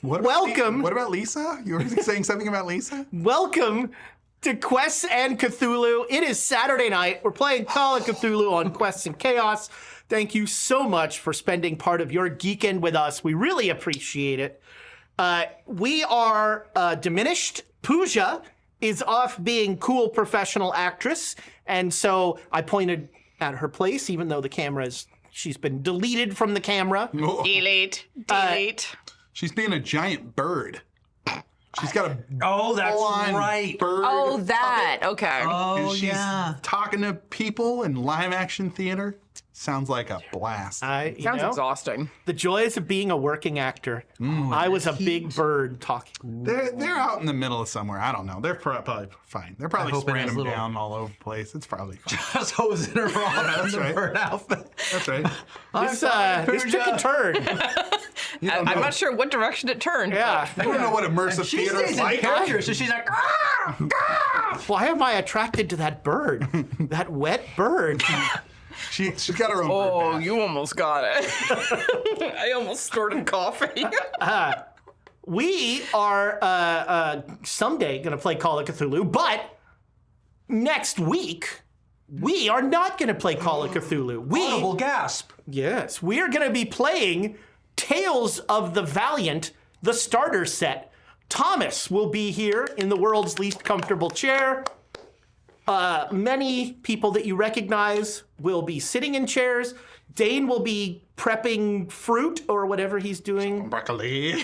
Welcome. What about Lisa? You were saying something about Lisa? Welcome to Quests and Cthulhu. It is Saturday night. We're playing Call of Cthulhu on Quests and Chaos. Thank you so much for spending part of your geekend with us. We really appreciate it. We are diminished. Pooja is off being cool professional actress, and so I pointed at her place, even though she's been deleted from the camera. Delete. She's being a giant bird. She's got a that's full-on right. bird. Oh, that. puppet, Okay. and Oh, she's yeah. talking to people in live action theater. Sounds like a blast. Sounds You know, exhausting. the joys of being a working actor. I was a big bird talking. They're out in the middle of somewhere. I don't know. They're probably fine. They're probably hope it spraying has them little- down all over the place. It's probably fine. Just hosing her on That's the right. bird outfit. That's right. This took a turn. I'm not sure what direction it turned. Yeah. I don't know what immersive She theater stays is in like. character, so she's like, Why am I attracted to that bird? That wet bird. She's got her own bird Oh, bath. you almost got it. I almost snorted coffee. We are someday going to play Call of Cthulhu, but next week we are not going to play Call of Cthulhu. audible gasp. Yes, we are going to be playing Tales of the Valiant, the starter set. Thomas will be here in the world's least comfortable chair. Many people that you recognize will be sitting in chairs. Dane will be prepping fruit or whatever he's doing. Broccoli.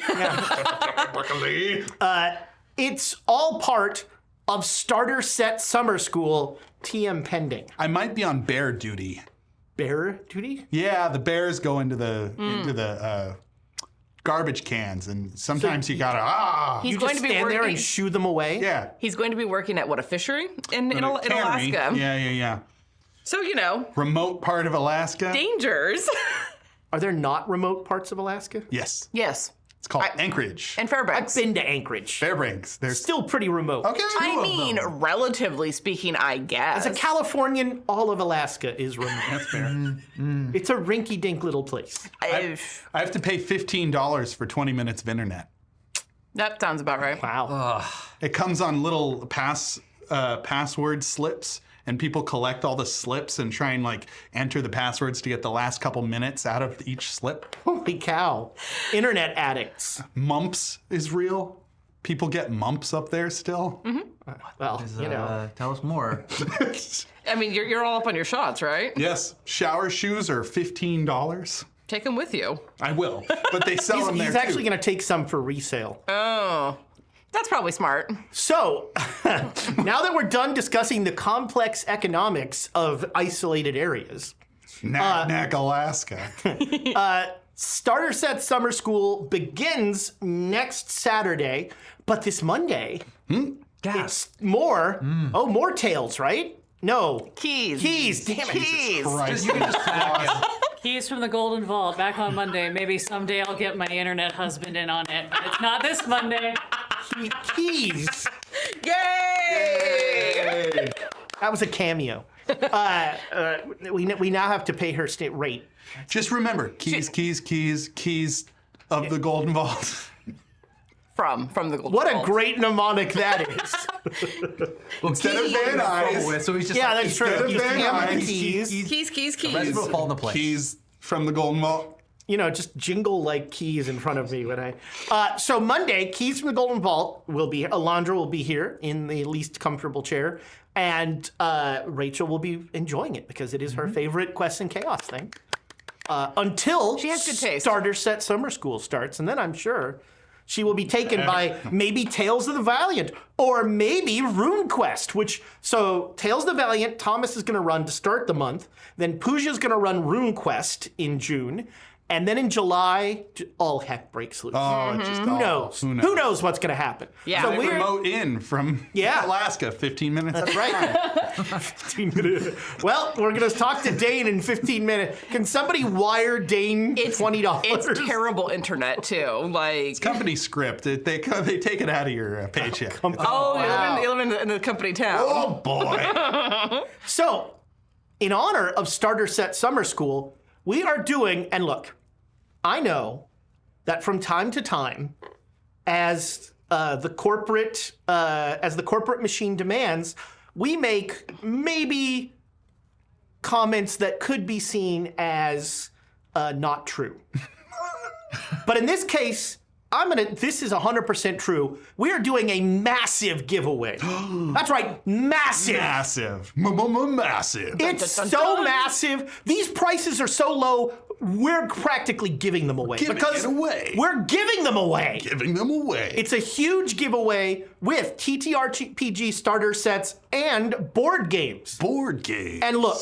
Broccoli. It's all part of Starter Set Summer School, TM pending. I might be on bear duty. Bear duty? Yeah, the bears go into the garbage cans, and sometimes you gotta He's You going just to be stand there working. and shoo them away? yeah. He's going to be working at what, a fishery in Alaska? Yeah. So Remote part of Alaska. dangers. Are there not remote parts of Alaska? Yes. Yes, It's called Anchorage. and Fairbanks. Been to Anchorage. Fairbanks. There's Still pretty remote. okay. I mean, relatively speaking, I guess. As a Californian, all of Alaska is remote. That's fair. It's a rinky-dink little place. I have to pay $15 for 20 minutes of internet. That sounds about right. Wow. It comes on little password slips, and people collect all the slips and try and enter the passwords to get the last couple minutes out of each slip. Holy cow. Internet addicts. Mumps is real. People get mumps up there still. Well, Tell us more. I mean, you're all up on your shots, right? Yes, shower shoes are $15. Take them with you. I will, but they sell them there he's too. actually going to take some for resale. Oh, that's probably smart. So, now that we're done discussing the complex economics of isolated areas, Knack, Alaska. Starter Set Summer School begins next Saturday, but this Monday, it's more, more tales, right? No. Keys. Damn it. Keys. Christ. You can just pack it. Keys from the Golden Vault back on Monday. Maybe someday I'll get my internet husband in on it, but it's not this Monday. Keys. Yay! That was a cameo. We now have to pay her state rate. Just remember, keys of the Golden Vault. From the Golden What a Vault. great mnemonic that is. Instead of Van Nuys, So he's just Yeah, like, that's true. Instead of You Van hammer the Nuys, keys. Keys. the rest will fall into place. keys from the Golden Vault. Just jingle like keys in front of me when I. So Monday, Keys from the Golden Vault will be. Alondra will be here in the least comfortable chair, and Rachel will be enjoying it because it is her favorite Quest and Chaos thing. Until She has good taste. Starter Set Summer School starts, and then I'm sure she will be taken by maybe Tales of the Valiant or maybe RuneQuest, so Tales of the Valiant, Thomas is going to run to start the month. Then Pooja's going to run RuneQuest in June. And then in July, all heck breaks loose. Oh, just Who knows? Who knows what's going to happen? Yeah. So We're remote in from Alaska, 15 minutes. That's right. 15 minutes. Well, we're going to talk to Dane in 15 minutes. Can somebody wire Dane $20? It's terrible internet too. It's company script. They take it out of your paycheck. Oh, you live in the company town. Oh boy. So, in honor of Starter Set Summer School, we are doing, and look, I know that from time to time, as the corporate machine demands, we make maybe comments that could be seen as not true. But in this case, this is 100% true. We are doing a massive giveaway. That's right, massive. Massive. Massive. It's so massive. These prices are so low, we're practically giving them away. Giving it away. We're giving them away. Giving them away. It's a huge giveaway with TTRPG starter sets and board games. Board games. And look,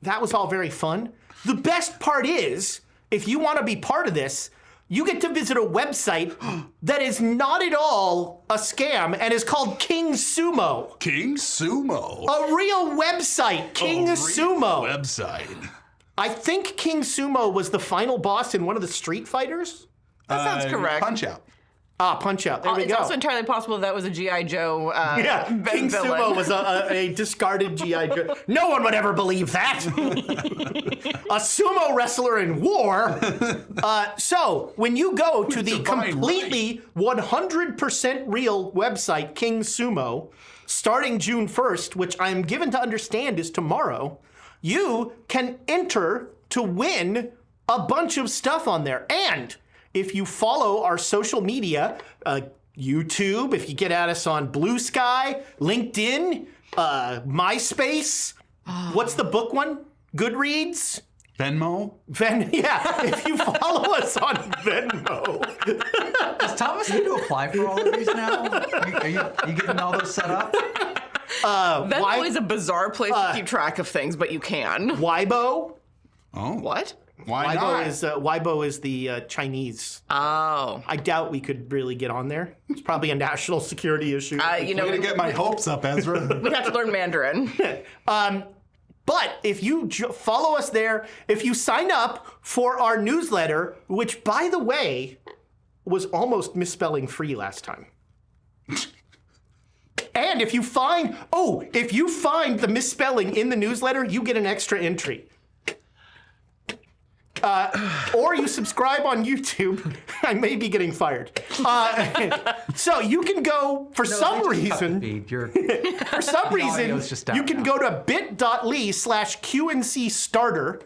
that was all very fun. The best part is, if you want to be part of this, you get to visit a website that is not at all a scam and is called King Sumo. King Sumo. A real website, King Sumo. Website. I think King Sumo was the final boss in one of the Street Fighters. That sounds correct. Punch Out. Punch Out. There we It's go. also entirely possible that was a G.I. Joe Yeah, King villain. Sumo was a discarded G.I. Joe. No one would ever believe that. A sumo wrestler in war. So when you go to the divine completely 100% real website, King Sumo, starting June 1st, which I'm given to understand is tomorrow, you can enter to win a bunch of stuff on there. And if you follow our social media, YouTube, if you get at us on Blue Sky, LinkedIn, MySpace, what's the book one? Goodreads? Venmo. Yeah, if you follow us on Venmo. Does Thomas need to apply for all of these now? Are you getting all those set up? Venmo is a bizarre place to keep track of things, but you can. Weibo? Oh. What? Why not? Weibo is the Chinese. Oh. I doubt we could really get on there. It's probably a national security issue. You know, I'm gonna get my hopes up, Ezra. we'd have to learn Mandarin. But if you follow us there, if you sign up for our newsletter, which, by the way, was almost misspelling free last time. And if you find the misspelling in the newsletter, you get an extra entry. Or you subscribe on YouTube. I may be getting fired. So you can go, for some reason, you can go to bit.ly/QNC starter.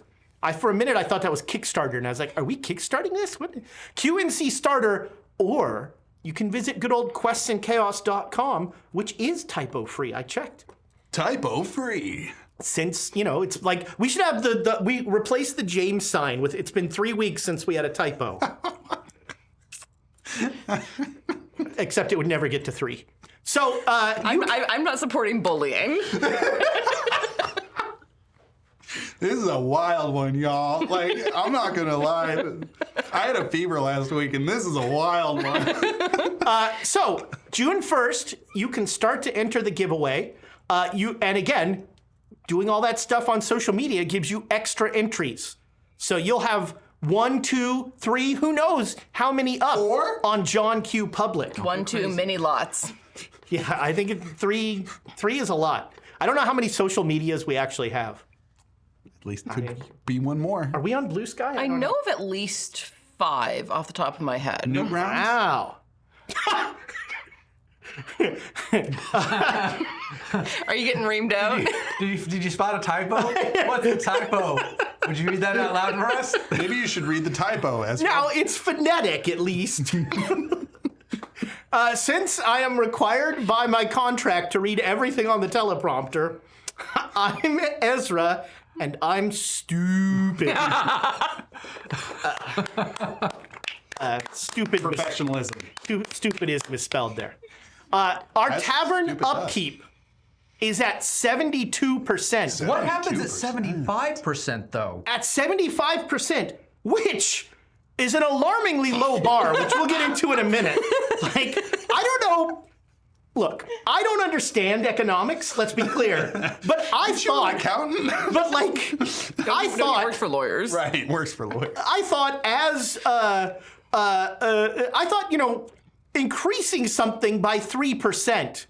For a minute, I thought that was Kickstarter, and I was like, are we kickstarting this? What? QNC starter, or you can visit good old questsandchaos.com, which is typo free. I checked. Typo free. Since, it's like, we should have we replace the James sign with, it's been 3 weeks since we had a typo. Except it would never get to 3. So, I'm not supporting bullying. This is a wild one, y'all. Like, I'm not gonna lie. I had a fever last week, and this is a wild one. So, June 1st, you can start to enter the giveaway. And again, doing all that stuff on social media gives you extra entries. So you'll have 1, 2, 3, who knows how many up on John Q. Public. 1, 2, mini lots. Yeah, I think 3 is a lot. I don't know how many social medias we actually have. At least could be one more. Are we on Blue Sky? I know of at least 5 off the top of my head. New rounds? Wow. Are you getting reamed out? Did you spot a typo? What's the typo? Would you read that out loud for us? Maybe you should read the typo, Ezra. Now, it's phonetic, at least. Since I am required by my contract to read everything on the teleprompter, I'm Ezra, and I'm stupid. Stupid. Professionalism. Stupid is misspelled there. Our That's tavern stupid upkeep is at 72%. What happens at 75% though? At 75%, which is an alarmingly low bar, which we'll get into in a minute. Like, I don't know. Look, I don't understand economics, let's be clear. But I thought, accountant? but like, I Nobody thought, works for lawyers. Right, works for lawyers. I thought increasing something by 3%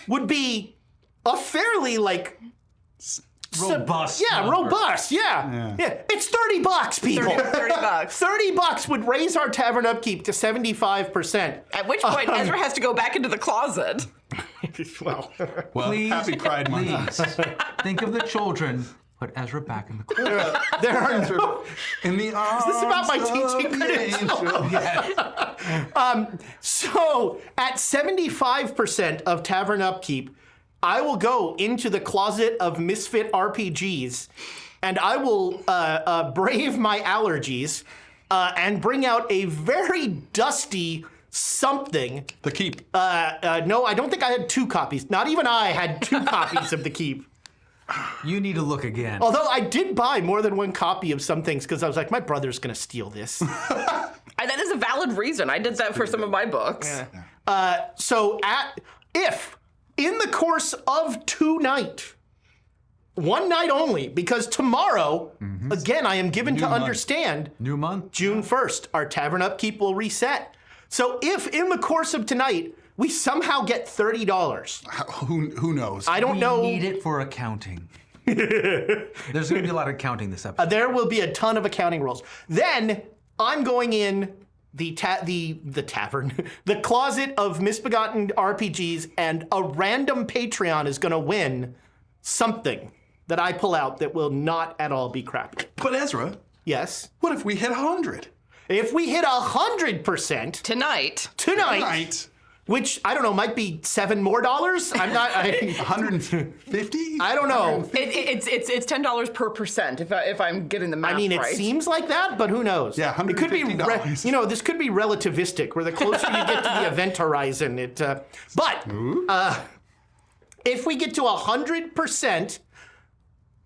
would be a fairly, like, Robust. Yeah, number. robust. Yeah. It's $30, people. 30 bucks. $30 would raise our tavern upkeep to 75%. At which point, Ezra has to go back into the closet. Well, Please, happy Pride Month. please, think of the children. Put Ezra back in the closet. there are no. In the arms Is this about my teaching of the credentials? angel. So at 75% of tavern upkeep, I will go into the closet of misfit RPGs, and I will brave my allergies and bring out a very dusty something. The keep. No, I don't think I had 2 copies. Not even I had 2 copies of the keep. You need to look again. Although I did buy more than 1 copy of some things because I was like, my brother's going to steal this. And that is a valid reason. I did that for some of my books. So if in the course of tonight, one night only, because tomorrow, again, I am given to month. understand, New month. June 1st, our tavern upkeep will reset. So if in the course of tonight, we somehow get $30, Who knows? I don't We know. need it for accounting. There's going to be a lot of accounting this episode. There will be a ton of accounting rolls. Then I'm going in the tavern, the closet of misbegotten RPGs, and a random Patreon is going to win something that I pull out that will not at all be crappy. But Ezra, Yes. what if we hit 100? If we hit 100% Tonight. tonight, which I don't know, might be $7 more. I'm not. 150? I don't know. It's $10 per percent if I'm getting the math I mean, it right. seems like that, but who knows? Yeah, It could be, $150. this could be relativistic, where the closer you get to the event horizon, if we get to 100%,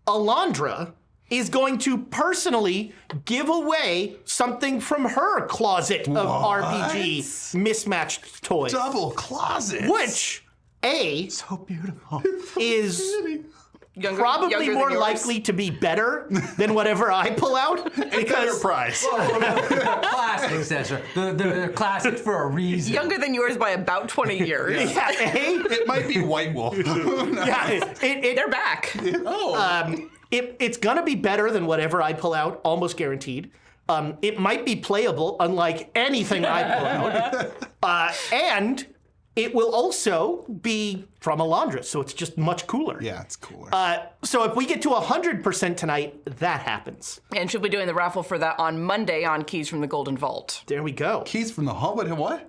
Alondra is going to personally give away something from her closet of RPG mismatched toys. Double closet. Which, So beautiful. is Younger probably than more yours. likely to be better than whatever I pull out. Better Because price. Classics, Ezra. They're classics for a reason. Younger than yours by about 20 years. yeah, It might be White Wolf. They're back. It's gonna be better than whatever I pull out, almost guaranteed. It might be playable, unlike anything I pull out, and it will also be from Alondra, so it's just much cooler. Yeah, it's cooler. So if we get to 100% tonight, that happens. And she'll be doing the raffle for that on Monday on Keys from the Golden Vault. There we go. Keys from the hall. What?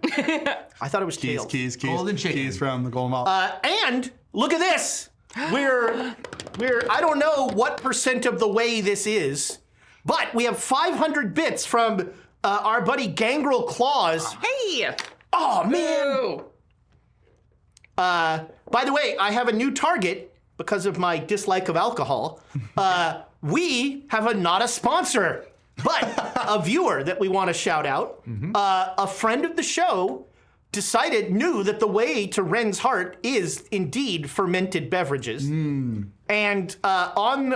I thought it was Keys, tails. keys. Golden chicken. Keys from the Golden Vault. And look at this. We're I don't know what percent of the way this is, but we have 500 bits from our buddy Gangrel Claus. Hey! Oh man. Ooh. By the way, I have a new target because of my dislike of alcohol. We have not a sponsor, but a viewer that we want to shout out. A friend of the show knew that the way to Ren's heart is indeed fermented beverages. And on,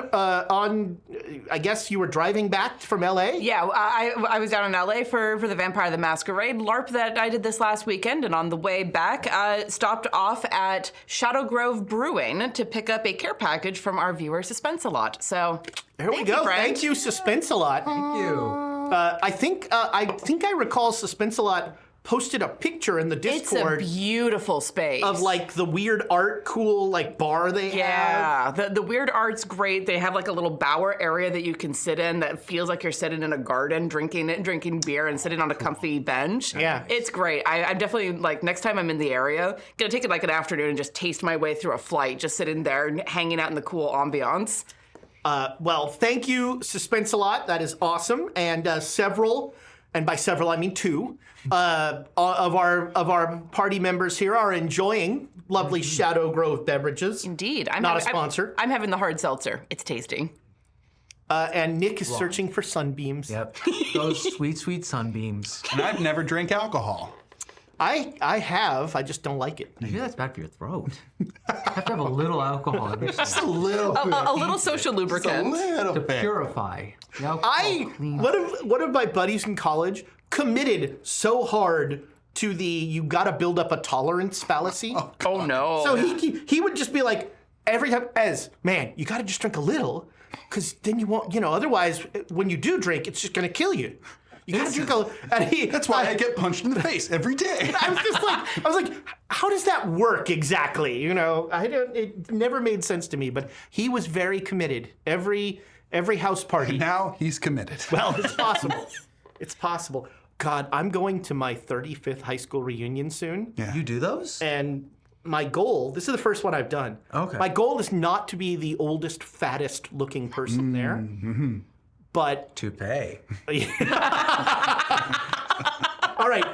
I guess you were driving back from LA? Yeah, I was down in LA for the Vampire the Masquerade LARP that I did this last weekend, and on the way back, stopped off at Shadow Grove Brewing to pick up a care package from our viewer Suspense-A-Lot. So There we go. Thank you, Suspense-A-Lot. Thank you. I think I recall Suspense-A-Lot posted a picture in the It's a Discord beautiful space. of like the weird art cool like bar they have. Yeah, the weird art's great. They have like a little bower area that you can sit in that feels like you're sitting in a garden drinking beer and sitting on a comfy bench. Yeah. It's great. I'm definitely like next time I'm in the area, gonna take it like an afternoon and just taste my way through a flight, just sitting there and hanging out in the cool ambiance. Well, thank you, Suspense-A-Lot. That is awesome. And several, and by several I mean 2, of our party members here are enjoying lovely Shadow Grove beverages. Indeed. Not a sponsor. I'm having the hard seltzer. It's tasty. And Nick is searching for sunbeams. Yep. Those sweet, sweet sunbeams. And I've never drank alcohol. I have. I just don't like it. I hear that's bad for your throat. You have to have a little alcohol every Just a little bit. A little social Just a lubricant. little to bit. purify. The alcohol cleans. One of my buddies in college committed so hard to the you gotta build up a tolerance fallacy. Oh no. So he would just be like, every time, man, you got to just drink a little, because then you won't, otherwise, when you do drink, it's just going to kill you. You got to drink a. And That's why I get punched in the face every day. I was like, how does that work exactly? It never made sense to me. But he was very committed. Every house party. Now he's committed. Well, it's possible. It's possible. God, I'm going to my 35th high school reunion soon. Yeah. You do those? And my goal, this is the first one I've done. Okay. My goal is not to be the oldest, fattest looking person there. Mm-hmm. But Toupee. all right.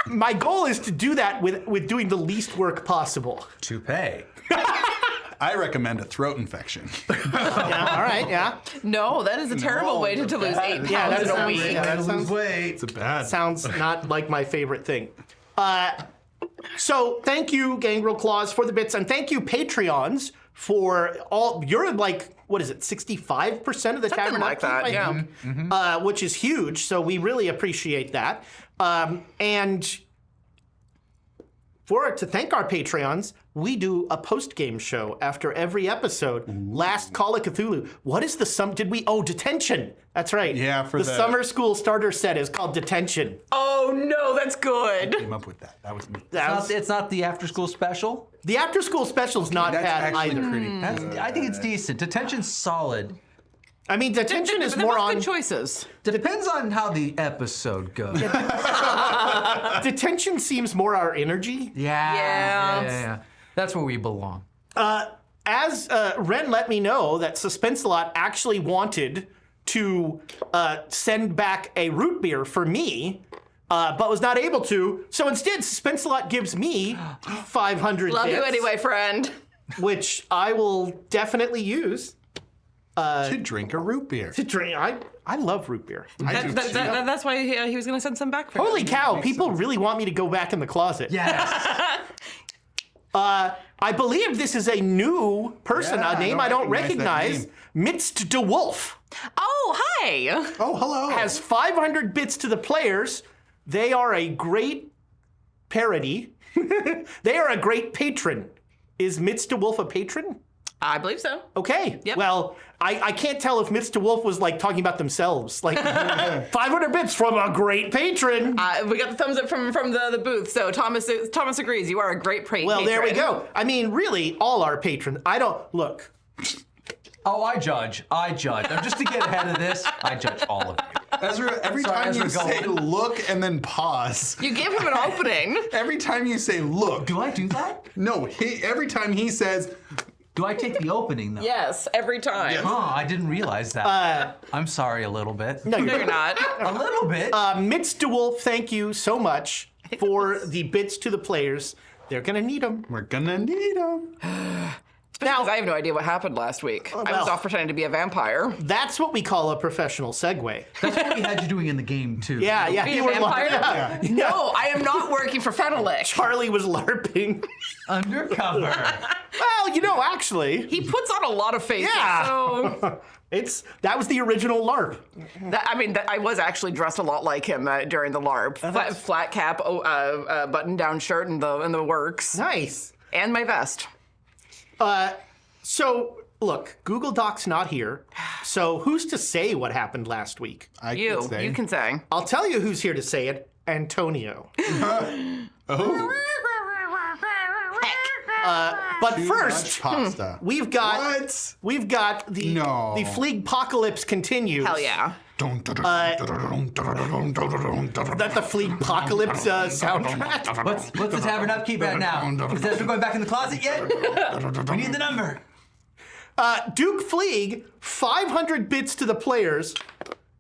My goal is to do that with doing the least work possible. Toupee. I recommend a throat infection. Yeah, all right, yeah. No, that is a terrible way to lose 8 pounds Yeah, that in a sounds- week. yeah, that sounds- weight. It's a bad. Sounds not like my favorite thing. So thank you, Gangrel Claws, for the bits, and thank you, Patreons, for all. You're like, what is it, 65% of the Something like that, yeah. Which is huge. So we really appreciate that. And to thank our Patreons, we do a post-game show after every episode. Last Call of Cthulhu. What is Detention. That's right. Yeah, for the the- summer school starter set is called Detention. Oh no, that's good. Came up with that. That was me. It's not the after-school special? The after-school special's not That's bad actually either. pretty. I think it's decent. Detention's solid. I mean, Detention is They're more both on. good choices. Depends on how the episode goes. Detention seems more our energy. Yeah. That's where we belong. As Ren let me know that Suspense-A-Lot actually wanted to send back a root beer for me, but was not able to. So instead, Suspense-A-Lot gives me 500 Love you bits, anyway, friend. which I will definitely use To drink a root beer. to drink. I love root beer. That's why he was going to send some back for Holy you. cow, people really want me to go back in the closet. Yes. I believe this is a new person, Yeah, a name I I don't don't recognize recognize. that Midst de Wolf Oh, hi. Oh, hello. has 500 bits to the players. They are a great parody. They are a great patron. Is Midst de Wolf a patron? I believe so. Okay. Yep. Well, I can't tell if Midst de Wolf was like talking about themselves. Like 500 bits from a great patron. We got the thumbs up from the booth. So Thomas agrees. You are a great patron. Well, there we go. I mean, really, all our patrons. I don't look. Oh, I judge. I'm just to get ahead of this, I judge all of you. Ezra, every Sorry, time you Ezra, go say on. look and then pause. You gave him an opening. Every time you say look. Do I do that? No, every time he says, Do I take the opening, though? Yes, every time. Oh, I didn't realize that. I'm sorry a little bit. No, No, you're not. A little bit. Midst de Wolf, thank you so much for the bits to the players. They're gonna need them. we're gonna need him. Because I have no idea what happened last week. I was well. off pretending to be a vampire. That's what we call a professional segue. That's what we had you doing in the game, too. Yeah, Be a you were vampire? LARPing. No, I am not working for Fenelic. Charlie was LARPing. Undercover. Well, actually, He puts on a lot of faces. Yeah. So that was the original LARP. I was actually dressed a lot like him during the LARP. Flat cap, button-down shirt, and the works, Nice. and my vest. So, look, Google Doc's not here. So, who's to say what happened last week? You can say. I'll tell you who's here to say it. Antonio. Oh, But too first, much pasta. we've got What? the No. the Fleegpocalypse continues. Hell yeah. That the Fleegpocalypse soundtrack. What's the tavern upkeep at now? Is Ezra going back in the closet yet? We need the number. Duke Fleeg, 500 bits to the players.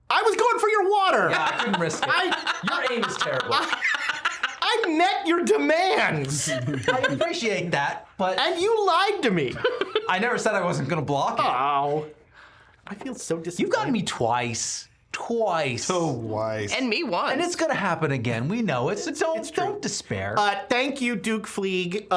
I was going for your water. I couldn't risk it. Your aim is terrible. I met your demands, I appreciate that, but and you lied to me. I never said I wasn't going to block it. Oh, I feel so disappointed. You've gotten me twice. So wise. And me once. And it's going to happen again. We know it, so true. don't despair. Thank you, Duke Fleeg.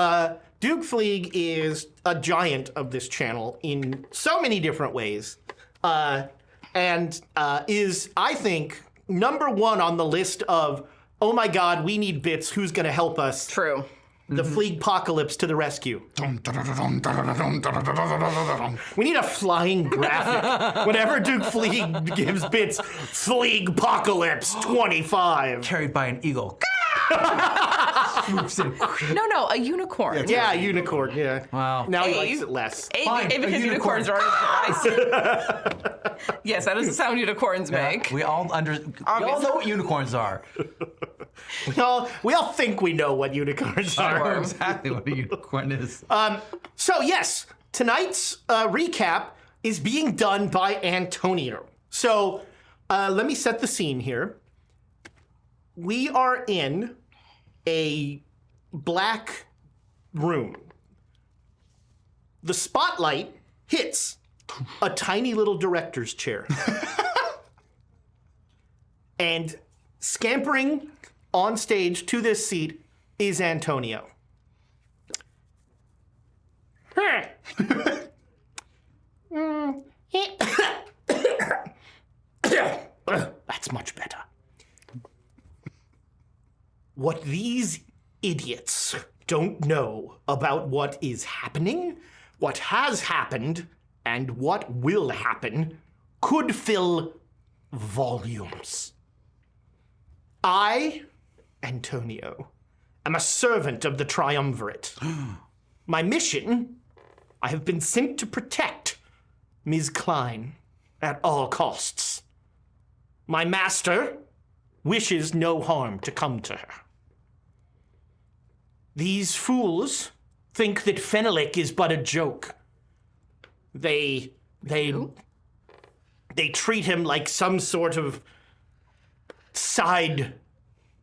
Duke Fleeg is a giant of this channel in so many different ways, and is, I think, number one on the list of, oh my God, we need bits. Who's going to help us? True. The Fleagopocalypse to the rescue. We need a flying graphic. Whenever Duke Fleeg gives bits, Fleagopocalypse 25. Carried by an eagle. Swoops in. No, a unicorn. Yeah, unicorn, yeah. Wow. Now he A- likes it less. Fine, Because a unicorn. unicorns are nice. Yes, that is the sound unicorns make. We all know what unicorns are. We all think we know what unicorns I are. know exactly what a unicorn is. So yes, tonight's recap is being done by Antonio. So let me set the scene here. We are in a black room. The spotlight hits a tiny little director's chair. And scampering on stage to this seat is Antonio. That's much better. What these idiots don't know about what is happening, what has happened, and what will happen could fill volumes. I, Antonio, am a servant of the Triumvirate. My mission, I have been sent to protect Ms. Klein at all costs. My master wishes no harm to come to her. These fools think that Fenelic is but a joke. They treat him like some sort of side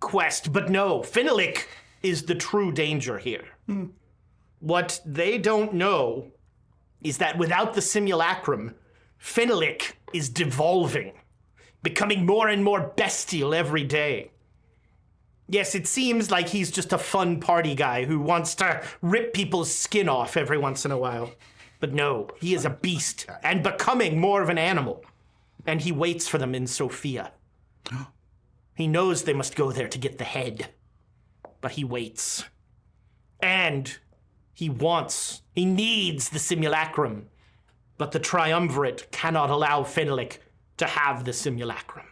quest, but no, Fenelic is the true danger here. What they don't know is that without the simulacrum, Fenelic is devolving, becoming more and more bestial every day. Yes, it seems like he's just a fun party guy who wants to rip people's skin off every once in a while. But no, he is a beast and becoming more of an animal. And he waits for them in Sophia. He knows they must go there to get the head. But he waits. And he needs the simulacrum. But the Triumvirate cannot allow Fenelic to have the simulacrum.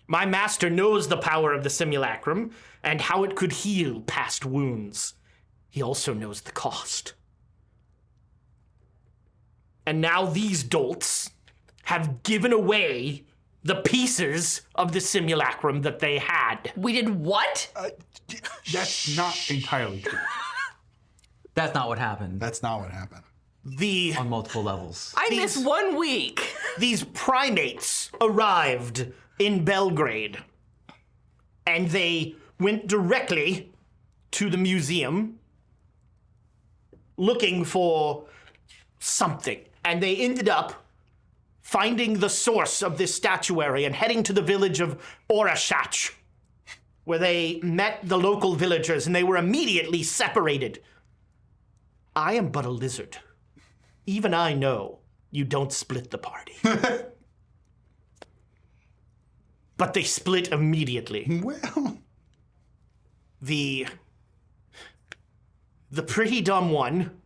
My master knows the power of the simulacrum and how it could heal past wounds. He also knows the cost. And now these dolts have given away the pieces of the simulacrum that they had. We did what? That's not entirely true. That's not what happened That's not what happened. on multiple levels. I missed 1 week. These primates arrived in Belgrade, and they went directly to the museum looking for something. And they ended up finding the source of this statuary and heading to the village of Orashach, where they met the local villagers and they were immediately separated. I am but a lizard. Even I know you don't split the party. But they split immediately. Well, The pretty dumb one,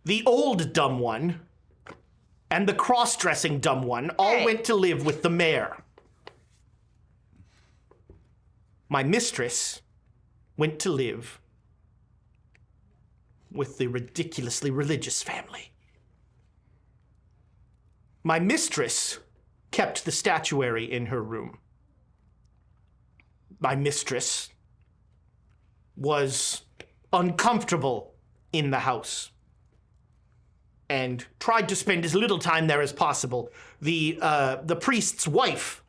the old dumb one, and the cross-dressing dumb one all Hey. went to live with the mayor. My mistress went to live with the ridiculously religious family. My mistress kept the statuary in her room. My mistress was uncomfortable in the house and tried to spend as little time there as possible. The priest's wife,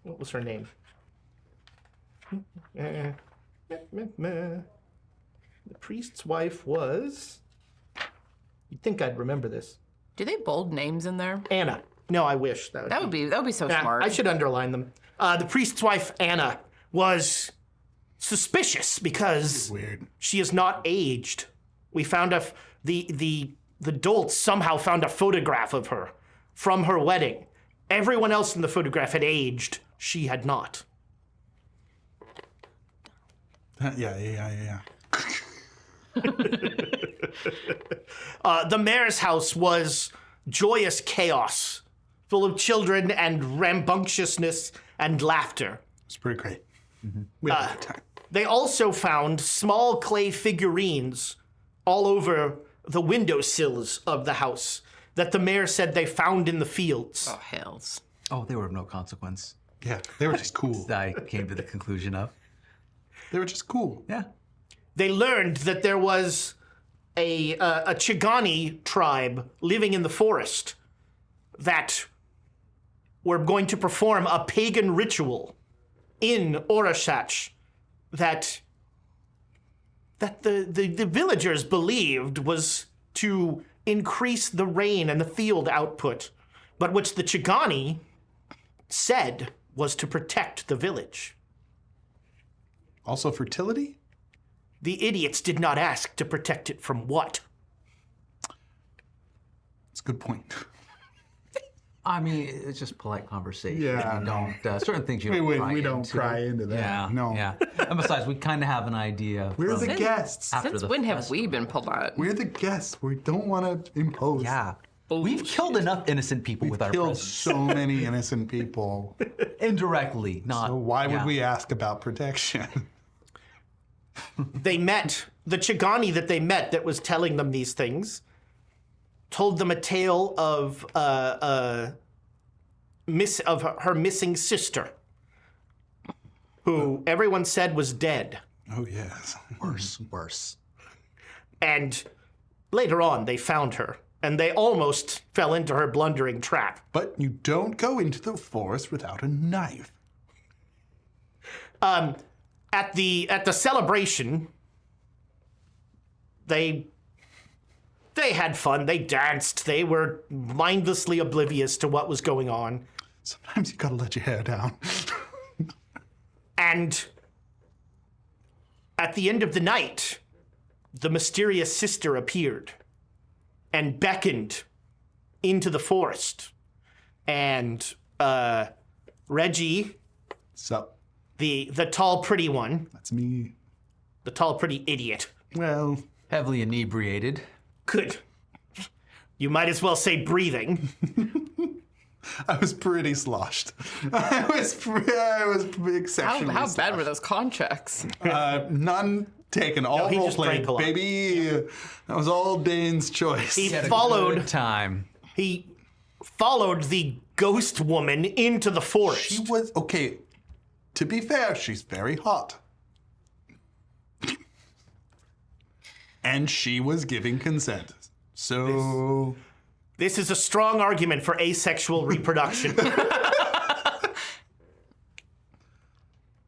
what was her name? The priest's wife was, you'd think I'd remember this. Do they bold names in there? Anna. No, I wish. That That would be so Yeah, smart. I should underline them. The priest's wife, Anna, was suspicious because weird. she is not aged. We found the dolts somehow found a photograph of her from her wedding. Everyone else in the photograph had aged. She had not. Yeah. The mayor's house was joyous chaos, full of children and rambunctiousness and laughter. It's pretty great. We had a good time. They also found small clay figurines all over the windowsills of the house that the mayor said they found in the fields. Oh, hells. Oh, they were of no consequence. Yeah, they were just cool. I came to the conclusion of. They were just cool. Yeah. They learned that there was a Chigani tribe living in the forest that were going to perform a pagan ritual in Orashach that the villagers believed was to increase the rain and the field output, but which the Chigani said was to protect the village. Also fertility? The idiots did not ask to protect it from what? That's a good point. I mean, it's just polite conversation. Yeah, You don't, certain things you don't pry we don't into. pry into that. Yeah, No. Yeah. And besides, we kind of have an idea. We're the from guests. after Since the when have festival. we been polite? We're the guests. We don't want to impose. Yeah. We've killed enough innocent people with our Killed presence. so many innocent people. Indirectly, not. So why would yeah. we ask about protection? They met, the Chigani that they met that was telling them these things, told them a tale of her missing sister, who everyone said was dead. Oh, yes. Worse. And later on, they found her, and they almost fell into her blundering trap. But you don't go into the forest without a knife. At the celebration, they had fun. They danced. They were mindlessly oblivious to what was going on. Sometimes you gotta let your hair down. And at the end of the night, the mysterious sister appeared and beckoned into the forest. And Reggie, So, the tall, pretty one, that's me. the tall, pretty idiot, Well, Heavily inebriated. good. You might as well say breathing. I was pretty sloshed. I was exceptionally How bad sloshed. were those con checks? None taken. All he role just drank played, a lot. baby. That was all Dane's choice. He Had a followed good time. he followed the ghost woman into the forest. She was okay. To be fair, she's very hot. And she was giving consent. So This is a strong argument for asexual reproduction.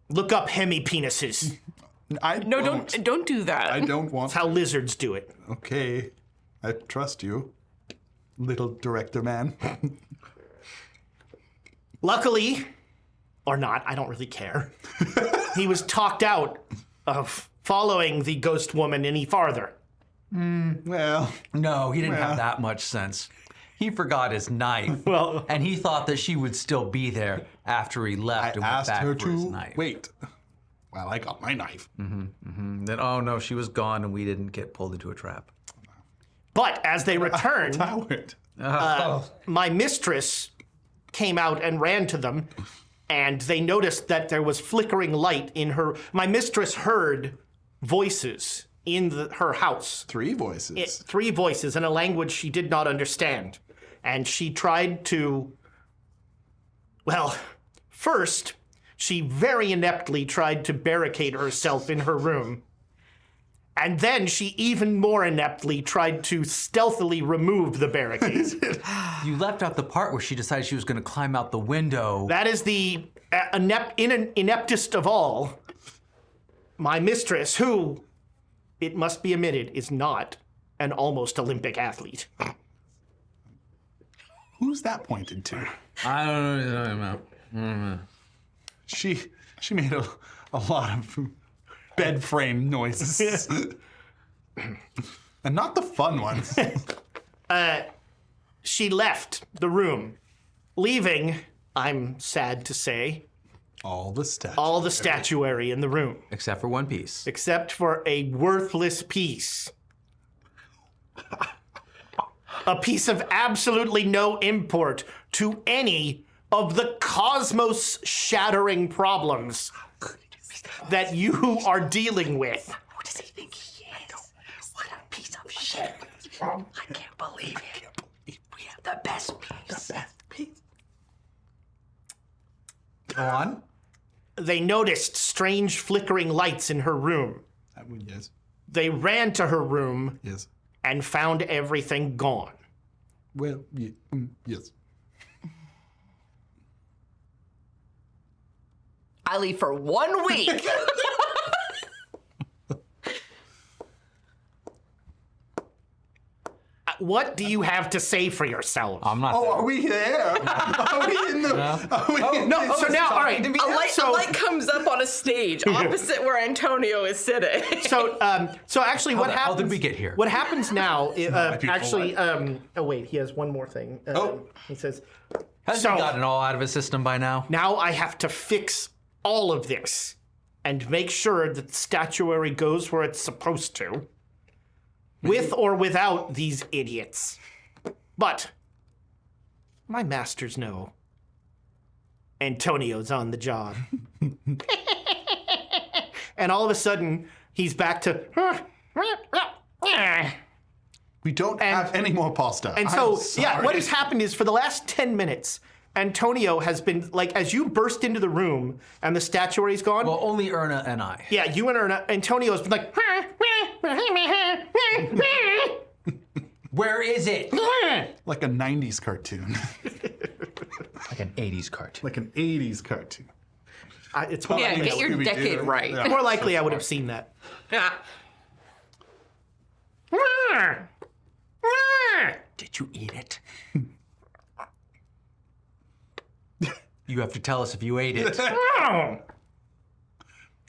Look up hemipenises. I No, won't. don't do that. I don't want. That's how lizards do it. Okay, I trust you, little director man. Luckily, or not, I don't really care. He was talked out of following the ghost woman any farther. Well, No, he didn't Well. have that much sense. He forgot his knife. Well, And he thought that she would still be there after he left I and went asked back her for his to knife. wait. Well, I got my knife. And then, oh no, she was gone and we didn't get pulled into a trap. but as they returned, Howard. my mistress came out and ran to them, and they noticed that there was flickering light in her. My mistress heard voices in her house. 3 voices. 3 voices in a language she did not understand. And she tried to, well, first, she very ineptly tried to barricade herself in her room. And then she even more ineptly tried to stealthily remove the barricade. You left out the part where she decided she was going to climb out the window. That is the ineptest of all. My mistress, who, it must be admitted, is not an almost Olympic athlete. Who's that pointed to? I don't know what you're talking about. She made a lot of bed frame noises. And not the fun ones. She left the room, leaving, I'm sad to say, All the statues. all the statuary in the room, Except for one piece. except for a worthless piece. A piece of absolutely no import to any of the cosmos-shattering problems that you are dealing with. Who does he think he is? What a piece of shit. I can't believe it. We have the best piece. The best piece. Go on. They noticed strange flickering lights in her room. Yes. They ran to her room Yes. and found everything gone. Well, yes. I leave for 1 week. What do you have to say for yourself? I'm not. Oh, are we there? Are we in the? Are we in No, so now, all right. A light comes up on a stage opposite where Antonio is sitting. So actually, what happens? How did we get here? What happens now? might be Actually, oh wait, he has one more thing. He says, Has so- he gotten it all out of his system by now? now I have to fix all of this and make sure that the statuary goes where it's supposed to, with or without these idiots. But my masters know Antonio's on the job. And all of a sudden, he's back to. We don't have any more pasta. And I'm so, yeah, sorry. what has happened is for the last 10 minutes, Antonio has been, like, as you burst into the room and the statuary's gone, Well, only Erna and I. yeah, you and Erna, Antonio's been like, Where is it? Like a 90s cartoon. Like an 80s cartoon. Like an 80s cartoon. it's more, Yeah, likely, get your Scooby-Doo. decade right. Yeah. more likely I would have seen that. Yeah. Did you eat it? You have to tell us if you ate it.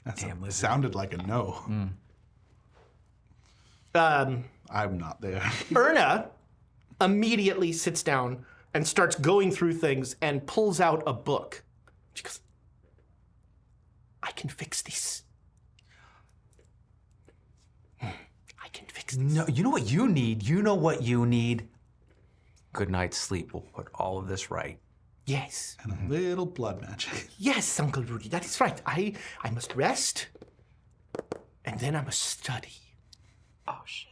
That sounded like a no. I'm not there. Erna immediately sits down and starts going through things and pulls out a book. She goes, I can fix this. I can fix this. No, you know what you need? You know what you need? Good night's sleep will put all of this right. Yes. And a little blood magic. Yes, Uncle Rudy, that is right. I must rest, and then I must study. Oh, shit.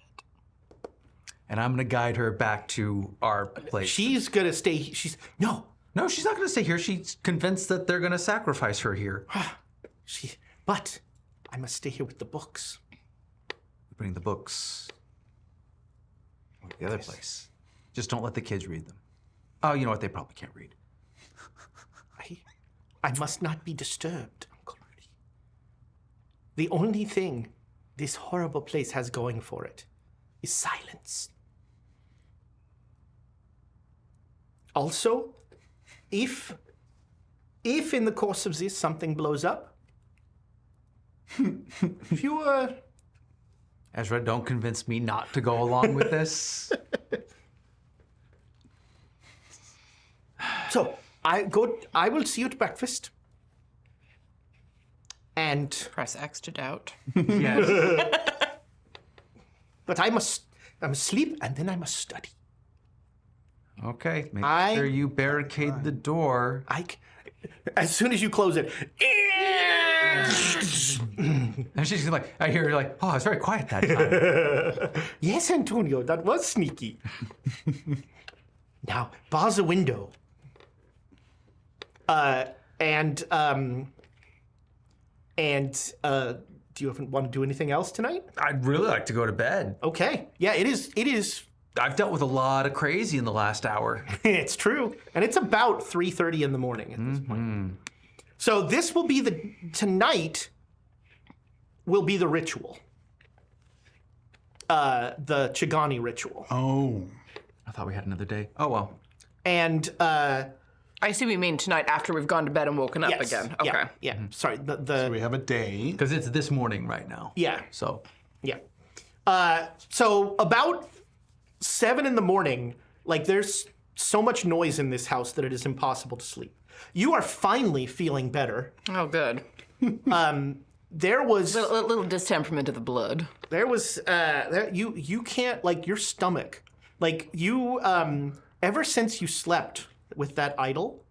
And I'm gonna guide her back to our place. She's gonna stay. No. No, she's not gonna stay here. She's convinced that they're gonna sacrifice her here. But I must stay here with the books. Bring the books to the other place. Just don't let the kids read them. Oh, you know what? They probably can't read. I must not be disturbed, Uncle Rudy. The only thing this horrible place has going for it is silence. Also, if in the course of this something blows up, if you Ezra, don't convince me not to go along with this. so I will see you at breakfast. And Press X to doubt. Yes. but I must sleep and then I must study. Okay. Make I- sure you barricade the door. As soon as you close it, And she's like, I hear her like, oh, it's very quiet that time. yes, Antonio, that was sneaky. Now, bar's a window. Do you want to do anything else tonight? I'd really like to go to bed. Okay. Yeah, it is. I've dealt with a lot of crazy in the last hour. It's true, and it's about 3:30 in the morning at this point. So this will be tonight. Will be the ritual. The Chigani ritual, Oh. I thought we had another day. Oh, well. and I see what you mean tonight after we've gone to bed and woken up yes, again. Okay. yeah. Sorry, So we have a day. Because it's this morning right now. yeah. So, Yeah. So about 7 in the morning, like there's so much noise in this house that it is impossible to sleep. You are finally feeling better. Oh, good. There was Little distemperament of the blood. you can't, like, your stomach, like, you ever since you slept with that idol,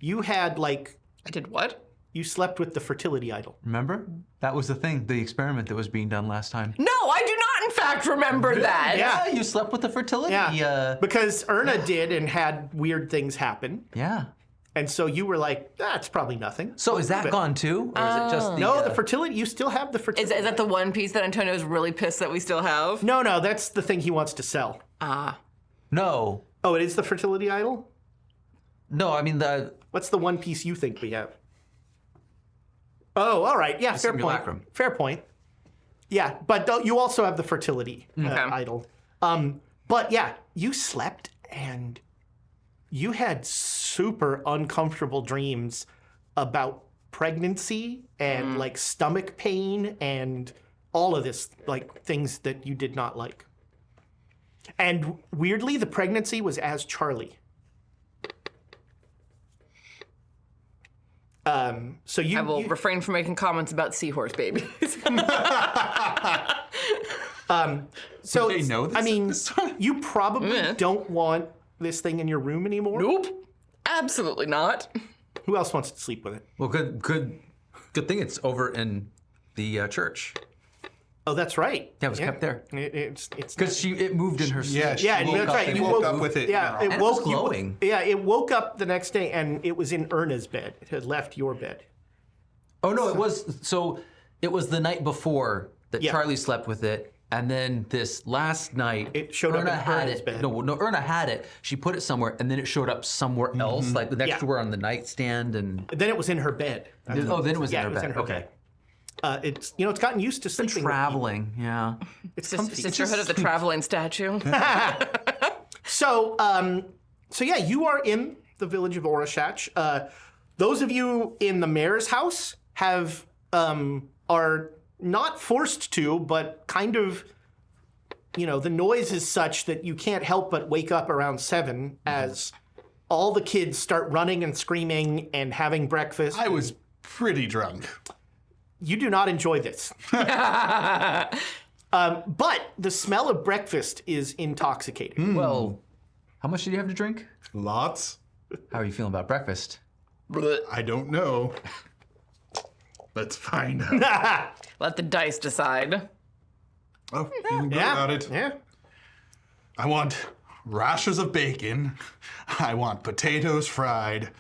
you had, like, I did what? you slept with the fertility idol. Remember? That was the thing, the experiment that was being done last time. No, I do not, in fact, remember that. Yeah. You slept with the fertility. Because Erna did and had weird things happen, Yeah. and so you were like, that's probably nothing. So is that gone too, or is it just the? No, the fertility, you still have the Is fertility. that the one piece that Antonio's really pissed that we still have? No, that's the thing he wants to sell. No, Oh, it is the fertility idol? no. I mean the. What's the one piece you think we have? Oh, all right. Yeah, fair simulacrum. point. Fair point. Yeah, but you also have the fertility idol. But yeah, you slept and you had super uncomfortable dreams about pregnancy and like stomach pain and all of this, like things that you did not like. And weirdly, the pregnancy was as Charlie. So you, I will refrain from making comments about seahorse babies. so They know this I at mean, this time? you probably Yeah. don't want this thing in your room anymore. Nope. Absolutely not. Who else wants to sleep with it? Well, good thing it's over in the church. Oh, that's right. Yeah, it was kept there. It's Because it moved in her sleep. Yeah, she yeah, woke that's up right. and You woke up with it. Yeah, in it her it was woke glowing. Yeah, it woke up the next day and it was in Erna's bed. It had left your bed. Oh no, it was so. It was the night before that Yeah. Charlie slept with it, and then this last night It showed up Erna in had Erna's it. bed. No, Erna had it. She put it somewhere, and then it showed up somewhere else, like next Yeah. to her on the nightstand, and Then it was in her bed. then it was Yeah, in her it was bed. in her Okay, bed. It's gotten used to sleeping. with traveling. Yeah. people. It's Sisterhood comfy. of the traveling statue. So yeah, you are in the village of Orishach. Those of you in the mayor's house are not forced to, but kind of, the noise is such that you can't help but wake up around 7 as all the kids start running and screaming and having breakfast. I was pretty drunk. You do not enjoy this. But the smell of breakfast is intoxicating. Well, how much did you have to drink? Lots? How are you feeling about breakfast? I don't know. Let's find out. Let the dice decide. Oh, you can go about it. Yeah. I want rashers of bacon. I want potatoes fried.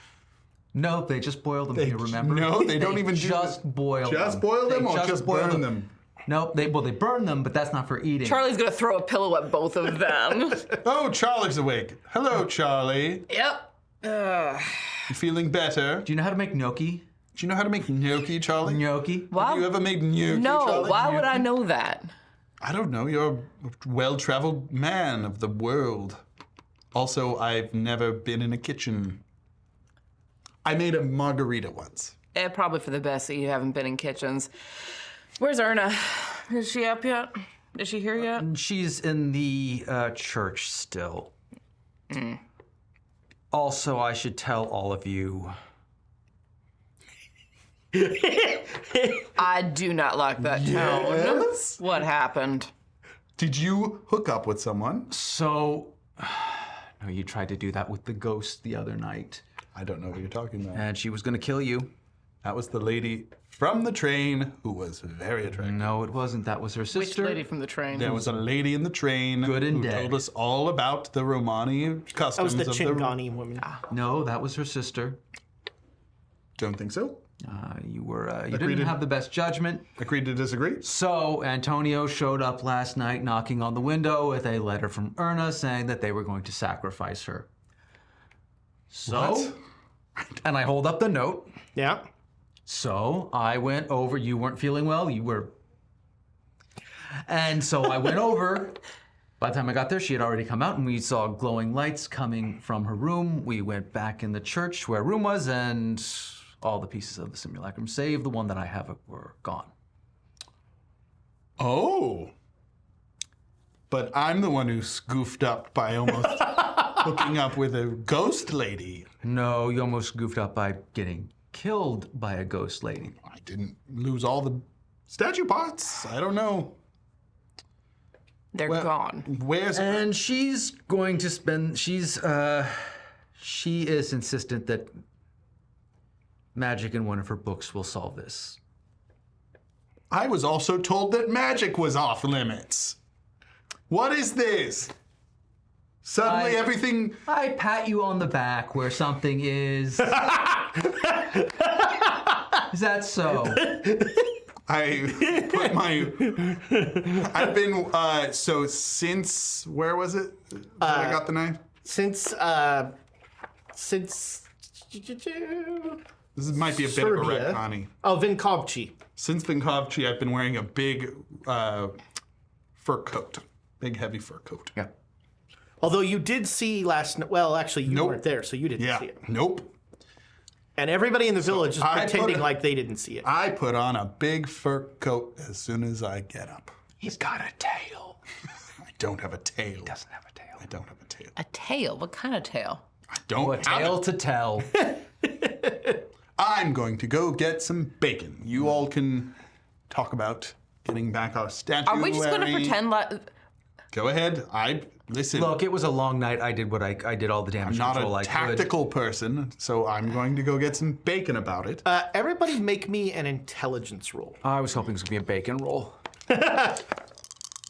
No, they just boil them. You remember? No, they don't even do just that. boil them. Just boil them They or just boil burn them? Nope. They burn them, but that's not for eating. Charlie's gonna throw a pillow at both of them. Oh, Charlie's awake. Hello, Charlie. Yep. You feeling better? Do you know how to make gnocchi? Do you know how to make gnocchi, Charlie? Gnocchi? Have you ever made gnocchi, No, Charlie? why would I know that? I don't know. You're a well-traveled man of the world. Also, I've never been in a kitchen. I made a margarita once. Probably for the best that you haven't been in kitchens. Where's Erna? Is she up yet? Is she here yet? She's in the church still. Also, I should tell all of you. I do not like that tone. Yes? What happened? Did you hook up with someone? So, no, you tried to do that with the ghost the other night, I don't know what you're talking about. and she was gonna kill you. That was the lady from the train who was very attractive. No, it wasn't. That was her Which sister. lady from the train? There was a lady in the train Good and who dead. told us all about the Romani customs That was the of Chingani woman. No, that was her sister. Don't think so. You Agreed. didn't have the best judgment. Agreed to disagree. So Antonio showed up last night knocking on the window with a letter from Erna saying that they were going to sacrifice her. So, and I hold up the note. Yeah. So I went over. You weren't feeling well. You were. And so I went over. By the time I got there, she had already come out, and we saw glowing lights coming from her room. We went back in the church where her room was, and all the pieces of the simulacrum, save the one that I have, were gone. Oh. But I'm the one who's goofed up by almost hooking up with a ghost lady. No, you almost goofed up by getting killed by a ghost lady. I didn't lose all the statue parts. I don't know. They're gone. Where's And she's going to spend. She is insistent that magic in one of her books will solve this. I was also told that magic was off limits. What is this? Suddenly everything... I pat you on the back where something is. Is that so? I put my... I've been... so since... Where was it? I got the knife? Since This might be a bit of a Serbia. retconny. Oh, Vinkovci. Since Vinkovci, I've been wearing a big fur coat. Big, heavy fur coat. Yeah. Although you did see last night. Well, actually, you Nope. weren't there, so you didn't Yeah. see it. Nope. And everybody in the village is I put pretending it- like they didn't see it. I put on a big fur coat as soon as I get up. He's got a tail. I don't have a tail. He doesn't have a tail. I don't have a tail. A tail? What kind of tail? I don't A have tale it. to tell. I'm going to go get some bacon. You all can talk about getting back our statue. Are we just going to pretend like... Go ahead. Listen. Look, it was a long night. I did what I did all the damage I'm not control a I could. tactical person, so I'm going to go get some bacon about it. Everybody make me an intelligence roll. I was hoping it was gonna be a bacon roll.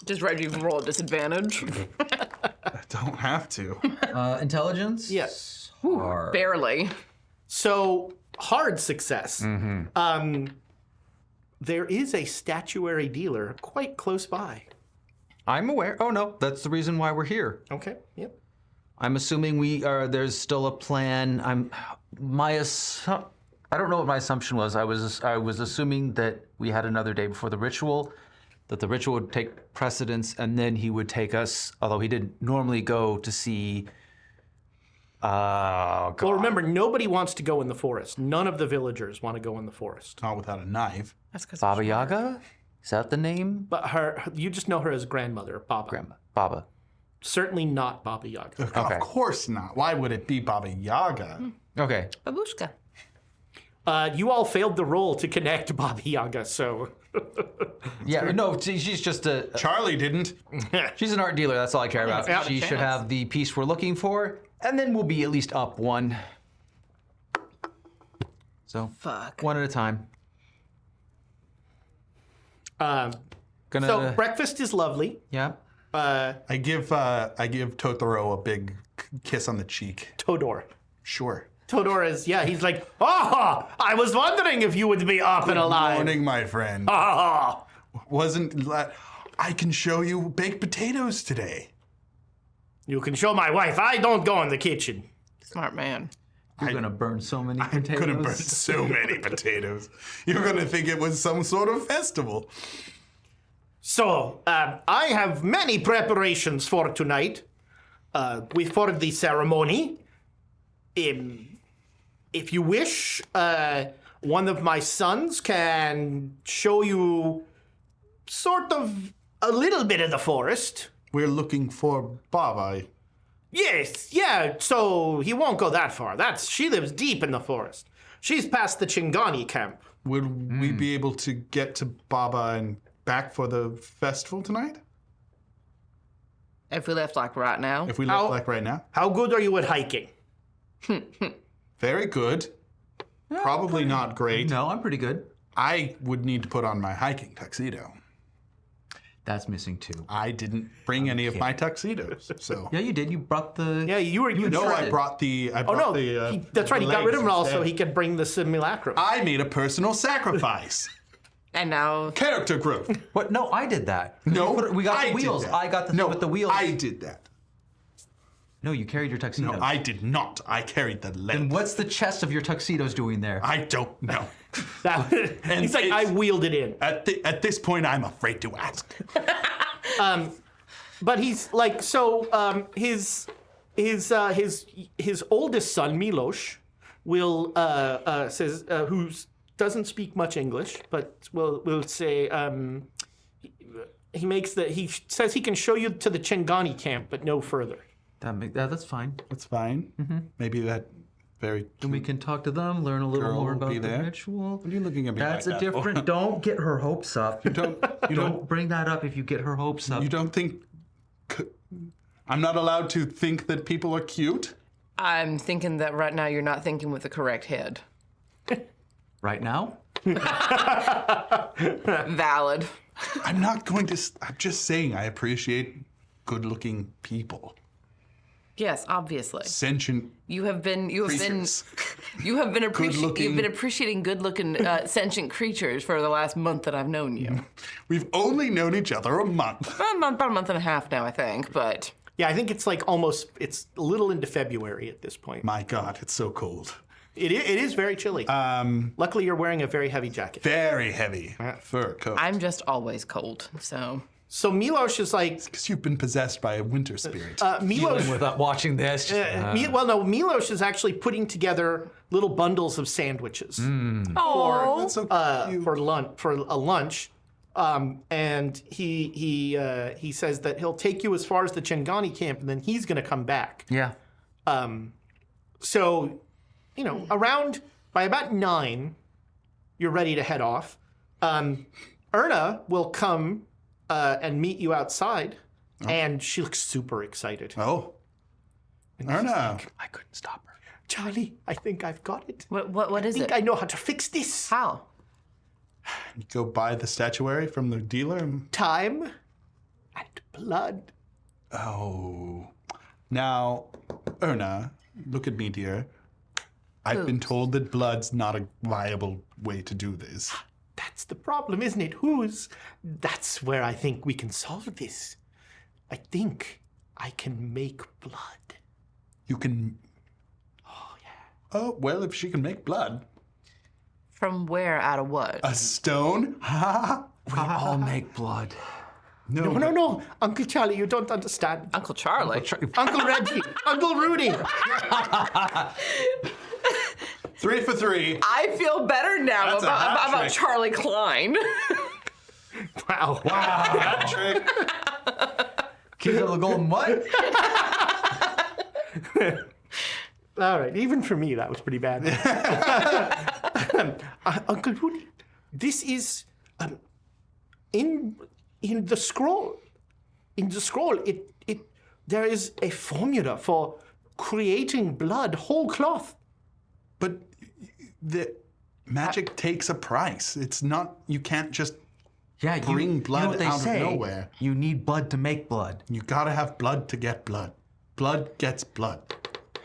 Does Reggie roll at disadvantage? I don't have to. Intelligence? Yes. Hard. Barely. So, hard success. There is a statuary dealer quite close by. I'm aware. Oh no, that's the reason why we're here. Okay, yep. I'm assuming we are. There's still a plan. I don't know what my assumption was. I was assuming that we had another day before the ritual, that the ritual would take precedence, and then he would take us. Although he didn't normally go to see. God. Well, remember, nobody wants to go in the forest. None of the villagers want to go in the forest. Not without a knife. That's because Baba Yaga? Is that the name? But you just know her as grandmother, Baba. Grandma. Baba. Certainly not Baba Yaga. Okay. Of course not. Why would it be Baba Yaga? Okay. Babushka. You all failed the roll to connect Baba Yaga, so... Yeah. No, she's just a. Charlie didn't. She's an art dealer. That's all I care about. Yeah. She should have the piece we're looking for, and then we'll be at least up one. So Fuck. one at a time. Gonna. So breakfast is lovely. Yeah. I give Totoro a big kiss on the cheek. Todor. Sure. Todor is, he's like, oh, I was wondering if you would be up and alive. Morning, my friend. Oh. I can show you baked potatoes today. You can show my wife. I don't go in the kitchen. Smart man. You're gonna burn so many I'm potatoes. gonna burn so many potatoes. You're gonna think it was some sort of festival. So, I have many preparations for tonight. For the ceremony. If you wish, one of my sons can show you sort of a little bit of the forest. We're looking for Baba. Yes, yeah, so he won't go that far. She lives deep in the forest. She's past the Chingani camp. Would we be able to get to Baba and back for the festival tonight? If we left like right now. If we left like right now? How good are you at hiking? Very good. Probably not great. No, I'm pretty good. I would need to put on my hiking tuxedo. That's missing too. I didn't bring any of my tuxedos, so. Yeah, you did. You brought the. Yeah, you No, I tried. brought the. Oh no, that's right. He got rid of them all so instead. he could bring the simulacrum. I made a personal sacrifice. And now. Character growth. What? No, I did that. No, we got I the did wheels. that. I got the no, thing with the wheels. I did that. No, you carried your tuxedo. No, I did not. I carried the And leg. what's the chest of your tuxedos doing there? I don't know. He's like, I wheeled it in. At this point, I'm afraid to ask. But he's like, so his oldest son Milos will says who doesn't speak much English, but will say he says he can show you to the Chingani camp, but no further. That's fine. That's fine. Maybe that very And we can talk to them, learn a little Girl more will about be the there. ritual. What are you looking at me That's like a that for? different. Don't get her hopes up. You Don't bring that up if you get her hopes up. You don't think I'm not allowed to think that people are cute? I'm thinking that right now you're not thinking with the correct head. Right now? Valid. I'm not going to. I'm just saying I appreciate good-looking people, Yes, obviously. sentient You have been creatures. appreciating good-looking sentient creatures for the last month that I've known you. We've only known each other a month. About a month and a half now, I think. But Yeah, I think it's like it's a little into February at this point. My God, it's so cold. It is very chilly. Luckily, you're wearing a very heavy jacket. Very heavy fur coat. I'm just always cold. So So Milos is like, Because you've been possessed by a winter spirit. Milos. Without watching this. Milos is actually putting together little bundles of sandwiches That's so cute. for a lunch. And he says that he'll take you as far as the Chengani camp, and then he's going to come back. Yeah. So, around by about 9, you're ready to head off. Erna will come and meet you outside, and she looks super excited. Oh. Erna. I couldn't stop her. Charlie, I think I've got it. what is I think it? I know how to fix this. How? You go buy the statuary from the dealer. Time and blood. Oh. Now, Erna, look at me, dear. I've been told that blood's not a viable way to do this. That's the problem, isn't it? That's where I think we can solve this. I think I can make blood. You can. Oh, yeah. Oh, well, if she can make blood. From where out of what? A stone? Ha! We all make blood. No. Uncle Charlie, you don't understand. Uncle Charlie. Uncle Reggie. Uncle Rudy. 3 for 3. I feel better now That's a hat about trick. Charlie Klein. Wow. Hat trick. Keep it the golden what? All right. Even for me, that was pretty bad. Uncle Rudy, this is in the scroll. In the scroll, there is a formula for creating blood, whole cloth. But the magic takes a price. It's not. You can't just. Yeah, Bring blood you know what they out of say, nowhere. You need blood to make blood. You gotta have blood to get blood. Blood gets blood.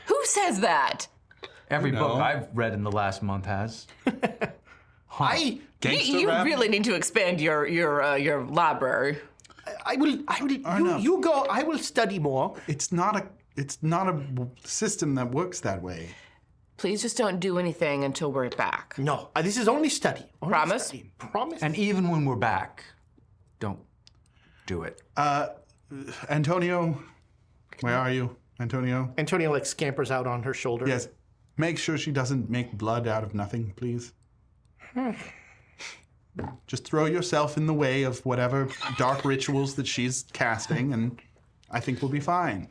Who says that? Every No. book I've read in the last month has. Gangsta You rap? really need to expand your library. I will. no. You go. I will study more. It's not a system that works that way. Please just don't do anything until we're back. No, this is only study. Only Promise? study. Promise. And even when we're back, don't do it. Antonio, where are you, Antonio? Antonio like scampers out on her shoulder. Yes. Make sure she doesn't make blood out of nothing, please. Just throw yourself in the way of whatever dark rituals that she's casting, and I think we'll be fine.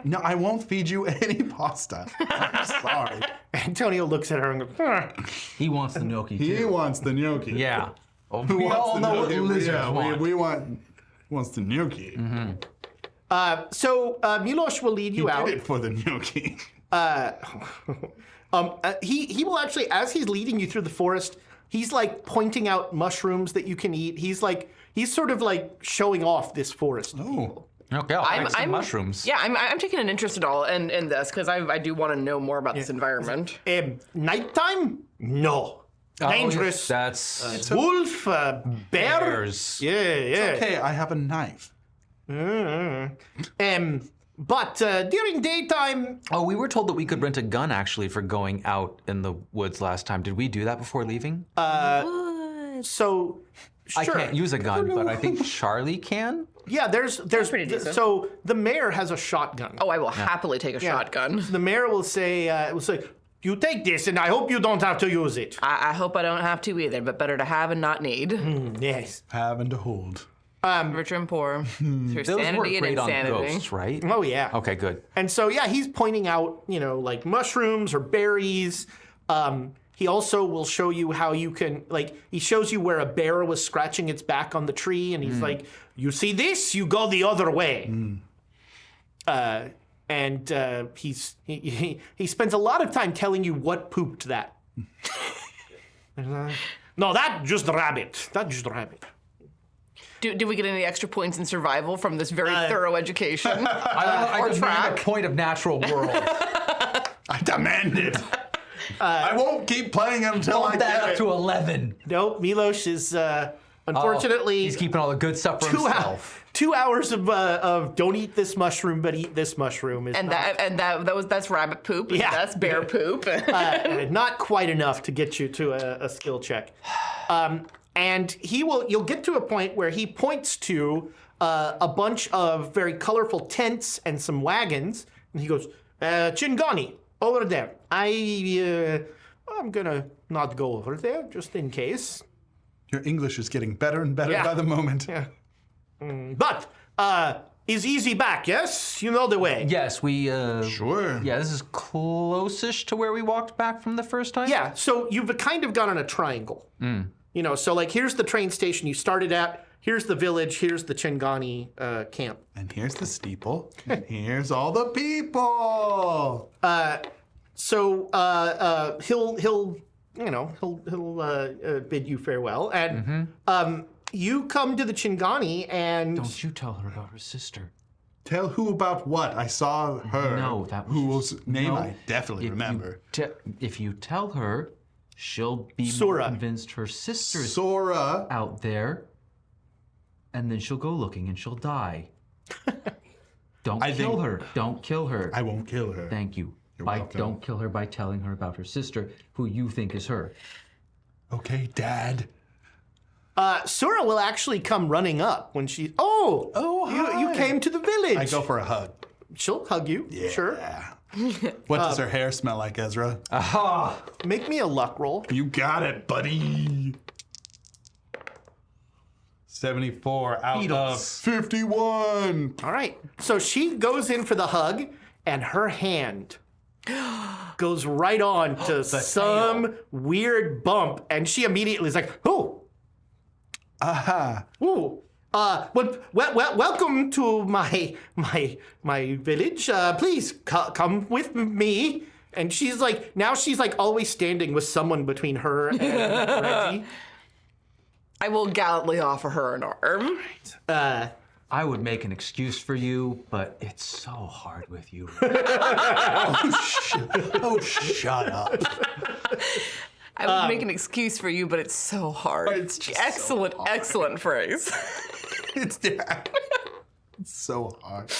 No, I won't feed you any pasta. I'm sorry. Antonio looks at her and goes, He wants the gnocchi He too. wants the gnocchi. Yeah. Oh, Who we wants all the know what gnocchi? lizards want. We wants the gnocchi. So Milos will lead you out. Did it for the gnocchi. He will actually, as he's leading you through the forest, he's like pointing out mushrooms that you can eat. He's sort of like showing off this forest. Oh. Okay, I'll make some mushrooms. Yeah, I'm taking an interest at all in this because I do want to know more about this environment. Nighttime? No. Dangerous. That's Wolf, bear. bears. Yeah. Okay, I have a knife. But during daytime, Oh, we were told that we could rent a gun actually for going out in the woods last time. Did we do that before leaving? so I sure. can't use a gun, but I think Charlie can. Yeah, there's pretty decent. so the mayor has a shotgun. Oh, I will happily take a shotgun. The mayor will say, you take this, and I hope you don't have to use it. I hope I don't have to either, but better to have and not need. Yes. Have and to hold. Rich and poor. Through Those work sanity and great on insanity. ghosts, right? Oh yeah. Okay, good. And so, yeah, he's pointing out, like mushrooms or berries. He also will show you how you can, he shows you where a bear was scratching its back on the tree, and he's like, you see this? You go the other way. He spends a lot of time telling you what pooped that. No, that just rabbit. That just rabbit. Do we get any extra points in survival from this very thorough education? I Or demand track. a point of natural world. I demand it. I won't keep playing until I Bump that get up it. to 11. No, Milos is unfortunately He's keeping all the good stuff for himself. 2 hours of don't eat this mushroom, but eat this mushroom is That's rabbit poop. Yeah. That's bear poop. not quite enough to get you to a skill check. And you'll get to a point where he points to a bunch of very colorful tents and some wagons, and he goes, Chingani, over there. I'm gonna not go over there just in case. Your English is getting better and better Yeah. by the moment. Yeah. But is easy back, yes? You know the way. Yes, we. Sure. Yeah, this is close-ish to where we walked back from the first time. Yeah, so you've kind of gone on a triangle. So here's the train station you started at, here's the village, here's the Chingani camp. And here's the steeple. And here's all the people. So he'll bid you farewell, and you come to the Chingani, and Don't you tell her about her sister. Tell who about what? I saw her. No, that was whose name no. I definitely remember. If you tell her, she'll be more Sora. convinced her sister's Sora. out there, and then she'll go looking and she'll die. Don't kill her. Don't kill her. I won't kill her. Thank you. welcome. Don't kill her by telling her about her sister, who you think is her. Okay, Dad. Sora will actually come running up when she. Oh, you hi. came to the village. I go for a hug. She'll hug you. Sure. Yeah. What does her hair smell like, Ezra? Make me a luck roll. You got it, buddy. 74 out of 51. All right. So she goes in for the hug, and her hand goes right on to some weird bump, and she immediately is like, "Oh, Aha. ooh, welcome to my village. Please come with me." And she's like always standing with someone between her and Reggie. I will gallantly offer her an arm. I would make an excuse for you, but it's so hard with you. Oh, shut up. I would make an excuse for you, but it's so hard. It's just excellent, excellent phrase. It's so hard.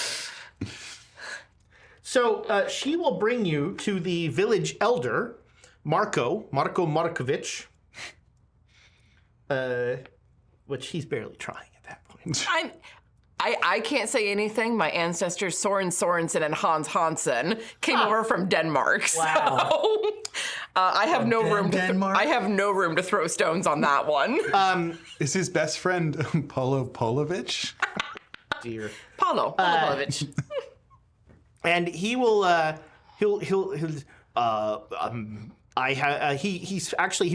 So she will bring you to the village elder, Marko Markovic. Which he's barely trying at that point. I can't say anything. My ancestors Soren Sorensen and Hans Hansen came over from Denmark. Wow. So, I have no room to Denmark? I have no room to throw stones on that one. Is his best friend Polo Polovich? Dear. Paulo Pavlovich. And he will he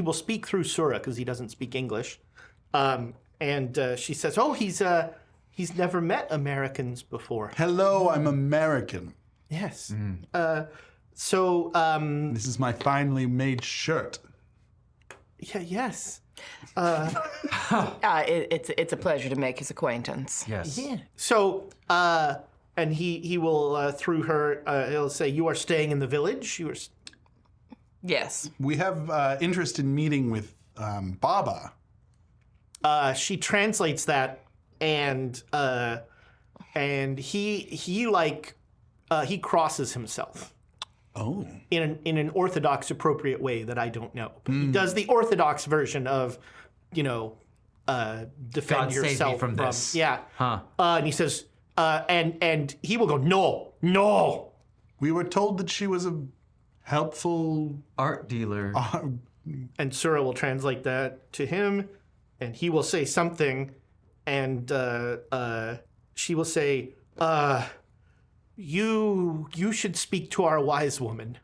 will speak through Sura because he doesn't speak English. And she says, "Oh, he's never met Americans before." Hello, I'm American. Yes. This is my finely made shirt. Yeah, yes. It's a pleasure to make his acquaintance. Yes. Yeah. So, and he will through her. He'll say, "You are staying in the village. You are." Yes. We have interest in meeting with Baba. She translates that, and he crosses himself. Oh. In an orthodox, appropriate way that I don't know. But he does the orthodox version of, defend God save me yourself from this. Yeah. Huh. And he says, and he will go, no. We were told that she was a helpful. Art dealer. And Sura will translate that to him, and he will say something, and she will say, you should speak to our wise woman.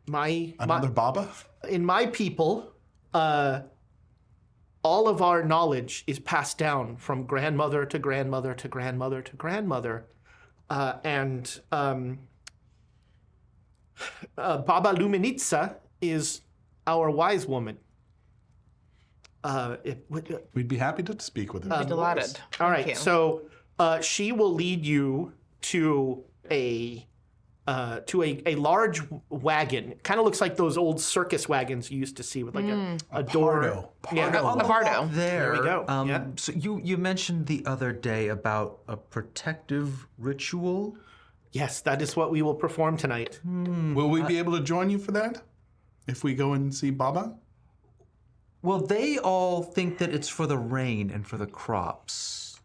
Another Baba? In my people, all of our knowledge is passed down from grandmother to grandmother to grandmother to grandmother. And Baba Luminitsa is our wise woman. We'd be happy to speak with her. Delighted. All Thank right, you. so she will lead you to a large wagon. Kind of looks like those old circus wagons you used to see with like a door. Pardo. A Pardo. There we go. Yeah. So you mentioned the other day about a protective ritual. Yes, that is what we will perform tonight. Will we be able to join you for that? If we go and see Baba? Well, they all think that it's for the rain and for the crops.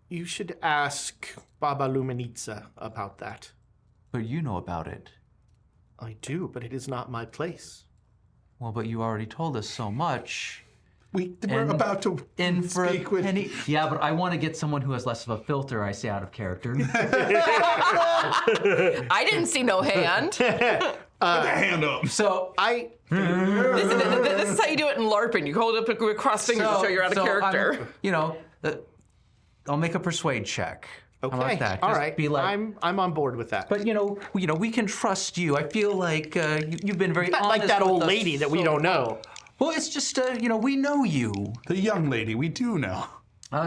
You should ask Baba Luminitsa about that. But you know about it. I do, but it is not my place. Well, but you already told us so much. We're And- about to And for a speak with... penny. Yeah, but I want to get someone who has less of a filter, I say out of character. I didn't see no hand. Put the hand up. So This is how you do it in LARPing. You hold up across fingers to show you're out of character. I'll make a persuade check. Okay. How about that? All Just right. Be like, I'm on board with that. but we can trust you. I feel like you've been very Not honest like that with old us lady that we so- don't know. Well, it's just we know you. The young lady, we do know.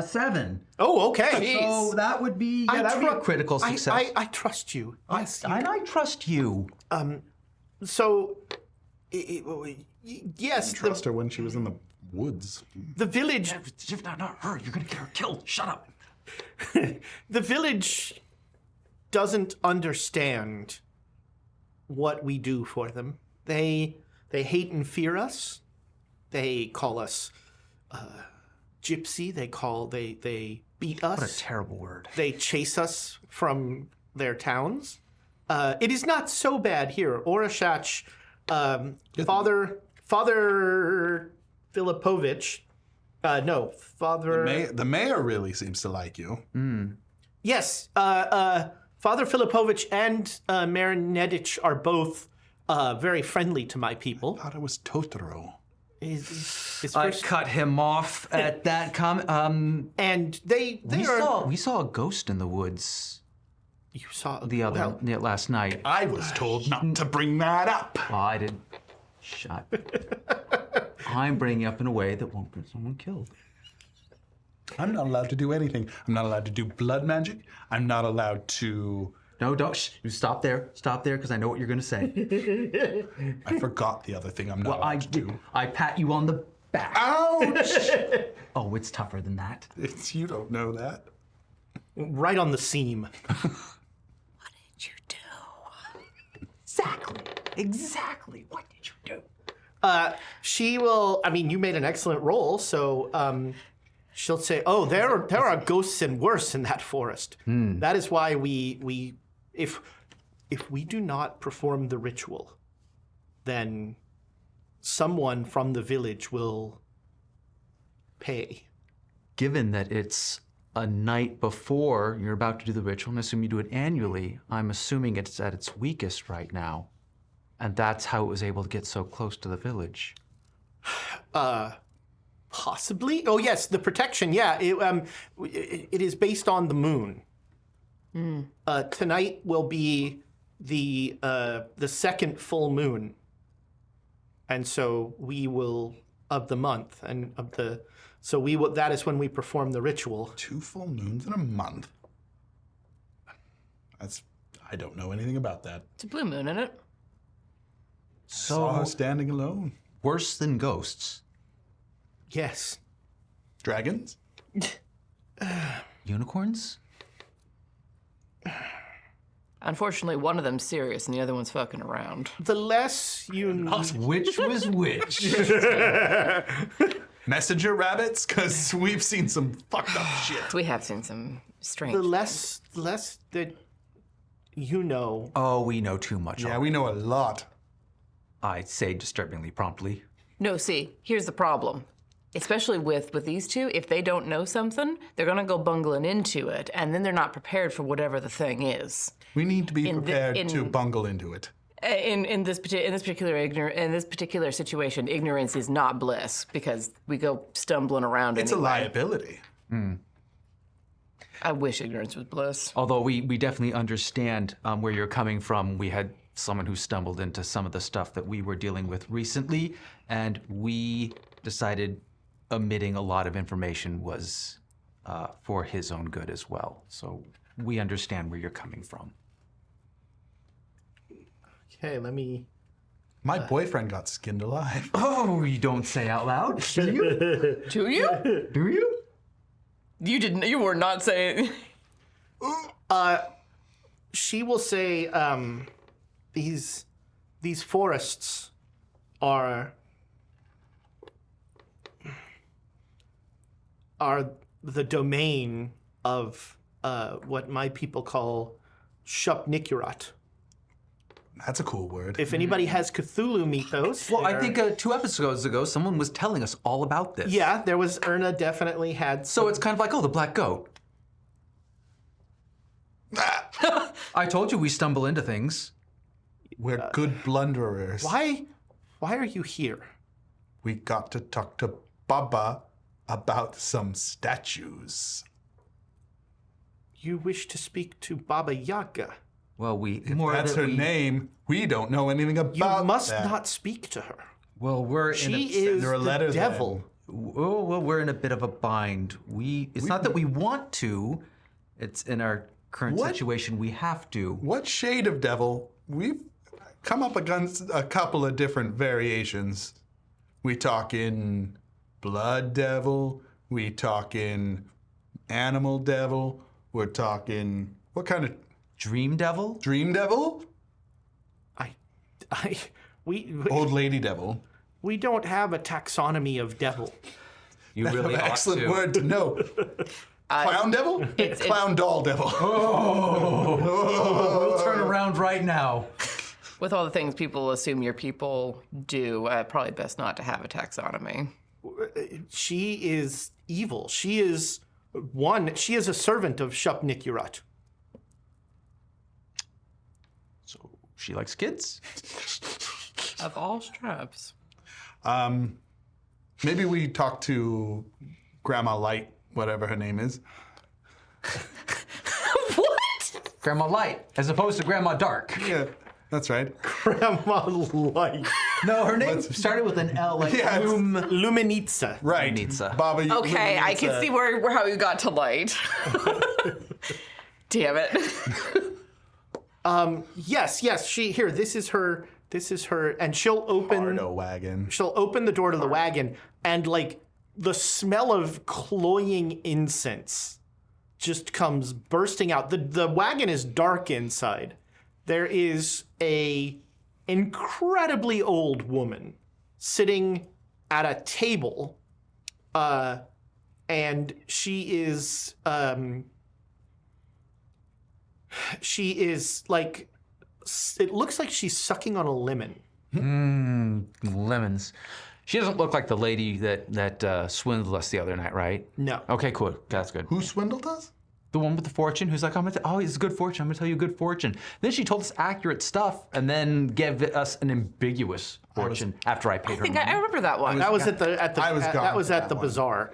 7. Oh, okay. So that would be that would be a critical success. I trust you. Yes. And I trust you. So, yes, Trust her when she was in the woods. the village. If not her, you're gonna get her killed. Shut up. The village doesn't understand what we do for them. They hate and fear us. They call us gypsy. They beat us. What a terrible word. They chase us from their towns. It is not so bad here. Orashach, Father Filipovich, The mayor really seems to like you. Yes, Father Filipovich and Mayor Nedich are both very friendly to my people. I thought it was Totoro. His I first- cut him off at that comment. and they are. We saw a ghost in the woods You saw last night. I was told not to bring that up. Oh, I didn't. Shut. I'm bringing up in a way that won't get someone killed. I'm not allowed to do anything. I'm not allowed to do blood magic. I'm not allowed to... No, don't. You stop there, because I know what you're going to say. I forgot the other thing I'm not Well, allowed to do. I pat you on the back. Ouch! Oh, it's tougher than that. You don't know that. right on the seam. You do. Exactly. What did you do? She will. I mean, you made an excellent roll, so she'll say, "Oh, there are ghosts and worse in that forest. That is why we if we do not perform the ritual, then someone from the village will pay." Given that it's a night before you're about to do the ritual, and assume you do it annually, I'm assuming it's at its weakest right now. And that's how it was able to get so close to the village. Possibly. Oh yes, the protection. Yeah, it is based on the moon. Tonight will be the second full moon, and so we will of the month and of the. So we will. That is when we perform the ritual. 2 full moons in a month. I don't know anything about that. It's a blue moon, isn't it? Saw her standing alone. Worse than ghosts. Yes. Dragons? Unicorns? Unfortunately, one of them's serious and the other one's fucking around. The less you know. Which was which? Messenger rabbits? Because we've seen some fucked up shit. We have seen some strange. The less that you know. Oh, we know too much. Yeah, we know a lot. I'd say disturbingly promptly. No, see, here's the problem. Especially with these two, if they don't know something, they're gonna go bungling into it, and then they're not prepared for whatever the thing is. We need to be In the- prepared to in- bungle into it. In this particular situation, ignorance is not bliss because we go stumbling around. It's anyway. a liability. I wish ignorance was bliss. Although we definitely understand where you're coming from. We had someone who stumbled into some of the stuff that we were dealing with recently, and we decided omitting a lot of information was for his own good as well. So we understand where you're coming from. Okay, let me. My boyfriend got skinned alive. Oh, you don't say out loud. Do you? Do you? Do you? You didn't. You were not saying. She will say, these forests are the domain of what my people call Shupnikurat. That's a cool word. If anybody has Cthulhu mythos, Well, I they're- think 2 episodes ago, someone was telling us all about this. yeah, there was Erna definitely had. So it's kind of like, oh, the black goat. I told you we stumble into things. We're good blunderers. Why are you here? We got to talk to Baba about some statues. You wish to speak to Baba Yaga. Well, we If more that's that her we, name, we don't know anything You about must that. not speak to her. Well, we're She in is her a the letter then. devil. oh, well, we're in a bit of a bind. It's not that we want to. It's in our current What? situation we have to. What shade of devil? We've come up against a couple of different variations. We talking blood devil. We talking animal devil. We're talking what kind of Dream devil? dream devil? We Old lady devil. we don't have a taxonomy of devil. You really An ought excellent to. word to know. Clown devil? Clown doll devil. We'll turn around right now. With all the things people assume your people do, probably best not to have a taxonomy. She is evil. She is a servant of Shupnikurat. So she likes kids? Of all straps. Maybe we talk to Grandma Light, whatever her name is. What? Grandma Light, as opposed to Grandma Dark. Yeah, that's right. Grandma Light. No, her name started with an L, like Yeah, it's- Luminitsa. Right. Luminitsa. Baba, you- Okay, I can see where how you got to light. Damn it. Yes. This is her, and she'll open Bardo wagon. the door to the wagon, and like the smell of cloying incense just comes bursting out. The wagon is dark inside. There is a incredibly old woman sitting at a table, and she is like, it looks like she's sucking on a lemon. Lemons. She doesn't look like the lady that swindled us the other night, right? No. Okay, cool. That's good. Who swindled us? The one with the fortune who's like, it's good fortune. I'm going to tell you good fortune. Then she told us accurate stuff and then gave us an ambiguous fortune after I paid her I think money. I remember that one. That was at the I was gone that was for at that the one. bazaar.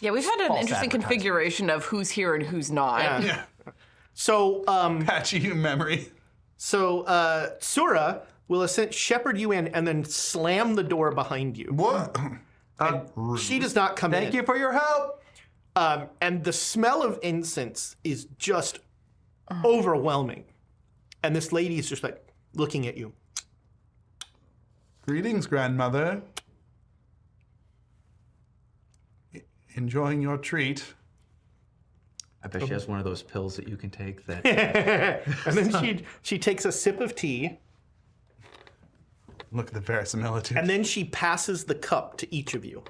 Yeah, we've had an False interesting advertising. configuration of who's here and who's not. Yeah. So Patchy memory. Sura will shepherd you in and then slam the door behind you. What? She does not come in. Thank you for your help. And the smell of incense is just overwhelming. And this lady is just like looking at you. Greetings, grandmother. Enjoying your treat. I bet she has one of those pills that you can take that. And then she takes a sip of tea, Look at the verisimilitude. and then she passes the cup to each of you.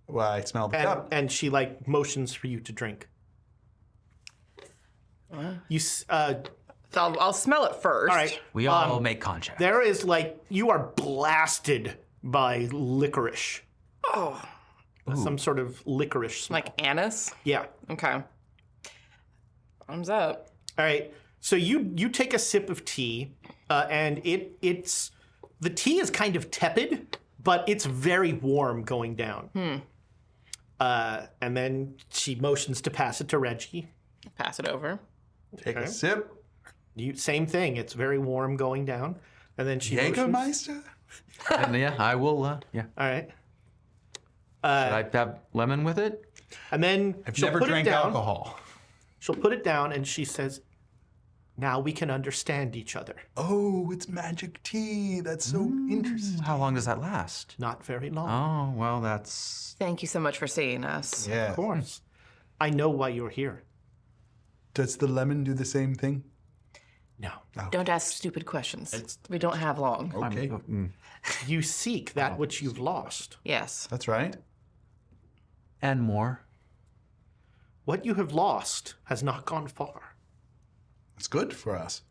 Well, I smell the cup. And she like motions for you to drink. You So I'll smell it first. all right. We all make contact. There is like, you are blasted by licorice. Oh, some sort of licorice smell. Like anise? Yeah. Okay. Thumbs up. All right. So you take a sip of tea, and it's the tea is kind of tepid, but it's very warm going down. And then she motions to pass it to Reggie. Pass it over. Take a sip. Same thing. It's very warm going down, and then she motions. Jägermeister? And yeah, I will. Yeah. All right. Should I have lemon with it? And then I've she'll never put drank it down. alcohol. She'll put it down, and she says, "Now we can understand each other." Oh, it's magic tea. That's so interesting. How long does that last? Not very long. Oh, well, that's. Thank you so much for seeing us. Yeah. Of course. I know why you're here. Does the lemon do the same thing? No. Don't ask stupid questions. We don't have long. Okay. You seek that which you've lost. Yes. That's right. And more. What you have lost has not gone far. It's good for us.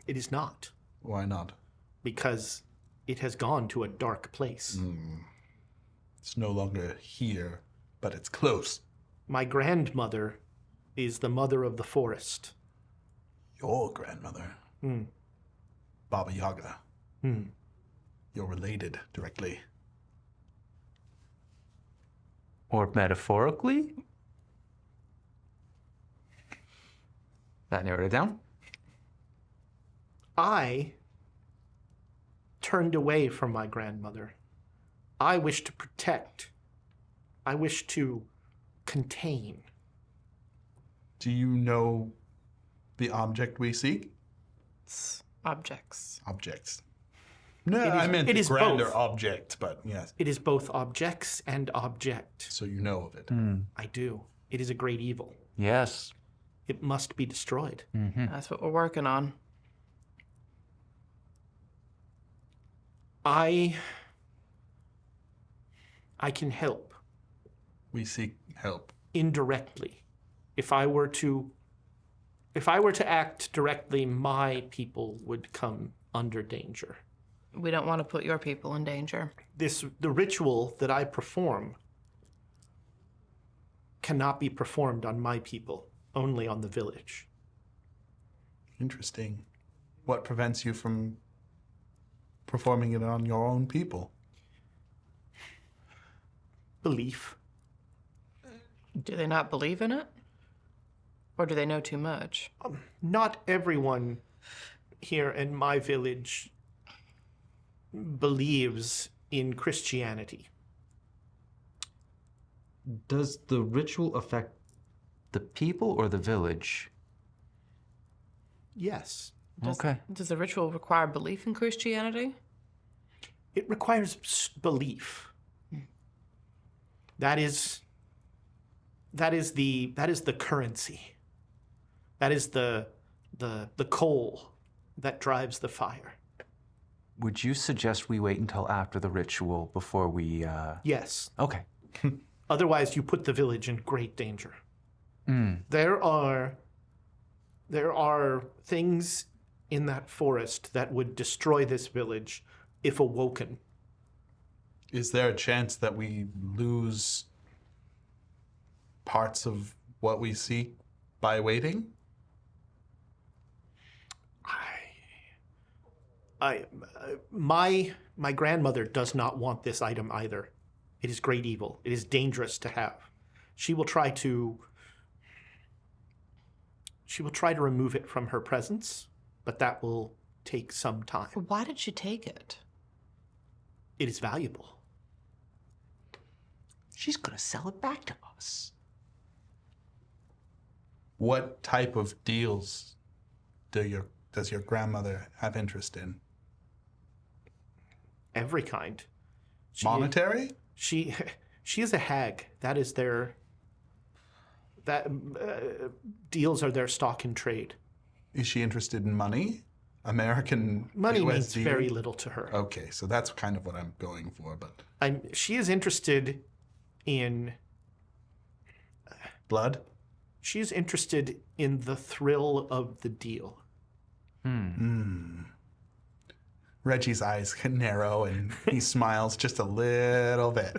It is not, Why not? because it has gone to a dark place. It's no longer here, but it's close. My grandmother is the mother of the forest. Your grandmother. Baba Yaga. You're related directly. Or metaphorically? That narrowed it down. I turned away from my grandmother. I wish to protect. I wish to contain. Do you know the object we seek? Objects. Objects. No, It is- I meant it the is grander both. object, but yes. It is both objects and object. So you know of it. I do. It is a great evil. Yes. It must be destroyed. That's what we're working on. I can help We seek help. indirectly. If I were to act directly, my people would come under danger. We don't want to put your people in danger. The ritual that I perform cannot be performed on my people, only on the village. Interesting. What prevents you from performing it on your own people? Belief. Do they not believe in it? Or do they know too much? Not everyone here in my village believes in Christianity. Does the ritual affect the people or the village? Yes. Okay. Does the ritual require belief in Christianity? It requires belief. That is the currency. That is the coal that drives the fire. Would you suggest we wait until after the ritual before we, Yes. Okay. Otherwise, you put the village in great danger. There are things in that forest that would destroy this village if awoken. Is there a chance that we lose parts of what we seek by My grandmother does not want this item either. It is great evil. It is dangerous to have. She will try to remove it from her presence, but that will take some time. Why did she take it? It is valuable. She's gonna sell it back to us. What type of deals does your grandmother have interest in? Every kind. Monetary? She is a hag. That is their deals are their stock in trade. Is she interested in money? American Money means USD? very little to her. Okay, so that's kind of what I'm going for, but She is interested in blood? She's interested in the thrill of the deal. Reggie's eyes narrow and he smiles just a little bit.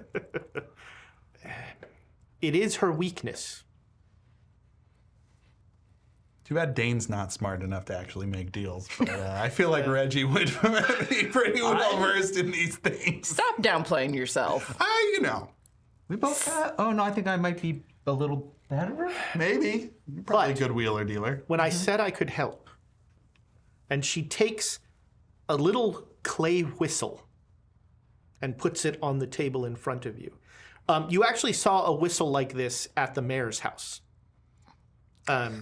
It is her weakness. Too bad Dane's not smart enough to actually make deals. But I feel like Reggie would be pretty well versed in these things. Stop downplaying yourself. You know, We both got. Oh no, I think I might be a little better. maybe. You're probably a But- good wheeler dealer. When I said I could help, and she takes a little clay whistle and puts it on the table in front of you. You actually saw a whistle like this at the mayor's house.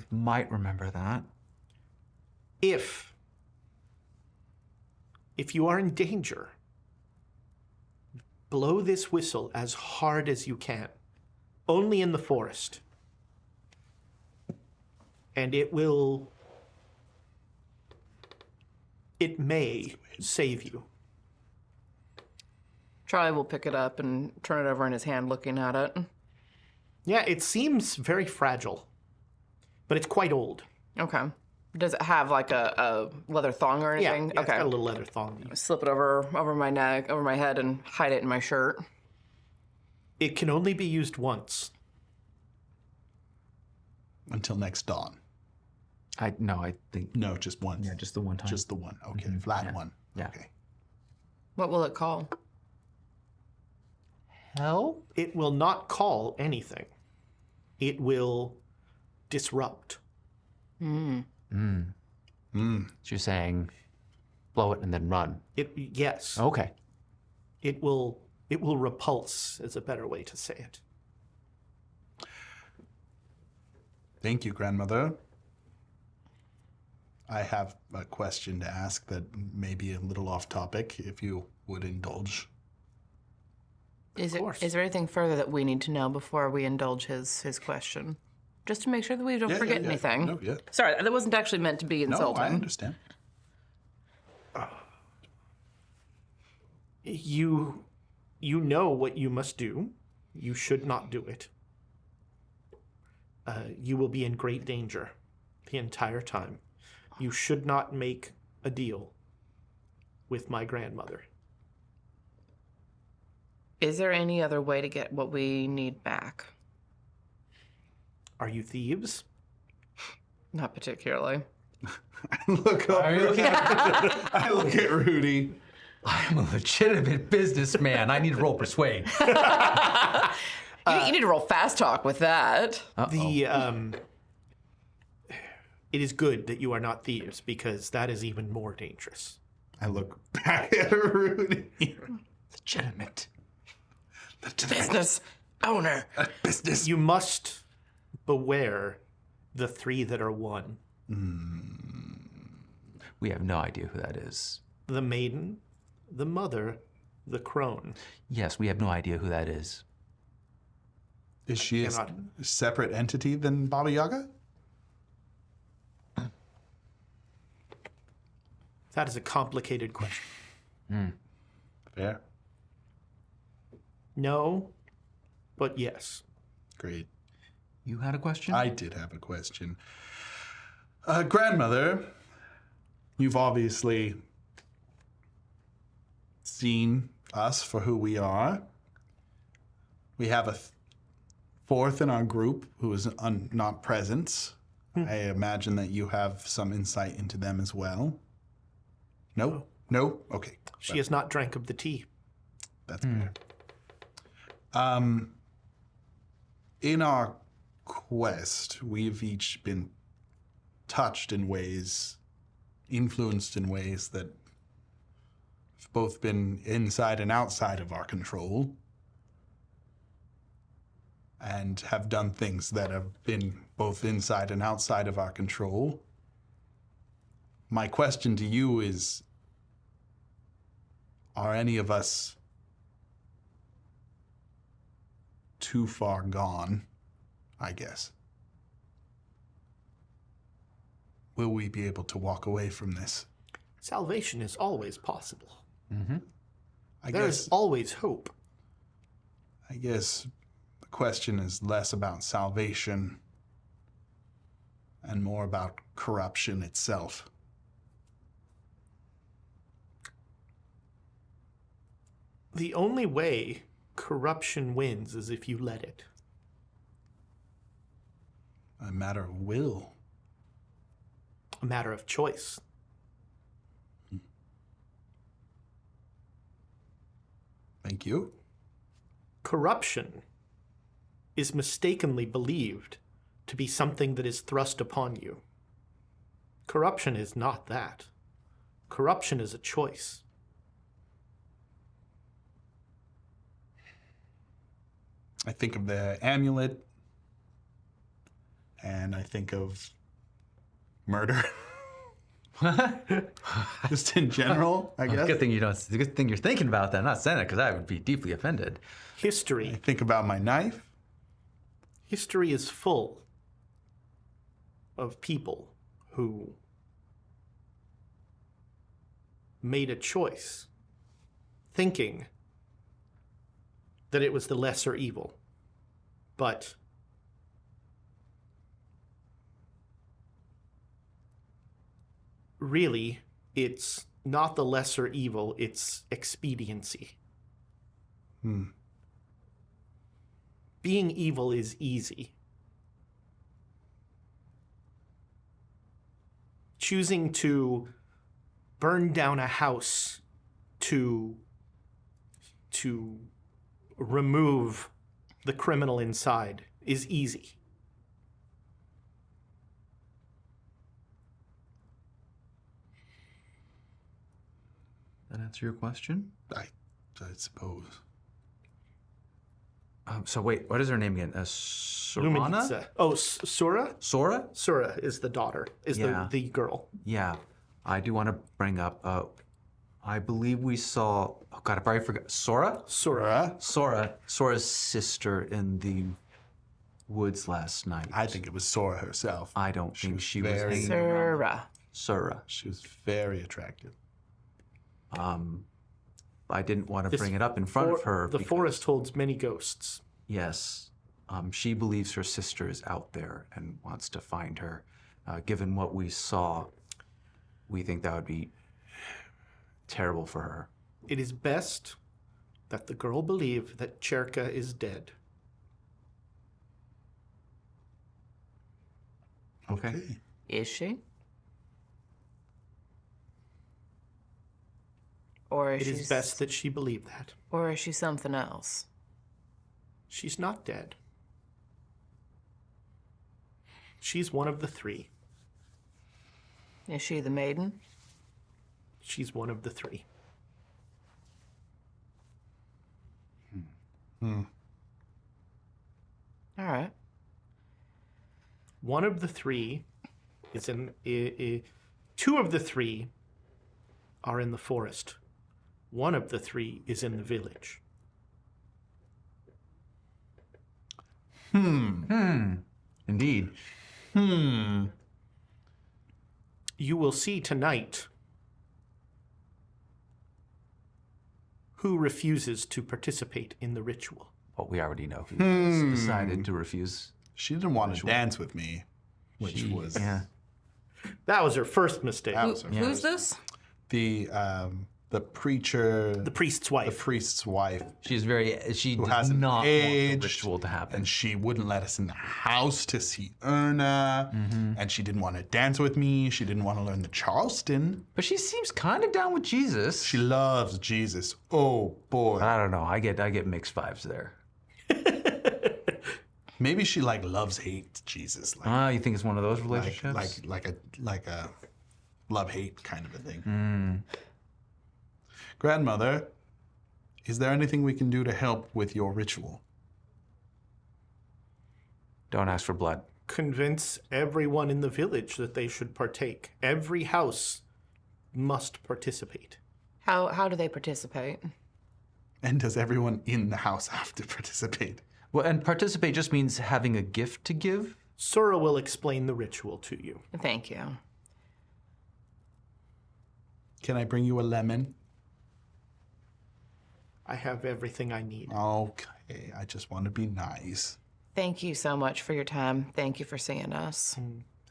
Might remember that. If you are in danger, blow this whistle as hard as you can, only in the forest. And it may save you. Charlie will pick it up and turn it over in his hand, looking at it. Yeah, it seems very fragile, but it's quite old. Okay. Does it have like a leather thong or Yeah, anything? it's Okay. got a little leather thong. Slip it over my neck, over my head, and hide it in my shirt. It can only be used once. Until next dawn. I think. No, just one. Yeah, just the one time. Just the one. Okay, flat one. Yeah. Okay. What will it call? Hell? It will not call anything. It will disrupt. So you're saying, blow it and then run. Yes. Okay. It will repulse is a better way to say it. Thank you, grandmother. I have a question to ask that may be a little off topic, if you would indulge. Is course. there anything further that we need to know before we indulge his question? Just to make sure that we don't forget anything. No, yeah. Sorry, that wasn't actually meant to be No, insulting. I understand. You know what you must do. You should not do it. You will be in great danger the entire time. You should not make a deal with my grandmother. Is there any other way to get what we need back? Are you thieves? Not particularly. Look up. I look at Rudy. I'm a legitimate businessman. I need to roll persuade. You need to roll fast talk with that. It is good that you are not thieves because that is even more dangerous. I look back at Rudy. Legitimate. Business owner. Business. You must beware the three that are one. We have no idea who that is. The maiden, the mother, the crone. Yes, we have no idea who that is. Is she a Cannot. separate entity than Baba Yaga? That is a complicated question. Fair. No, but yes. Great. You had a question? I did have a question. Grandmother, you've obviously seen us for who we are. We have a fourth in our group who is not present. I imagine that you have some insight into them as well. No? No? Okay. She has not drank of the tea. That's fair. In our quest, we've each been touched in ways, influenced in ways that have both been inside and outside of our control, and have done things that have been both inside and outside of our control. My question to you is, are any of us too far gone, I guess? Will we be able to walk away from this? Salvation is always possible. I There is always hope. guess the question is less about salvation and more about corruption itself. The only way corruption wins is if you let it. a matter of will. A matter of choice. Thank you. Corruption is mistakenly believed to be something that is thrust upon you. Corruption is not that. Corruption is a choice. I think of the amulet, and I think of murder. Just in general, I guess. Good thing you don't. It's a good thing you're thinking about that. I'm not saying it because I would be deeply offended. I History. think about my knife. History is full of people who made a choice thinking that it was the lesser evil. But really, it's not the lesser evil, it's expediency. Being evil is easy. Choosing to burn down a house to remove the criminal inside is easy. That answer your question? I suppose. So wait, what is her name again? Sorana? Luminitza. Oh, Sura? Sora? Sura is the daughter, is Yeah. the girl. Yeah, I do want to bring up. I believe we saw. Oh God, I probably forgot. Sora? Sora's sister in the woods last night. I think it was Sora herself. I don't think was she was very- hanging around. Sura. Sora. She was very attractive. I didn't want to This bring it up in front of her. The because- forest holds many ghosts. Yes. She believes her sister is out there and wants to find her. Given what we saw, we think that would be terrible for her. It is best that the girl believe that Cherka is dead. Okay. Is she? Or is It she is best that she believe that. Or is she something else? She's not dead. She's one of the three. Is she the maiden? She's one of the three. All right. One of the three is in. Two of the three are in the forest. One of the three is in the village. Indeed. You will see tonight who refuses to participate in the ritual. Well, we already know who decided to refuse. She didn't want to dance with me, which was Yeah. That was her first mistake. that was her Who's this? the preacher, The priest's the wife. priest's wife, She does hasn't not aged, want the ritual to happen. and she wouldn't let us in the house to see Erna, and she didn't want to dance with me. She didn't want to learn the Charleston. But she seems kind of down with Jesus. She loves Jesus. Oh boy, I don't know. I get mixed vibes there. maybe she like loves hate Jesus, like You think it's one of those relationships? like a love hate kind of a thing. Grandmother, is there anything we can do to help with your ritual? Don't ask for blood. Convince everyone in the village that they should partake. Every house must participate. How do they participate? And does everyone in the house have to participate? Well, and participate just means having a gift to give. Sora will explain the ritual to you. Thank you. Can I bring you a lemon? I have everything I need. Okay, I just want to be nice. Thank you so much for your time. Thank you for seeing us.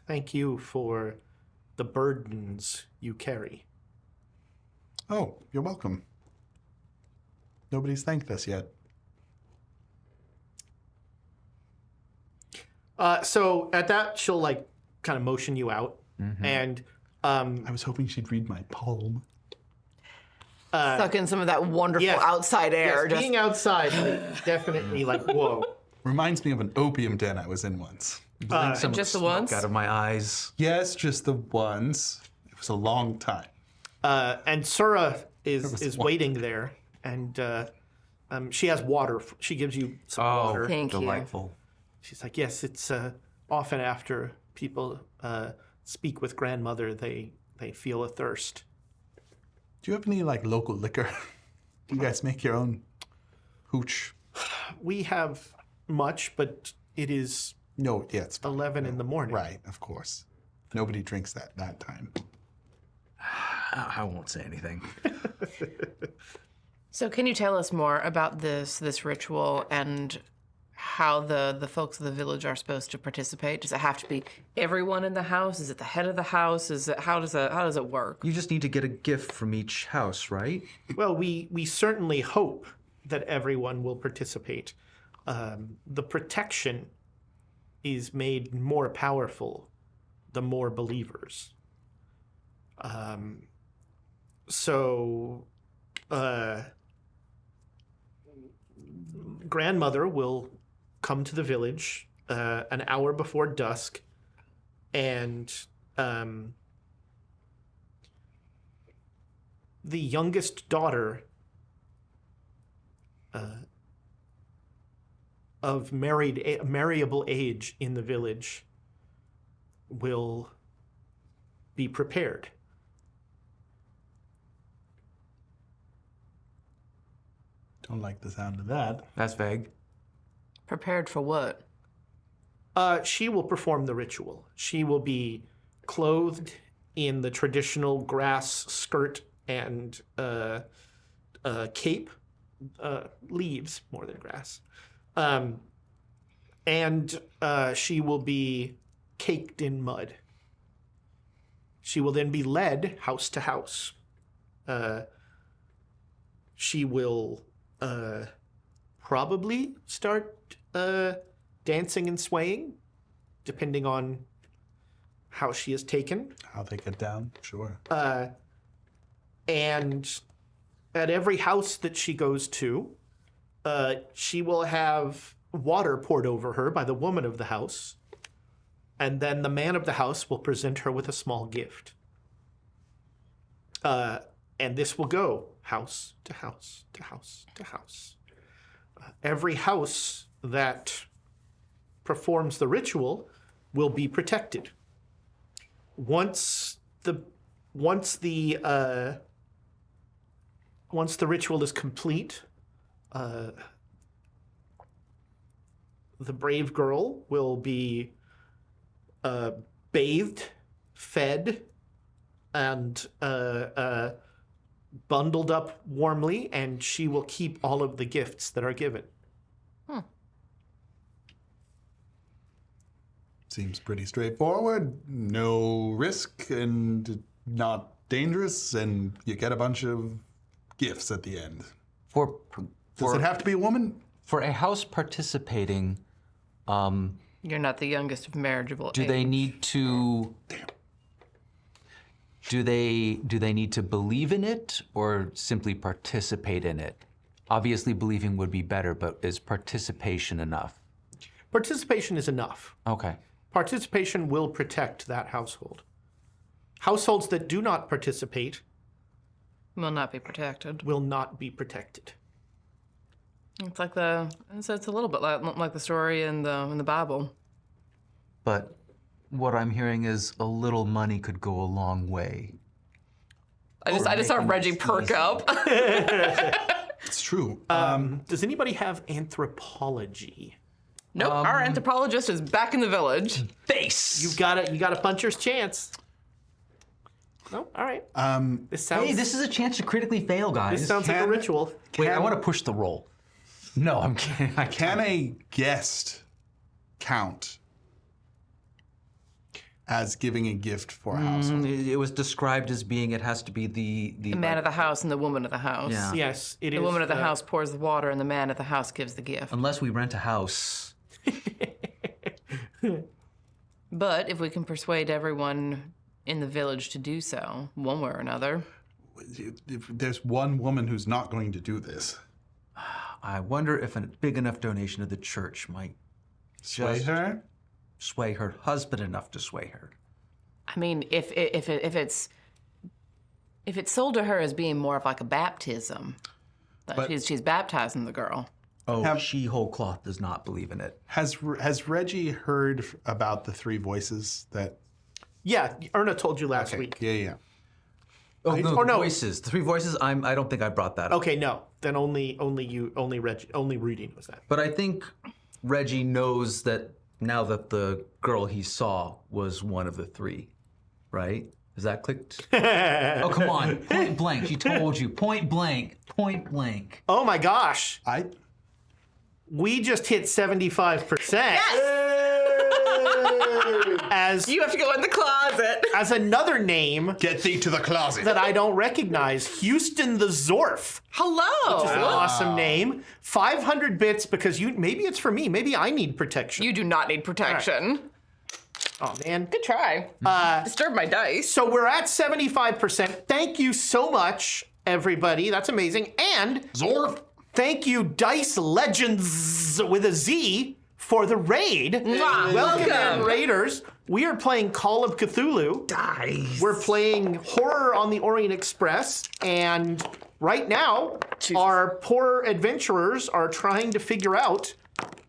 Thank you for the burdens you carry. Oh, you're welcome. Nobody's thanked us yet. So at that, she'll like kind of motion you out, and I was hoping she'd read my palm. Suck in some of that wonderful yes. outside air. yes, being outside, like, definitely like whoa. Reminds me of an opium den I was in once. Some just the smoke once? out of my eyes. Yes, just the once. It was a long time. And Sura is one. waiting there, and she has water. She gives you some water. Thank you. Delightful. She's like, yes, it's often after people speak with grandmother, they feel a thirst. Do you have any like local liquor? Do you guys make your own hooch? We have much, but it is No, yeah, it's fine. 11 in the morning. Right, of course. Nobody drinks that time. I won't say anything. So can you tell us more about this ritual and how the folks of the village are supposed to participate? Does it have to be everyone in the house? Is it the head of the house? How does it work? You just need to get a gift from each house, right? Well, we certainly hope that everyone will participate. The protection is made more powerful the more believers. Grandmother will come to the village an hour before dusk, and the youngest daughter of marriable age in the village will be prepared. Don't like the sound of that. That's vague. Prepared for what? She will perform the ritual. She will be clothed in the traditional grass skirt and cape, leaves more than grass. And she will be caked in mud. She will then be led house to house. She will probably start dancing and swaying, depending on how she is taken. How they get down, sure. And at every house that she goes to, she will have water poured over her by the woman of the house, and then the man of the house will present her with a small gift. And this will go house to house to house to house. Every house that performs the ritual will be protected. Once the ritual is complete, the brave girl will be bathed, fed, and bundled up warmly, and she will keep all of the gifts that are given. Seems pretty straightforward. No risk and not dangerous, and you get a bunch of gifts at the end. Does it have to be a woman? For a house participating, You're not the youngest of marriageable do age. they need to? Do they need to believe in it or simply participate in it? Obviously, believing would be better, but is participation enough? Participation is enough. Okay. Participation will protect that household. Households that do not participate Will not be protected. will not be protected. It's like it's a little bit like the story in the Bible. But what I'm hearing is a little money could go a long way. I just saw Reggie perk up. It's true. Does anybody have anthropology? Nope, our anthropologist is back in the village. Face! You got a puncher's chance. No, all right. This sounds. Hey, this is a chance to critically fail, guys. this sounds like a can- ritual. Wait, I want to push the roll. No, I'm kidding. Can a guest count as giving a gift for a household? It was described as being, it has to be the The man of the house and the woman of the house. Yeah. Yes, it is. The woman of the house pours the water, and the man of the house gives the gift. Unless we rent a house. But if we can persuade everyone in the village to do so, one way or another. If there's one woman who's not going to do this. I wonder if a big enough donation to the church might Sway her? sway her husband enough to sway her. I mean, if it's sold to her as being more of like a baptism, that But- she's baptizing the girl. Oh, she whole cloth does not believe in it. Has Reggie heard about the three voices that? Yeah, Erna told you last Okay, week. yeah. Oh, no, or no. voices. The three voices. I don't think I brought that up. Okay, no. Then only Rudy knows that. But I think Reggie knows that now that the girl he saw was one of the three, right? Is that clicked? Oh, come on. Point blank. She told you. Point blank. Point blank. Oh my gosh. I We just hit 75%. As You have to go in the closet. as another name get thee to the closet. that I don't recognize, Houston the Zorf. Hello. Which is an awesome name. 500 bits because maybe it's for me. Maybe I need protection. You do not need protection. Oh man. Good try. Disturb my dice. So we're at 75%. Thank you so much, everybody. That's amazing. And Zorf. thank you, Dice Legends with a Z, for the raid. Mwah. Welcome Welcome. in, Raiders. We are playing Call of Cthulhu. Dice. We're playing Horror on the Orient Express, and right now, our poor adventurers are trying to figure out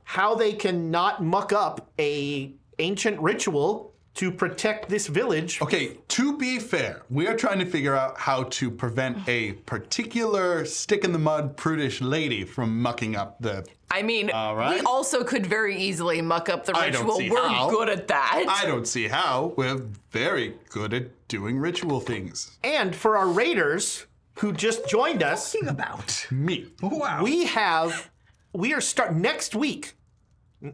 how they can not muck up a ancient ritual to protect this village. Okay, to be fair, we are trying to figure out how to prevent a particular stick-in-the-mud prudish lady from mucking up the... I mean, right. we also could very easily muck up the I don't ritual. see We're how. good at that. I don't see how. We're very good at doing ritual things. And for our raiders who just joined us, About. Me. Wow. we are next week.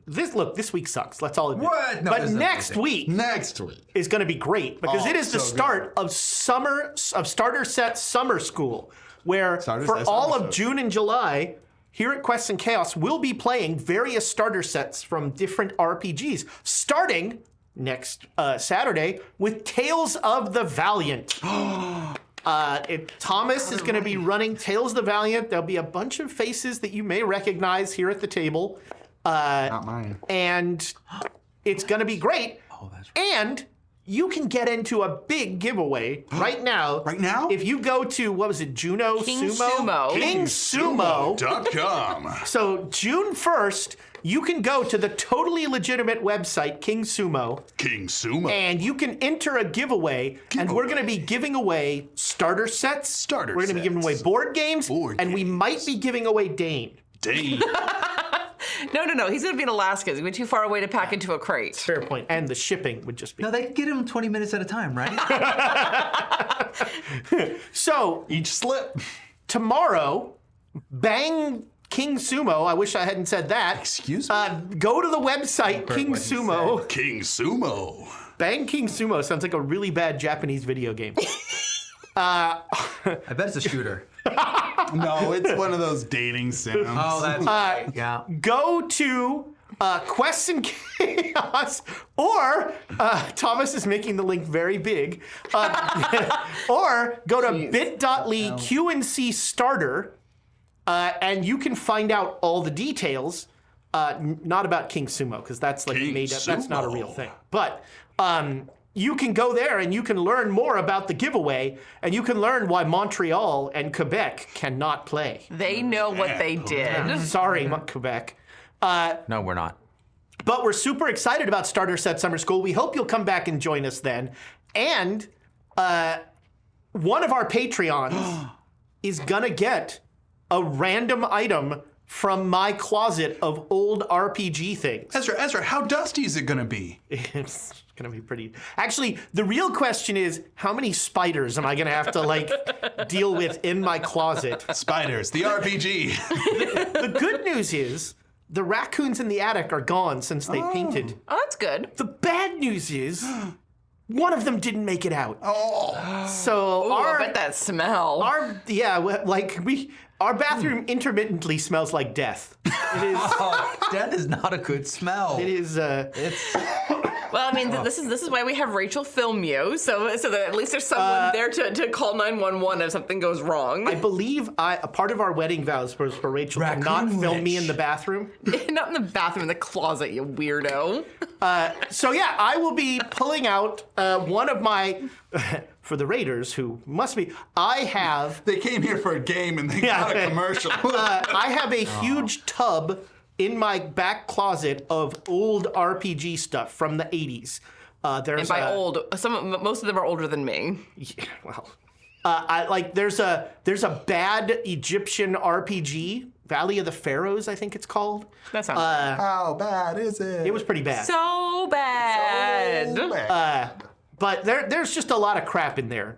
This week sucks. Let's all admit. What? No, but this is next amazing. week Next week. is going to be great because Oh, it is the so start of starter set summer school, where Starter for set all summer of school. June and July, here at Quests and Chaos, we'll be playing various starter sets from different RPGs, starting next Saturday with Tales of the Valiant. Thomas is going to be running Tales of the Valiant. There'll be a bunch of faces that you may recognize here at the table. Not mine. And it's going to be great. Oh, that's right. And you can get into a big giveaway right now. Right now? If you go to, what was it, Juno King Sumo? Sumo. King Sumo. .com. So June 1st, you can go to the totally legitimate website, King Sumo, King Sumo. and you can enter a giveaway. And we're going to be giving away starter sets. Starter We're going to be giving away sets. board games. Board and we might be giving away Dane. Dane. No. He's going to be in Alaska. He's going to be too far away to pack into a crate. Fair point. And the shipping would just be. No, they can get him 20 minutes at a time, right? So Each slip. tomorrow, bang King Sumo. I wish I hadn't said that. Excuse me? Go to the website, King what he Sumo. King Sumo. Bang King Sumo sounds like a really bad Japanese video game. I bet it's a shooter. No, it's one of those dating sims. Oh, that's right. Yeah. Go to Quests and Chaos, or Thomas is making the link very big, or go to bit.ly QNC starter, and you can find out all the details. Not about King Sumo, because that's like King made up. That's not a Sumo. real thing. But you can go there and you can learn more about the giveaway, and you can learn why Montreal and Quebec cannot play. They know what they did. Sorry, Quebec. No, we're not. But we're super excited about Starter Set Summer School. We hope you'll come back and join us then. And one of our Patreons is gonna get a random item from my closet of old RPG things. Ezra, how dusty is it going to be? It's gonna be pretty. Actually, the real question is, how many spiders am I gonna have to deal with in my closet? Spiders, the RPG. The good news is, the raccoons in the attic are gone since they painted. Oh, that's good. The bad news is, one of them didn't make it out. Oh. So Ooh, I bet that smell. Our bathroom intermittently smells like death. It is. Death is not a good smell. It is. It's Well, I mean, this is why we have Rachel film you, so that at least there's someone there to call 911 if something goes wrong. I believe a part of our wedding vows was for Rachel to not Raccoon film me Witch. in the bathroom. Not in the bathroom, in the closet, you weirdo. So yeah, I will be pulling out one of my. For the Raiders, who must be, I have. They came here for a game and they got a commercial. I have a huge tub in my back closet of old RPG stuff from the 80s. There's And by old, most of them are older than me. Yeah, well, there's a bad Egyptian RPG, Valley of the Pharaohs, I think it's called. That sounds How bad is it? It was pretty bad. so bad. So bad. But there's just a lot of crap in there.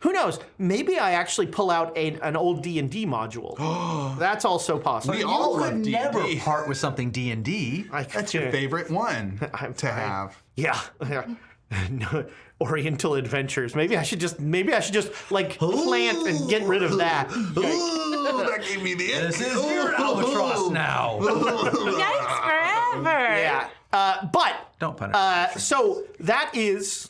Who knows? Maybe I actually pull out an old D&D module. That's also possible. We all love could D&D. never part with something D&D. That's your favorite one to have. Yeah. No, Oriental Adventures. Maybe I should just like plant and get rid of that. Ooh, that gave me the This is your albatross now. Yikes forever. Yeah. But Don't punish. so that is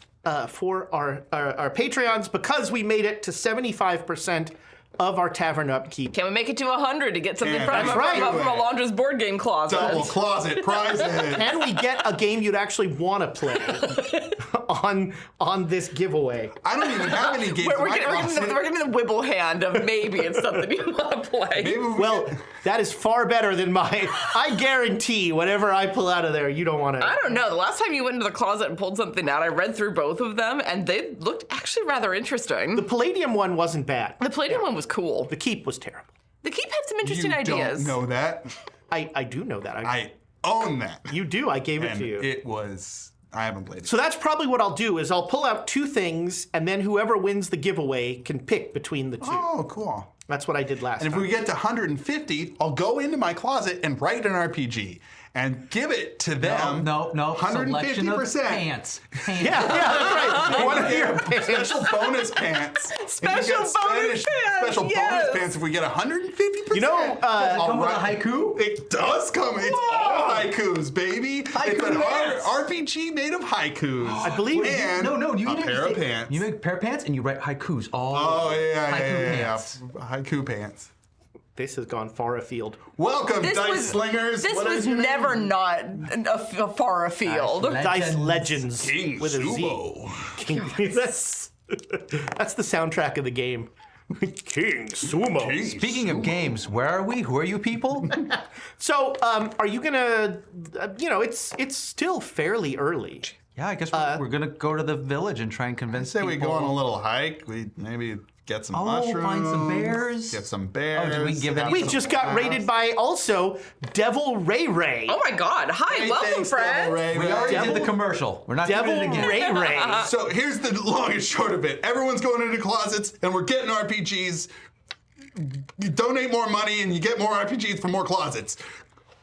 for our Patreons, because we made it to 75% of our tavern upkeep. Can we make it to 100 to get something Yeah, from that's right. Alondra's board game closet? double closet prizes. Can we get a game you'd actually want to play on this giveaway? I don't even have any games We're in my getting closet. the Wibble hand of maybe it's something you want to play. Maybe we Well, that is far better than my. I guarantee whatever I pull out of there, you don't want to. I don't know. The last time you went into the closet and pulled something out, I read through both of them, and they looked actually rather interesting. The Palladium one wasn't bad. The Palladium one was cool. The Keep was terrible. The Keep had some you interesting ideas. don't know that. I do know that. I own that. You do. I gave it And to you. it was. I haven't played it. So that's probably what I'll do is I'll pull out two things, and then whoever wins the giveaway can pick between the two. Oh, cool. That's what I did last And if time. we get to 150, I'll go into my closet and write an RPG and give it to them. No. Selection of 150%. pants. yeah, that's right. One of your pants. Special bonus pants. Special bonus pants, Special yes. bonus pants if we get 150%. You know, I'll Come with a write- haiku? It does come. It's all haikus, baby. It's an pants. RPG made of haikus. I believe- and No, you a need pair to of pants. You make a pair of pants and you write haikus. Oh yeah, haiku pants. Haiku pants. This has gone far afield. Welcome, Dice Slingers. This What was is your name? never not far afield. Dice Legends King with a Z. Sumo. That's the soundtrack of the game. King Sumo. King Speaking of games, where are we? Who are you people? So, are you gonna? It's still fairly early. Yeah, I guess we're gonna go to the village and try and convince Say we people. go on a little hike. We maybe get some Oh, mushrooms. find some bears. Get some bears. did we give any- We just got raided by also Devil Ray Ray. Oh my God! Hi, Hey, welcome, thanks, friends. Devil Ray We Ray. already Devil- did the commercial. We're not Devil doing it again. Ray Ray. So here's the long and short of it. Everyone's going into closets and we're getting RPGs. You donate more money and you get more RPGs for more closets.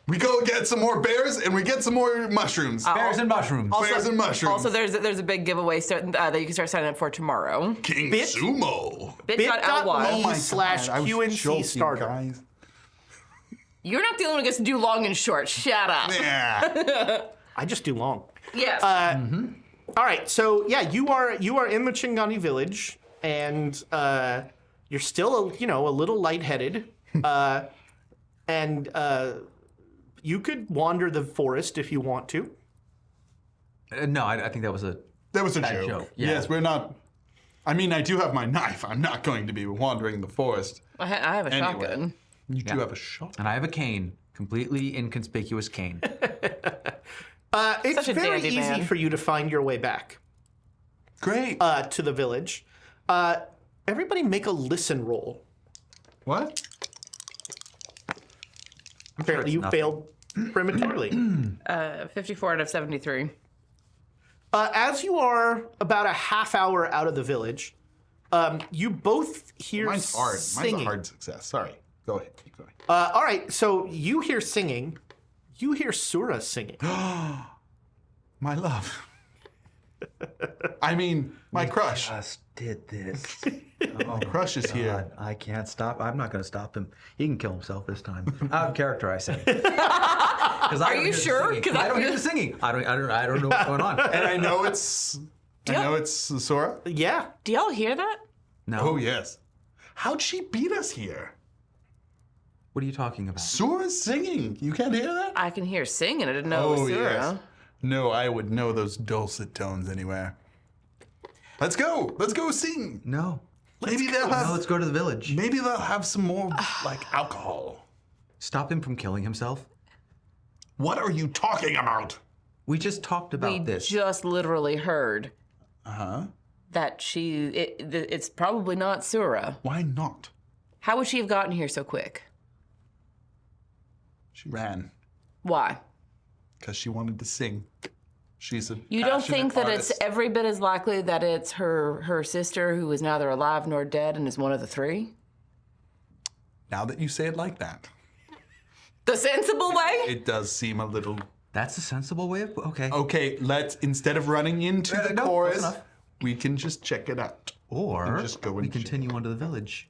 We go get some more bears and we get some more mushrooms. Bears and mushrooms. Bears and mushrooms. Also, there's a big giveaway that you can start signing up for tomorrow. King Bit- Sumo. Bit.ly. bit.ly /QNC I was joking, starter. guys. You're not the only one who gets to do long and short. Shut up. Yeah. I just do long. Yes. All right, so yeah, you are in the Chingani village, and you're still a little lightheaded, and you could wander the forest if you want to. No, I think that was a. That was a Bad joke. joke, yeah. Yes, we're not. I mean, I do have my knife. I'm not going to be wandering the forest. I have a Anyway. shotgun. You do have a shot. And I have a cane, completely inconspicuous cane. It's Such a very dandy easy man. for you to find your way back Great. to the village. Everybody make a listen roll. What? Apparently, you nothing. failed prematurely. 54 out of 73. As you are about a half hour out of the village, you both hear Mine's hard. singing. Mine's a hard success. Sorry. Go ahead. Keep going. All right, so you hear singing. You hear Sura singing. My love. I mean, my crush. Just did this. My crush is here. God, I can't stop. I'm not going to stop him. He can kill himself this time. Out of character, I say. Are you sure? Because I don't hear the singing. I don't know what's going on. And I know it's Sora. Yeah. Do y'all hear that? No. Oh yes. How'd she beat us here? What are you talking about? Sora's singing. You can't hear that? I can hear singing. I didn't know it was Sura. No, I would know those dulcet tones anywhere. Let's go. Let's go sing. No. Maybe they'll No, have. let's go to the village. Maybe they'll have some more like alcohol. Stop him from killing himself. What are you talking about? We just talked about We this. just literally heard Uh-huh. that it's probably not Sura. Why not? How would she have gotten here so quick? She ran Why? because she wanted to sing. She's a You don't passionate think that artist. it's every bit as likely that it's her sister who is neither alive nor dead and is one of the three? Now that you say it like that, The sensible way? it does seem a little. That's a sensible way of. Okay. Okay, let's instead of running into the no, chorus, close enough. we can just check it out. Or And just go we and continue on to the village.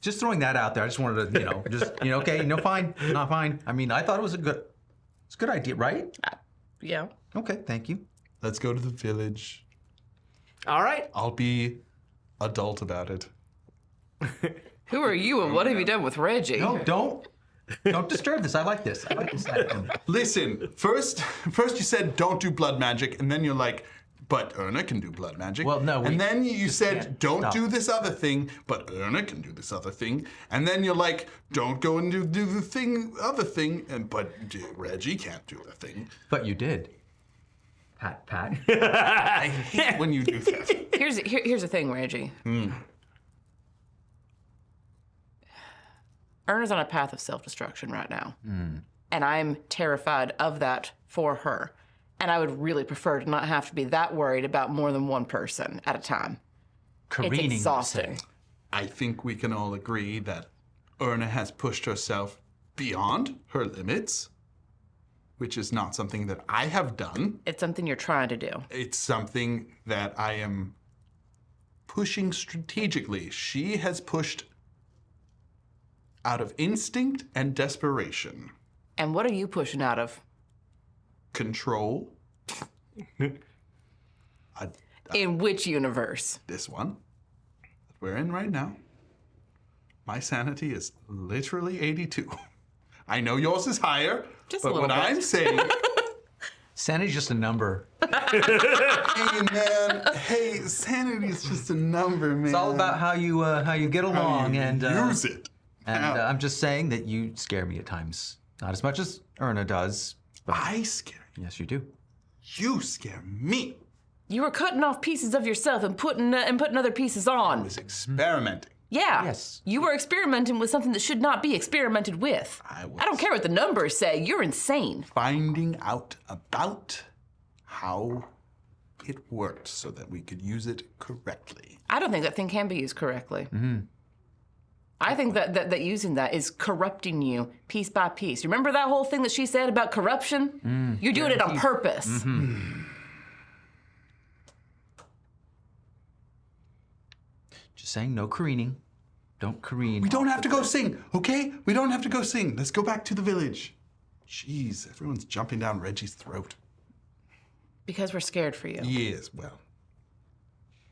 Just throwing that out there. I just wanted to, okay, no, fine, not fine. I mean, I thought it was a good idea, right? Yeah. Okay, thank you. Let's go to the village. All right. I'll be adult about it. Who are you and what have you done with Reggie? No, don't disturb this. I like this. I like this. Listen, first you said don't do blood magic, and then you're like, but Erna can do blood magic. Well, no, and then you said can't don't stop. do this other thing, but Erna can do this other thing. And then you're like, don't go and do the other thing, but Reggie can't do the thing. But you did. Pat. I hate when you do that. Here's the thing, Reggie. Erna's on a path of self-destruction right now. And I'm terrified of that for her. And I would really prefer to not have to be that worried about more than one person at a time. Careening. It's exhausting. I think we can all agree that Erna has pushed herself beyond her limits, which is not something that I have done. It's something you're trying to do. It's something that I am pushing strategically. She has pushed out of instinct and desperation. And what are you pushing out of? Control. In which universe? This one that we're in right now. My sanity is literally 82. I know yours is higher, Just a but little what bit. I'm saying, Sanity's just a number. hey man, hey, sanity is just a number, man. It's all about how you get along and use it. And I'm just saying that you scare me at times. Not as much as Erna does. But I scare you. yes, you do. You scare me. You were cutting off pieces of yourself and putting other pieces I on. was experimenting. Yeah. Yes. You were experimenting with something that should not be experimented with. I was I don't care what the numbers say. You're insane. finding out about how it worked so that we could use it correctly. I don't think that thing can be used correctly. I think that using that is corrupting you piece by piece. Remember that whole thing that she said about corruption? You're doing it on purpose. Just saying, no careening. Don't careen. We don't have to go sing, okay? We don't have to go sing. Let's go back to the village. Jeez, everyone's jumping down Reggie's throat. Because we're scared for you. Yes, well,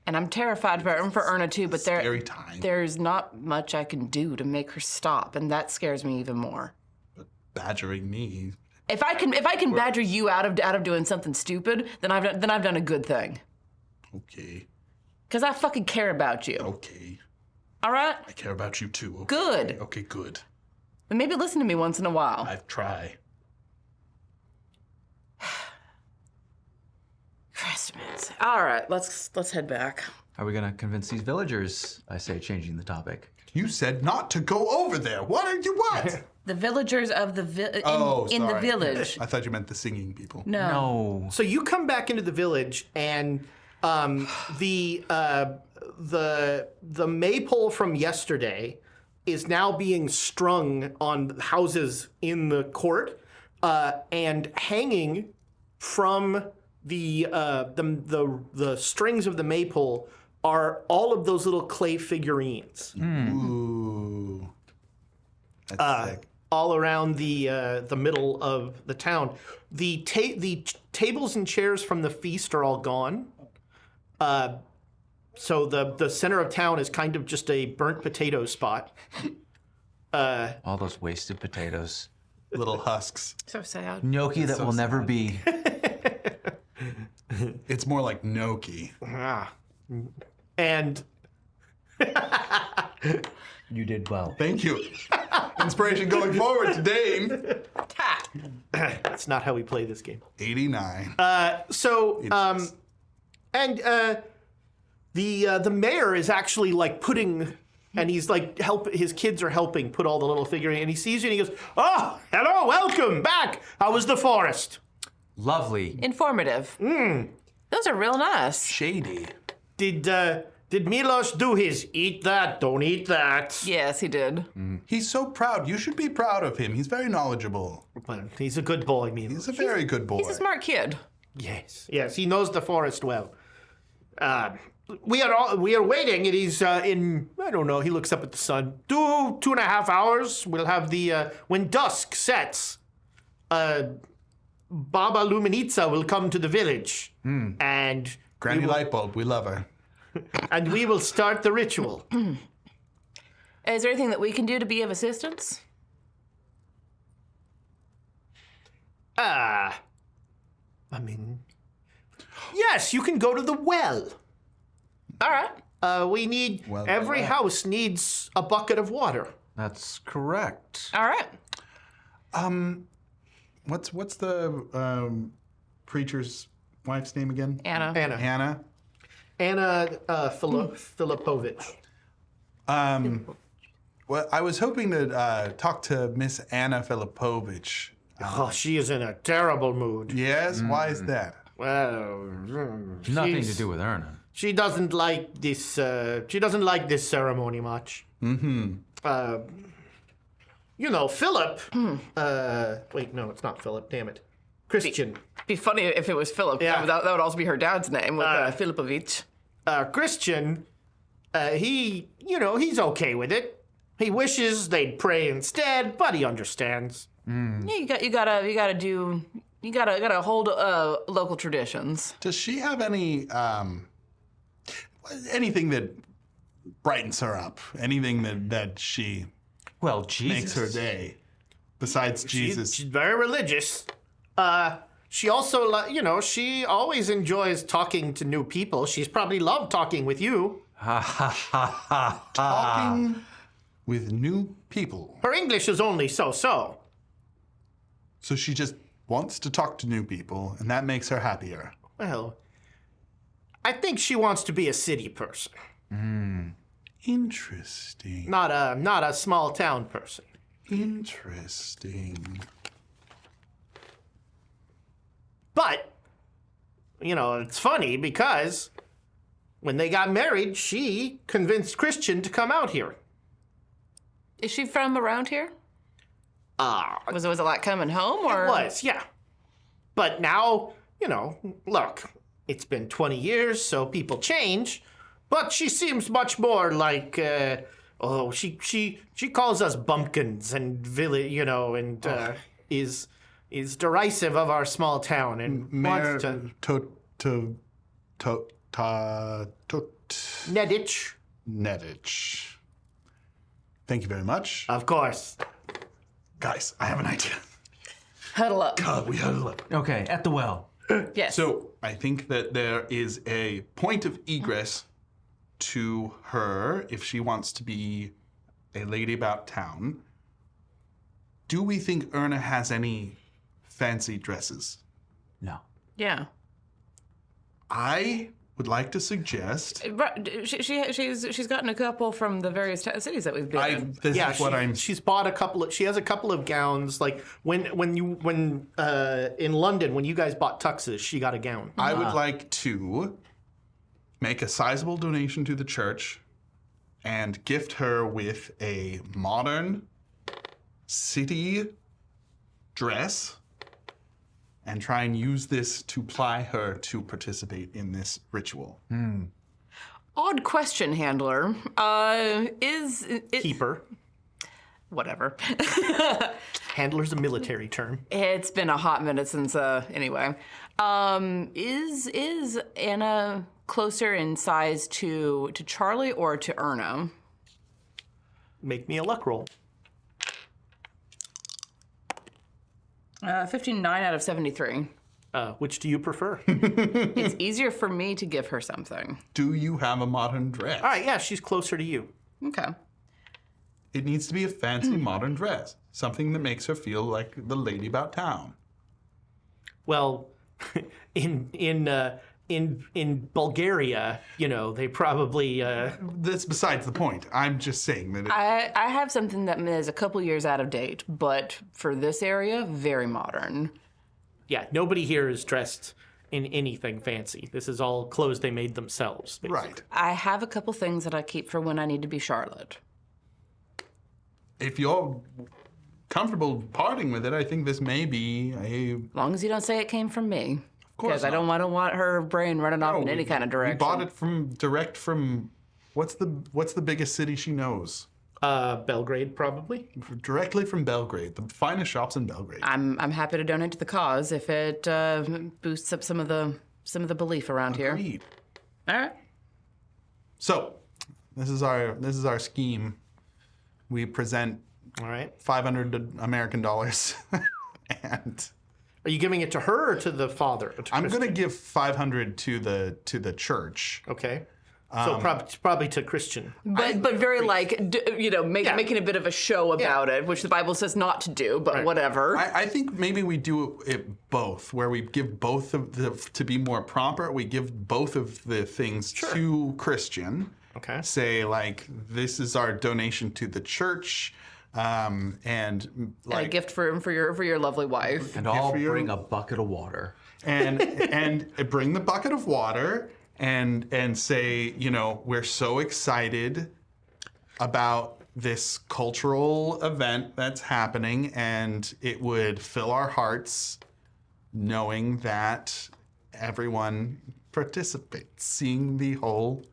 And I'm terrified for Erna too, but scary time. there's not much I can do to make her stop, and that scares me even more. But badgering me, If I can badger you out of doing something stupid, then I've done a good thing. okay, Cause I fucking care about you. okay. All right? I care about you too. Okay? Good. Okay, good. But maybe listen to me once in a while. I've tried. Christmas. All right, let's head back. Are we gonna convince these villagers? I say, changing the topic. You said not to go over there. What are you, what? The villagers of the in the sorry. village. I thought you meant the singing people. No. So you come back into the village, and the maypole from yesterday is now being strung on houses in the court, and hanging from the strings of the maypole are all of those little clay figurines. Ooh. That's sick. All around the middle of the town. The tables and chairs from the feast are all gone. So the center of town is kind of just a burnt potato spot. All those wasted potatoes. Little husks. So sad. Gnocchi that so will never sad. be. It's more like gnocchi. And You did well. Thank you. Inspiration going forward to Dane. that's not how we play this game. 89. The mayor is actually like putting, and he's like his kids are helping put all the little figurines, and he sees you and he goes, "Oh, hello, welcome back. How was the forest?" Lovely. Informative. Those are real nice. Shady. Did Milos do his eat that, don't eat that? Yes, he did. He's so proud. You should be proud of him. He's very knowledgeable. Well, he's a good boy, Milos. He's a very good boy. He's a smart kid. Yes, he knows the forest well. We are waiting, and he's in, I don't know, he looks up at the sun. 2.5 hours, we'll have the, when dusk sets, Baba Luminitsa will come to the village, and Granny Lightbulb, we love her. and we will start the ritual. Is there anything that we can do to be of assistance? I mean, yes, you can go to the well. All right. We need, Well, every well. house needs a bucket of water. That's correct. All right. What's the preacher's wife's name again? Anna. Anna. Anna Filipovich. Well, I was hoping to talk to Miss Anna Filipovich. Oh, she is in a terrible mood. Yes? Why is that? Well, Nothing to she's- do with Erna. She doesn't like this. She doesn't like this ceremony much. You know, Philip. Wait, no, it's not Philip. Damn it, Christian. Be funny if it was Philip. Yeah. That would also be her dad's name, with Filipovich. Christian. He's okay with it. He wishes they'd pray instead, but he understands. Yeah, you gotta hold local traditions. Does she have anything that brightens her up? Anything that she Well, makes Jesus. her day besides Jesus? She's very religious. She also, she always enjoys talking to new people. She's probably loved talking with you. Talking with new people. Her English is only so-so. So she just wants to talk to new people, and that makes her happier. Well, I think she wants to be a city person, Interesting. not a small town person. Interesting. But, it's funny because when they got married, she convinced Christian to come out here. Is she from around here? It Was it like coming home, or was, yeah. But now, look, it's been 20 years, so people change. But she seems much more like, she calls us bumpkins and is derisive of our small town and Mayor wants to Nedich, Nedich. Thank you very much. of course. Guys, I have an idea. huddle up? We huddle up. Okay, at the well. Yes. So I think that there is a point of egress to her if she wants to be a lady about town. Do we think Erna has any fancy dresses? No. yeah. I would like to suggest. Right, she's gotten a couple from the various cities that we've been in. This is what I'm. She's bought a couple of. She has a couple of gowns. Like when in London when you guys bought tuxes, she got a gown. I would like to make a sizable donation to the church and gift her with a modern city dress and try and use this to ply her to participate in this ritual. Odd question, handler. Is Keeper. whatever. Handler's a military term. It's been a hot minute since anyway. Is Anna closer in size to Charlie or to Erna? Make me a luck roll. 59 out of 73. Which do you prefer? It's easier for me to give her something. Do you have a modern dress? All right, yeah, she's closer to you. Okay. It needs to be a fancy modern dress, something that makes her feel like the lady about town. Well, in Bulgaria, they probably. That's besides the point. I'm just saying that. I have something that is a couple years out of date, but for this area, very modern. Yeah, nobody here is dressed in anything fancy. This is all clothes they made themselves. Basically. Right. I have a couple things that I keep for when I need to be Charlotte. If you're comfortable parting with it, I think this may be a. As long as you don't say it came from me. Of course, Because I don't want her brain running off in any kind of direction. We bought it direct from. What's the biggest city she knows? Belgrade, probably. Directly from Belgrade, the finest shops in Belgrade. I'm happy to donate to the cause if it boosts up some of the belief around here. Agreed. All right. So, this is our scheme. We present All right. 500 American dollars, and Are you giving it to her or to the father? I'm going to give 500 to the church. Okay. So probably to Christian. But very making a bit of a show about it, which the Bible says not to do, but whatever. I think maybe we do it both, where we give both of to be more proper, we give both of the things to Christian. Okay. Say, like, this is our donation to the church, and like a gift for your lovely wife. And I'll for you. bring a bucket of water. and bring the bucket of water and say, we're so excited about this cultural event that's happening, and it would fill our hearts knowing that everyone participates, seeing the whole.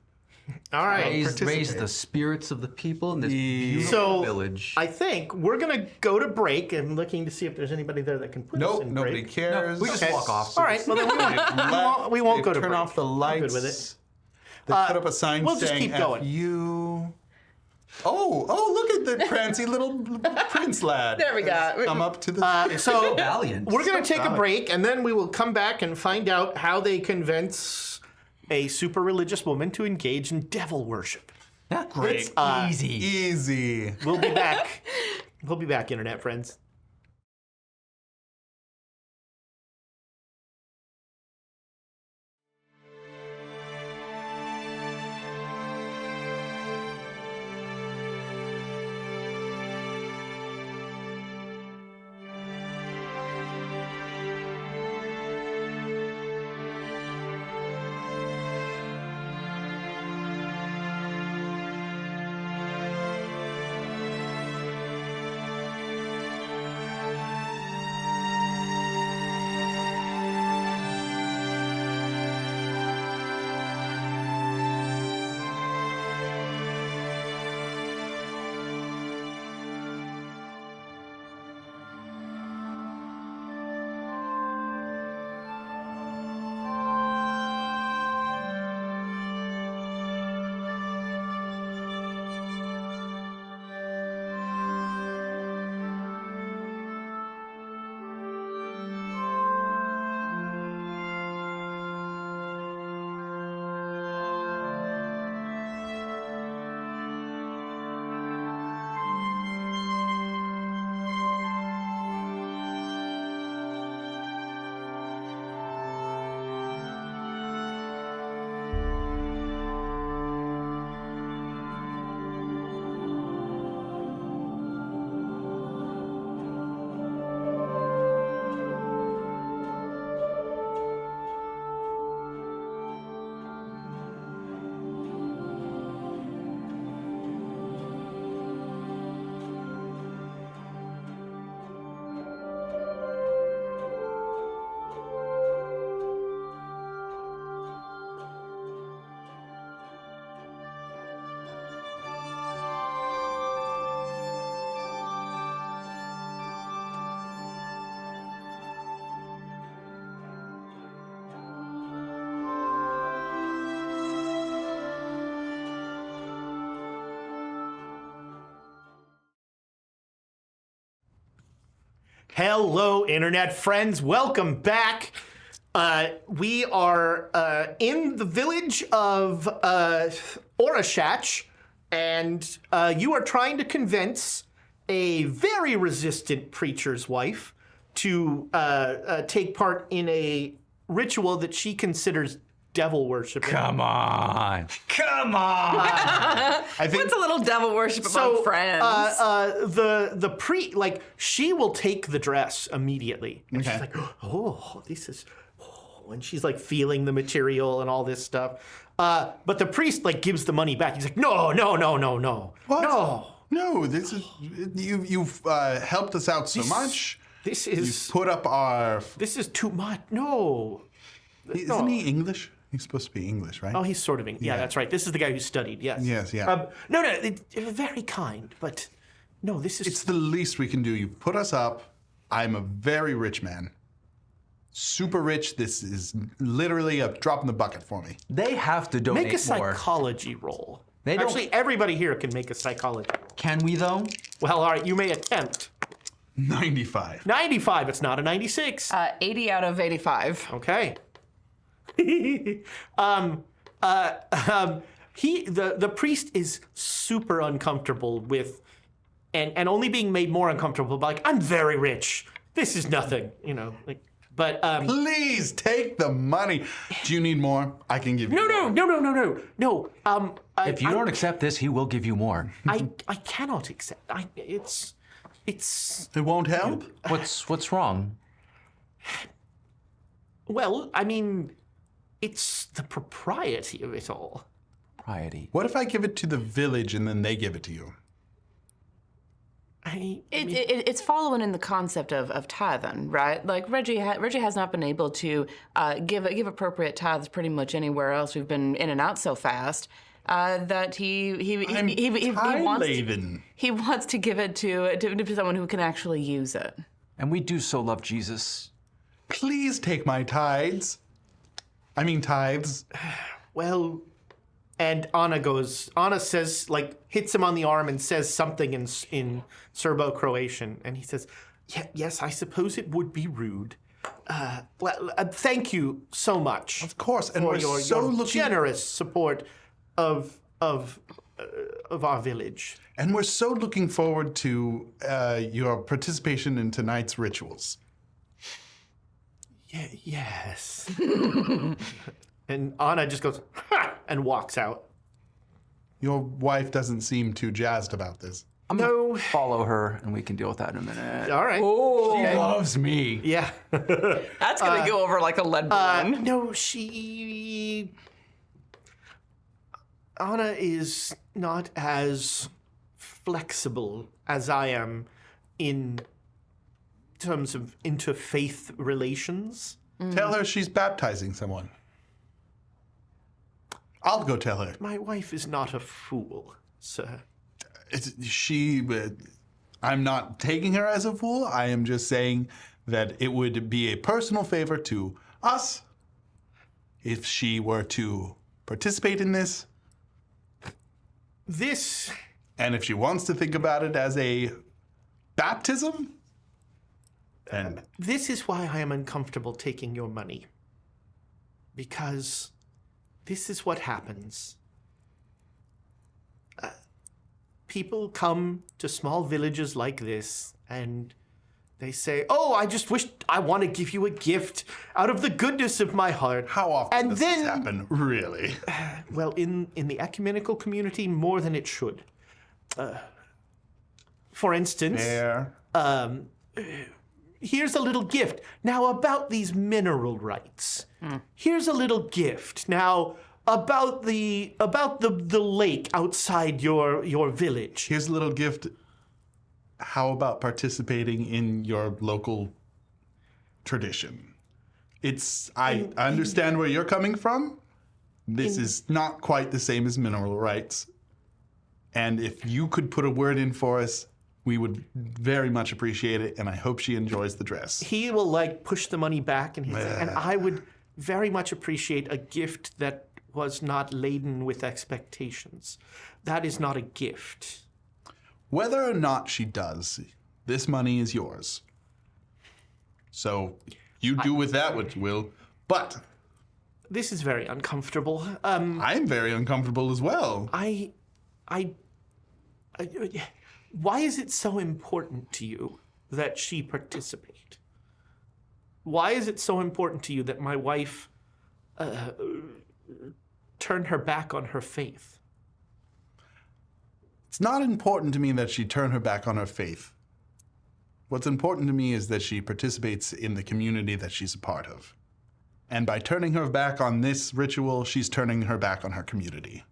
All right. Raise the spirits of the people in this beautiful So village. I think we're gonna go to break and looking to see if there's anybody there that can put us Nope, in nobody break. cares. we just Okay. walk off. All right. Well, then we won't go to turn break. off the lights. I'm good with it. They put up a sign we'll just saying keep going. "F-U." Oh, look at the prancy little prince lad. There we go. Come up to the. So Valiant. we're gonna take a break and then we will come back and find out how they convince a super religious woman to engage in devil worship. Great. Easy. Easy. We'll be back. We'll be back, internet friends. Hello, internet friends. Welcome back. We are in the village of Orashach, and you are trying to convince a very resistant preacher's wife to take part in a ritual that she considers devil worship. Come on. I think What's a little devil worship among friends? She will take the dress immediately. And Okay. she's like, oh, this is, oh, and she's like feeling the material and all this stuff. But the priest like gives the money back. He's like, no. What? No. No, this is you've helped us out so much. This You've is put up our. this is too much. No. Isn't he English? He's supposed to be English, right? Oh, he's sort of, yeah, that's right. This is the guy who studied, yes. Yes, yeah. No, very kind, but no, this is... It's the least we can do. You put us up. I'm a very rich man. Super rich. This is literally a drop in the bucket for me. They have to donate Make a more. psychology roll. They don't- Actually, everybody here can make a psychology roll. Can we, though? Well, all right, you may attempt. 95. 95, it's not a 96. 80 out of 85. Okay. The priest is super uncomfortable with, and only being made more uncomfortable by, like, I'm very rich. This is nothing, like, but Please take the money. Do you need more? I can give you more. no. If you don't accept this, he will give you more. I cannot accept. It's. It won't help? What's wrong? Well, I mean, it's the propriety of it all. Propriety. What if I give it to the village and then they give it to you? It's following in the concept of tithing, right? Like Reggie has not been able to give appropriate tithes pretty much anywhere else. We've been in and out so fast that he wants to give it to someone who can actually use it. And we do so love Jesus. Please take my tithes. Well, and Anna says, like, hits him on the arm and says something in Serbo-Croatian. And he says, yes, I suppose it would be rude. Thank you so much. Of course, and for we're your so looking generous support of our village. And we're so looking forward to your participation in tonight's rituals. Yes. And Anna just goes, ha! And walks out. Your wife doesn't seem too jazzed about this. I'm gonna follow her, and we can deal with that in a minute. All right. She loves me. Yeah. That's gonna go over like a lead balloon. No, Anna is not as flexible as I am in terms of interfaith relations. Tell her she's baptizing someone. I'll go tell her. My wife is not a fool, sir. I'm not taking her as a fool. I am just saying that it would be a personal favor to us if she were to participate in this. And if she wants to think about it as a baptism, then This is why I am uncomfortable taking your money. Because this is what happens. People come to small villages like this and they say, oh, I just wish I want to give you a gift out of the goodness of my heart. how often And does then- this happen, really? Well, in the ecumenical community, more than it should. For instance, Fair. here's a little gift. Now, about these mineral rights. Here's a little gift. Now, about the lake outside your village. Here's a little gift. How about participating in your local tradition? I understand where you're coming from. This is not quite the same as mineral rights. And if you could put a word in for us, we would very much appreciate it. And I hope she enjoys the dress. He will like push the money back and and I would very much appreciate a gift that was not laden with expectations. That is not a gift. Whether or not she does, this money is yours. So you do with that what you will. But This is very uncomfortable. I'm very uncomfortable as well. Why is it so important to you that she participate? Why is it so important to you that my wife turn her back on her faith? It's not important to me that she turn her back on her faith. What's important to me is that she participates in the community that she's a part of. And by turning her back on this ritual, she's turning her back on her community.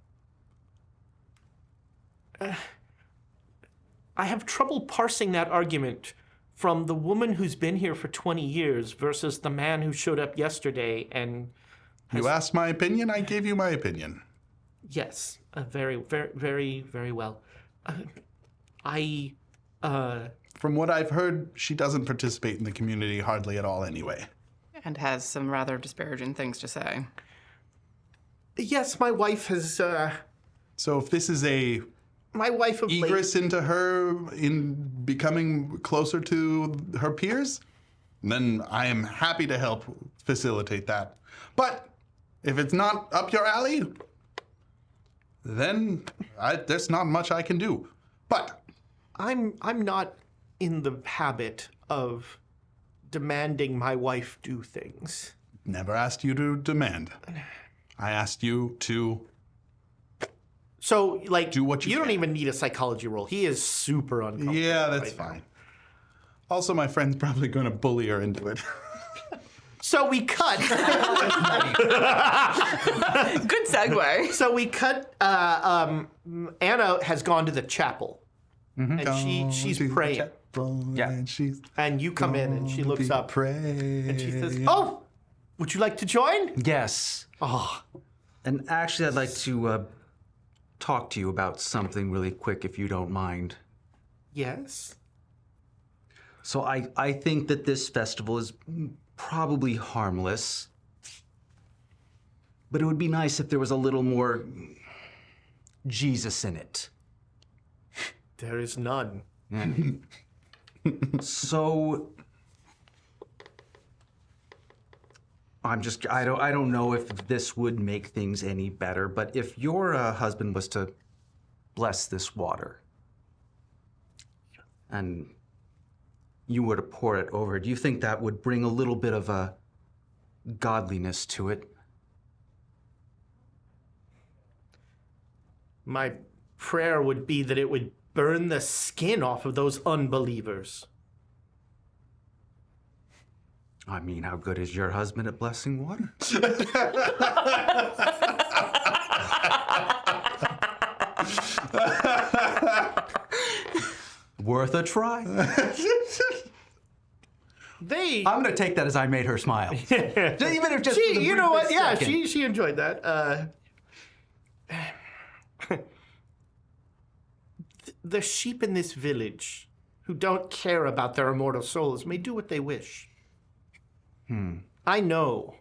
I have trouble parsing that argument from the woman who's been here for 20 years versus the man who showed up yesterday and... You asked my opinion, I gave you my opinion. Yes, very, very, very, very well. From what I've heard, she doesn't participate in the community hardly at all anyway. And has some rather disparaging things to say. Yes, my wife has... So if this is a my wife of late... egress into her in becoming closer to her peers, then I am happy to help facilitate that. But if it's not up your alley, then there's not much I can do. But I'm not in the habit of demanding my wife do things. never asked you to demand. I asked you to So, like, do what you don't can. even need a psychology roll. He is super uncomfortable. Yeah, that's right now. fine. Also, my friend's probably going to bully her into it. So we cut. Good segue. So we cut. Anna has gone to the chapel, and she's praying. Yeah. And she's And you come in, and she looks up, praying. and she says, "Oh, would you like to join?" Yes. Oh, And actually, I'd like to talk to you about something really quick, if you don't mind. yes. So I think that this festival is probably harmless, but it would be nice if there was a little more Jesus in it. There is none. So I don't know if this would make things any better, but if your husband was to bless this water and you were to pour it over, do you think that would bring a little bit of a godliness to it? My prayer would be that it would burn the skin off of those unbelievers. I mean, how good is your husband at blessing water? Worth a try. I'm gonna take that as I made her smile. Even if just for the You know what? briefest Yeah, second. she enjoyed that. The sheep in this village who don't care about their immortal souls may do what they wish. I know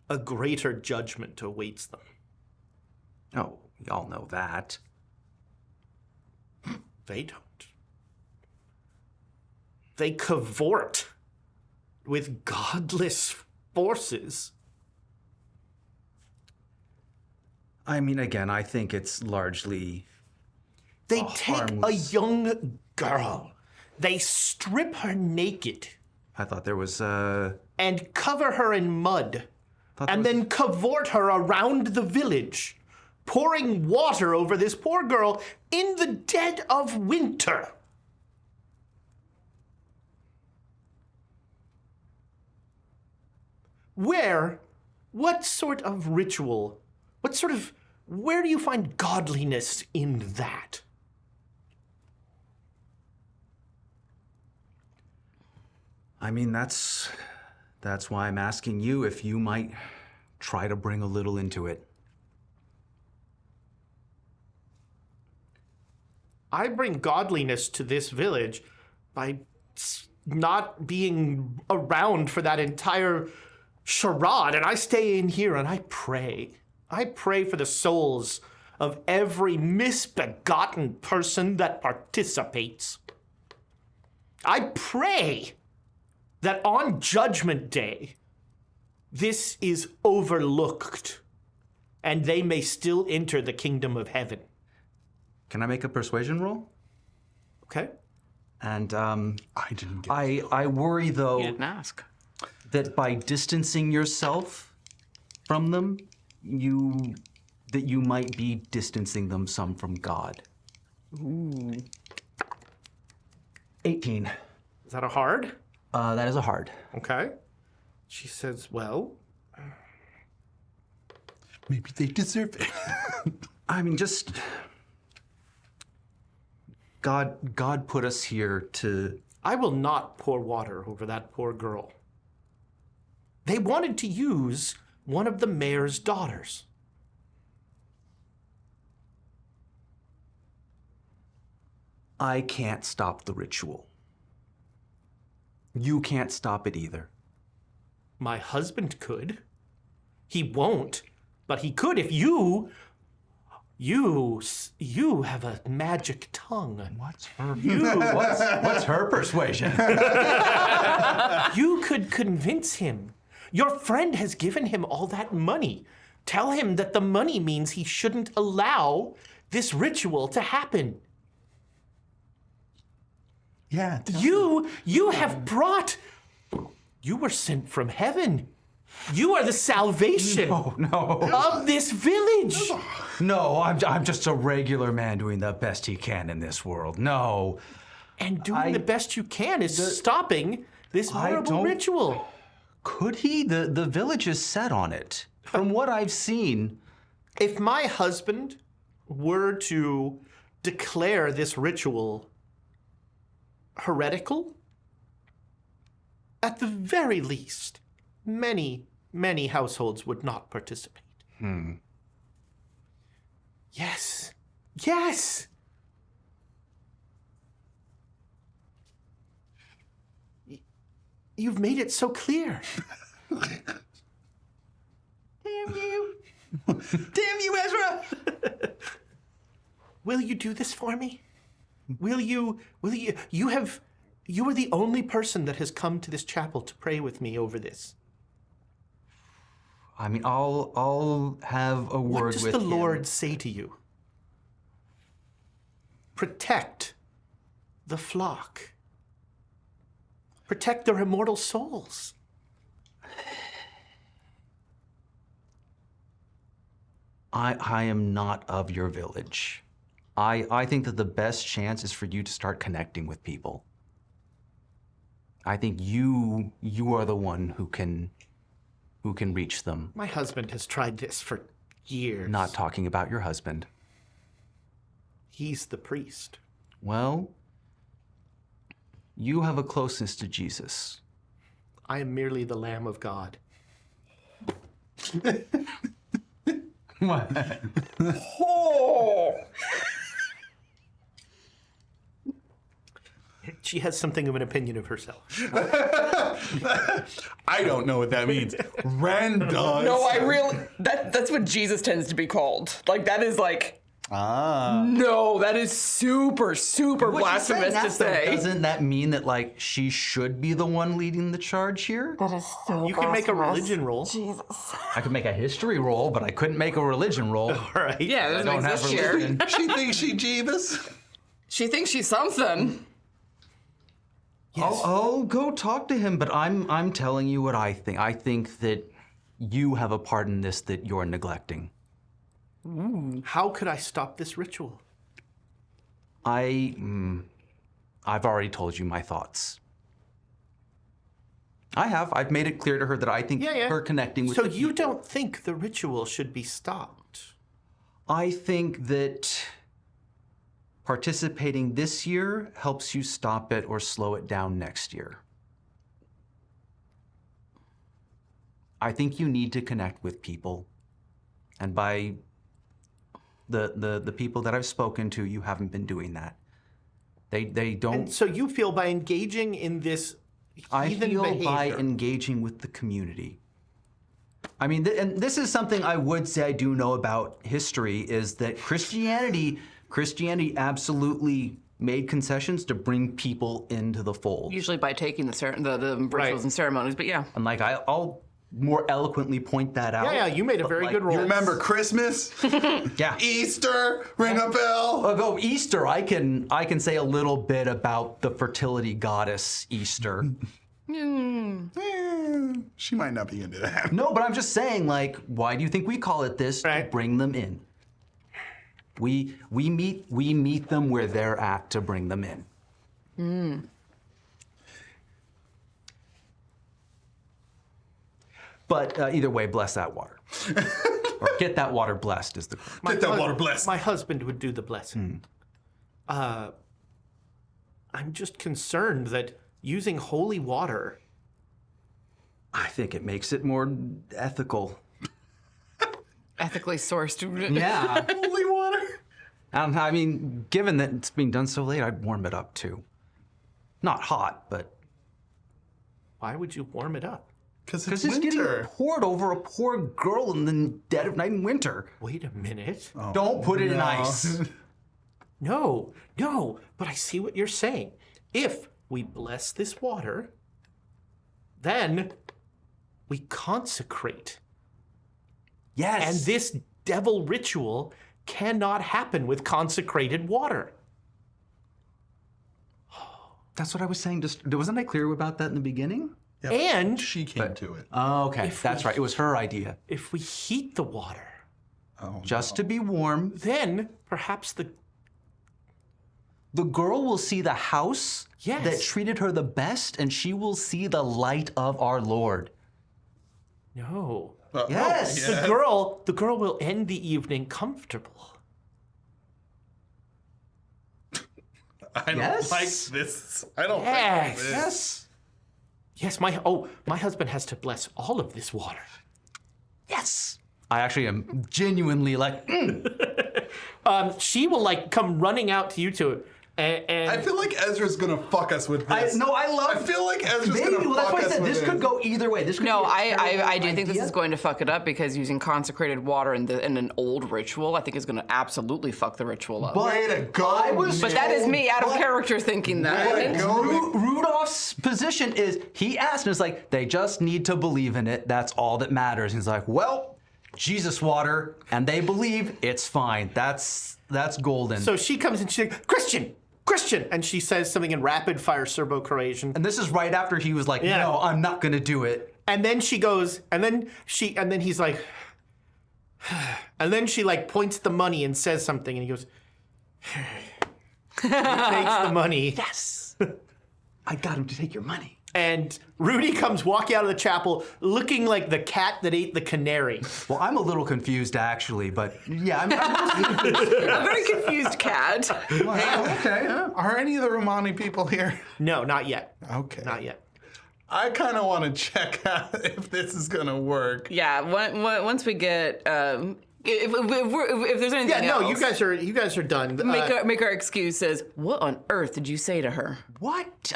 a greater judgment awaits them. Oh, we all know that. They don't. They cavort with godless forces. I mean, again, I think it's largely They take harmless. a young girl, they strip her naked, I thought there was and cover her in mud, thought there and was- then cavort her around the village, pouring water over this poor girl in the dead of winter. What sort of ritual, where do you find godliness in that? I mean, that's why I'm asking you if you might try to bring a little into it. I bring godliness to this village by not being around for that entire charade, and I stay in here and I pray. I pray for the souls of every misbegotten person that participates. I pray that on Judgment Day, this is overlooked and they may still enter the kingdom of heaven. Can I make a persuasion roll? Okay? And I didn't get I worry though You didn't ask. that by distancing yourself from them, that you might be distancing them some from God. Ooh. 18. Is that a hard? That is a hard. Okay. She says, well, Maybe they deserve it. I mean, just God put us here to. I will not pour water over that poor girl. They wanted to use one of the mayor's daughters. I can't stop the ritual. You can't stop it either. My husband could. He won't, but he could if you have a magic tongue. What's her? What's her persuasion? You could convince him. Your friend has given him all that money. Tell him that the money means he shouldn't allow this ritual to happen. Yeah. You have brought. You were sent from heaven. You are the salvation of this village. No, I'm just a regular man doing the best he can in this world. No. And doing the best you can is stopping this horrible ritual. Could he? The village is set on it. From what I've seen. If my husband were to declare this ritual heretical, at the very least, many households would not participate. Yes. Yes. You've made it so clear. Damn you. Damn you, Ezra. Will you do this for me? Will you, you are the only person that has come to this chapel to pray with me over this. I mean, I'll have a word with him. What does the Lord say to you? Protect the flock. Protect their immortal souls. I am not of your village. I think that the best chance is for you to start connecting with people. I think you are the one who can reach them. My husband has tried this for years. Not talking about your husband. He's the priest. Well, you have a closeness to Jesus. I am merely the Lamb of God. What? Oh. She has something of an opinion of herself. I don't know what that means. Ren does. No, I really. That's what Jesus tends to be called. Like, that is like. No, that is super blasphemous to say. Doesn't that mean that, like, she should be the one leading the charge here? That is so You can make a religion roll. Jesus. I could make a history roll, but I couldn't make a religion roll. All right. Yeah, I that don't doesn't have exist here. religion. She thinks she Jeebus. She thinks she's something. Yes. I'll go talk to him, but I'm telling you what I think. I think that you have a part in this that you're neglecting. How could I stop this ritual? I've already told you my thoughts. I've made it clear to her that I think her connecting with So the you people- don't think the ritual should be stopped? I think that participating this year helps you stop it or slow it down next year. I think you need to connect with people. And by the people that I've spoken to, you haven't been doing that. They don't. And so you feel by engaging in this I heathen feel behavior, by engaging with the community. I mean, and this is something I would say I do know about history, is that Christianity absolutely made concessions to bring people into the fold. Usually by taking the rituals and ceremonies, but yeah. And like I'll more eloquently point that out. Yeah, you made a very good roll. You remember Christmas? Yeah. Easter? Ring a bell? Although Easter, I can say a little bit about the fertility goddess Easter. She might not be into that. No, but I'm just saying, like, why do you think we call it this? Right. To bring them in. We meet them where they're at to bring them in. But either way, bless that water. Or get that water blessed is the Get that water blessed. My husband would do the blessing. I'm just concerned that using holy water. I think it makes it more ethical. Ethically sourced. Yeah. Holy water. I mean, given that it's being done so late, I'd warm it up too. Not hot, but Why would you warm it up? Because because it's it's getting winter. poured over a poor girl in the dead of night in winter. Wait a minute. Don't put it in ice. No, but I see what you're saying. If we bless this water, then we consecrate. Yes. And this devil ritual cannot happen with consecrated water. That's what I was saying. Just wasn't I clear about that in the beginning? And She came to it. Oh, okay. That's right. It was her idea. if we heat the water, Just to be warm. then perhaps the The girl will see the house Yes. that treated her the best, and she will see the light of our Lord. no. Yes. The girl will end the evening comfortable. I don't Yes. like this. I don't Yes. like this. Yes. Yes, my husband has to bless all of this water. Yes. I actually am genuinely like, She will like come running out to you two, and I feel like Ezra's gonna fuck us with this. I feel like Ezra's Maybe, gonna well, that's fuck why I us said with this this. could go either way. This could No, be a I terrible do think this idea. is going to fuck it up because using consecrated water in an old ritual, I think is going to absolutely fuck the ritual up. Way to go. But that is me out of character thinking that. Way to go. Rudolph's position is he asked, and it's like, they just need to believe in it. That's all that matters. He's like, well, Jesus water, and they believe it's fine. That's golden. so she comes and she's like, Christian, and she says something in rapid fire Serbo-Croatian, and this is right after he was like, Yeah. no, I'm not going to do it. and then she goes, and then he's like, and then she like points at the money and says something, and he goes, he takes the money. Yes. I got him to take your money. And Rudy comes walking out of the chapel looking like the cat that ate the canary. Well, I'm a little confused, actually, but yeah, I'm A very confused cat. Okay. Are any of the Romani people here? No, not yet. Okay. Not yet. I kind of want to check out if this is gonna work. Yeah, once we get if there's anything Yeah, no, else, you guys are done. make our excuse as what on earth did you say to her? What?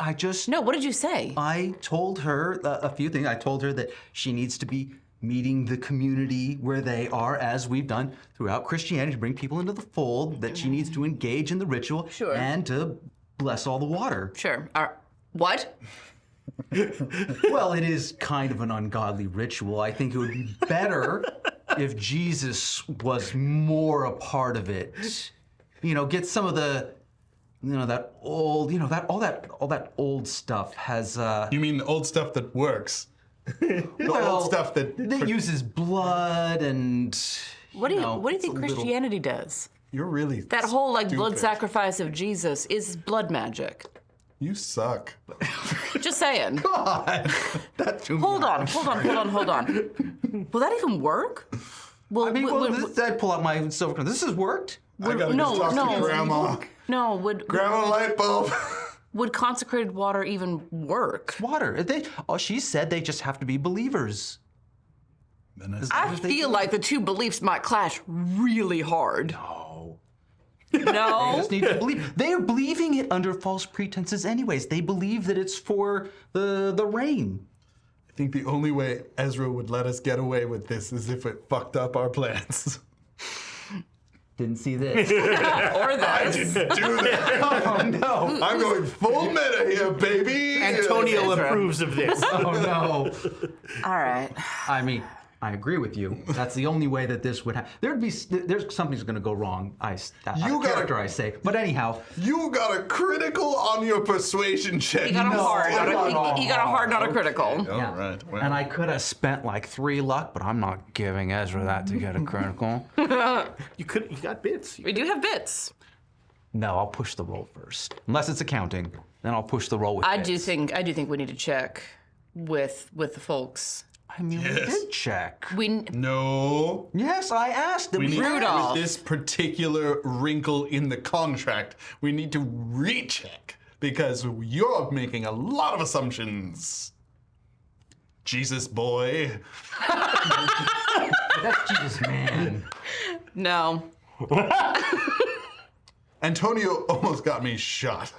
No, what did you say? I told her a few things. I told her that she needs to be meeting the community where they are, as we've done throughout Christianity, to bring people into the fold, that she needs to engage in the ritual, Sure. and to bless all the water. Sure. What? Well, it is kind of an ungodly ritual. I think it would be better if Jesus was more a part of it. You know, get some of the, that old, all that old stuff has. You mean the old stuff that works? The old stuff that uses blood and. What do you it's think a little- Christianity does? You're really That whole blood stupid. sacrifice of Jesus is blood magic. You suck. Just saying. That too. Hold on. Will that even work? I mean, I'd pull out my silver coin. This has worked. I gotta just talk to Grandma. No, Grandma light bulb. would consecrated water even work? Water. She said they just have to be believers. I feel like the two beliefs might clash really hard. They No. just need to believe. They are believing it under false pretenses, anyways. They believe that it's for the rain. I think the only way Ezra would let us get away with this is if it fucked up our plans. Didn't see this. Or I this. didn't do that. Oh no. I'm going full meta here, baby. Antonio approves of this. Oh no. All right. I mean, I agree with you. That's the only way that this would happen. There's something's going to go wrong. I say. But anyhow, You got a critical on your persuasion check. He got a hard, not no. he got a hard, not a critical. All yeah. right. Well, And I could have spent like 3 luck, but I'm not giving Ezra that to get a critical. You got bits. We do have bits. No, I'll push the roll first. Unless it's accounting, then I'll push the roll with I bits. do think we need to check with the folks. I mean, we did check. no. Yes, I asked that We need, Rudolph. with this particular wrinkle in the contract, we need to recheck because you're making a lot of assumptions. Jesus boy. that's Jesus, man. No. Antonio almost got me shot.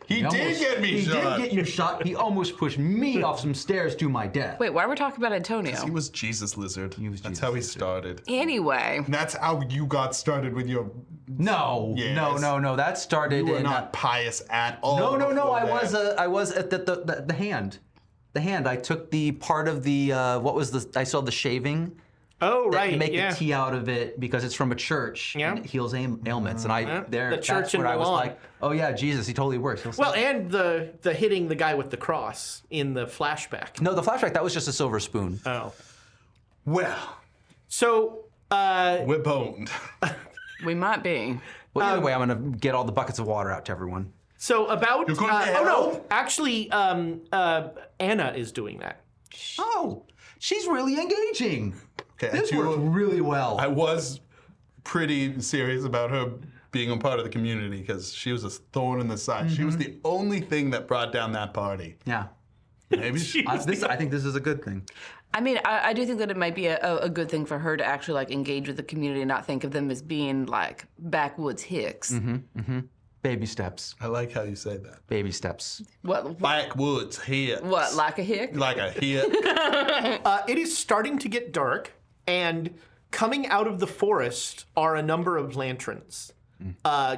He did get me He shot. did get you shot. He almost pushed me off some stairs to my death. Wait, why are we talking about Antonio? He was Jesus Lizard. was That's Jesus how he Lizard. started. Anyway. And that's how you got started with your. No, Yes. no. That started You were in. not pious at all. No. before I that. was at the hand. The hand. I took the part of the I saw the shaving. Oh, That right. you make yeah. a tea out of it because it's from a church. Yeah. And it heals ailments. And The church that's in where I was Milan. like, oh yeah, Jesus, he totally works. He'll Well, save me. and the hitting the guy with the cross in the flashback. No, the flashback, that was just a silver spoon. Oh. Well, So, we're boned. We might be. Well, either way, I'm going to get all the buckets of water out to everyone. about. You're going to oh, no. hell? Actually, Anna is doing that. Oh, she's really engaging. Okay, This worked really well. I was pretty serious about her being a part of the community because she was a thorn in the side. She was the only thing that brought down that party. Yeah. Maybe she. I think this is a good thing. I mean, I do think that it might be a good thing for her to actually like engage with the community and not think of them as being like backwoods hicks. Baby steps. I like how you say that. Baby steps. What? Backwoods hits. What? Like a hick? Like a hit. It is starting to get dark, and coming out of the forest are a number of lanterns.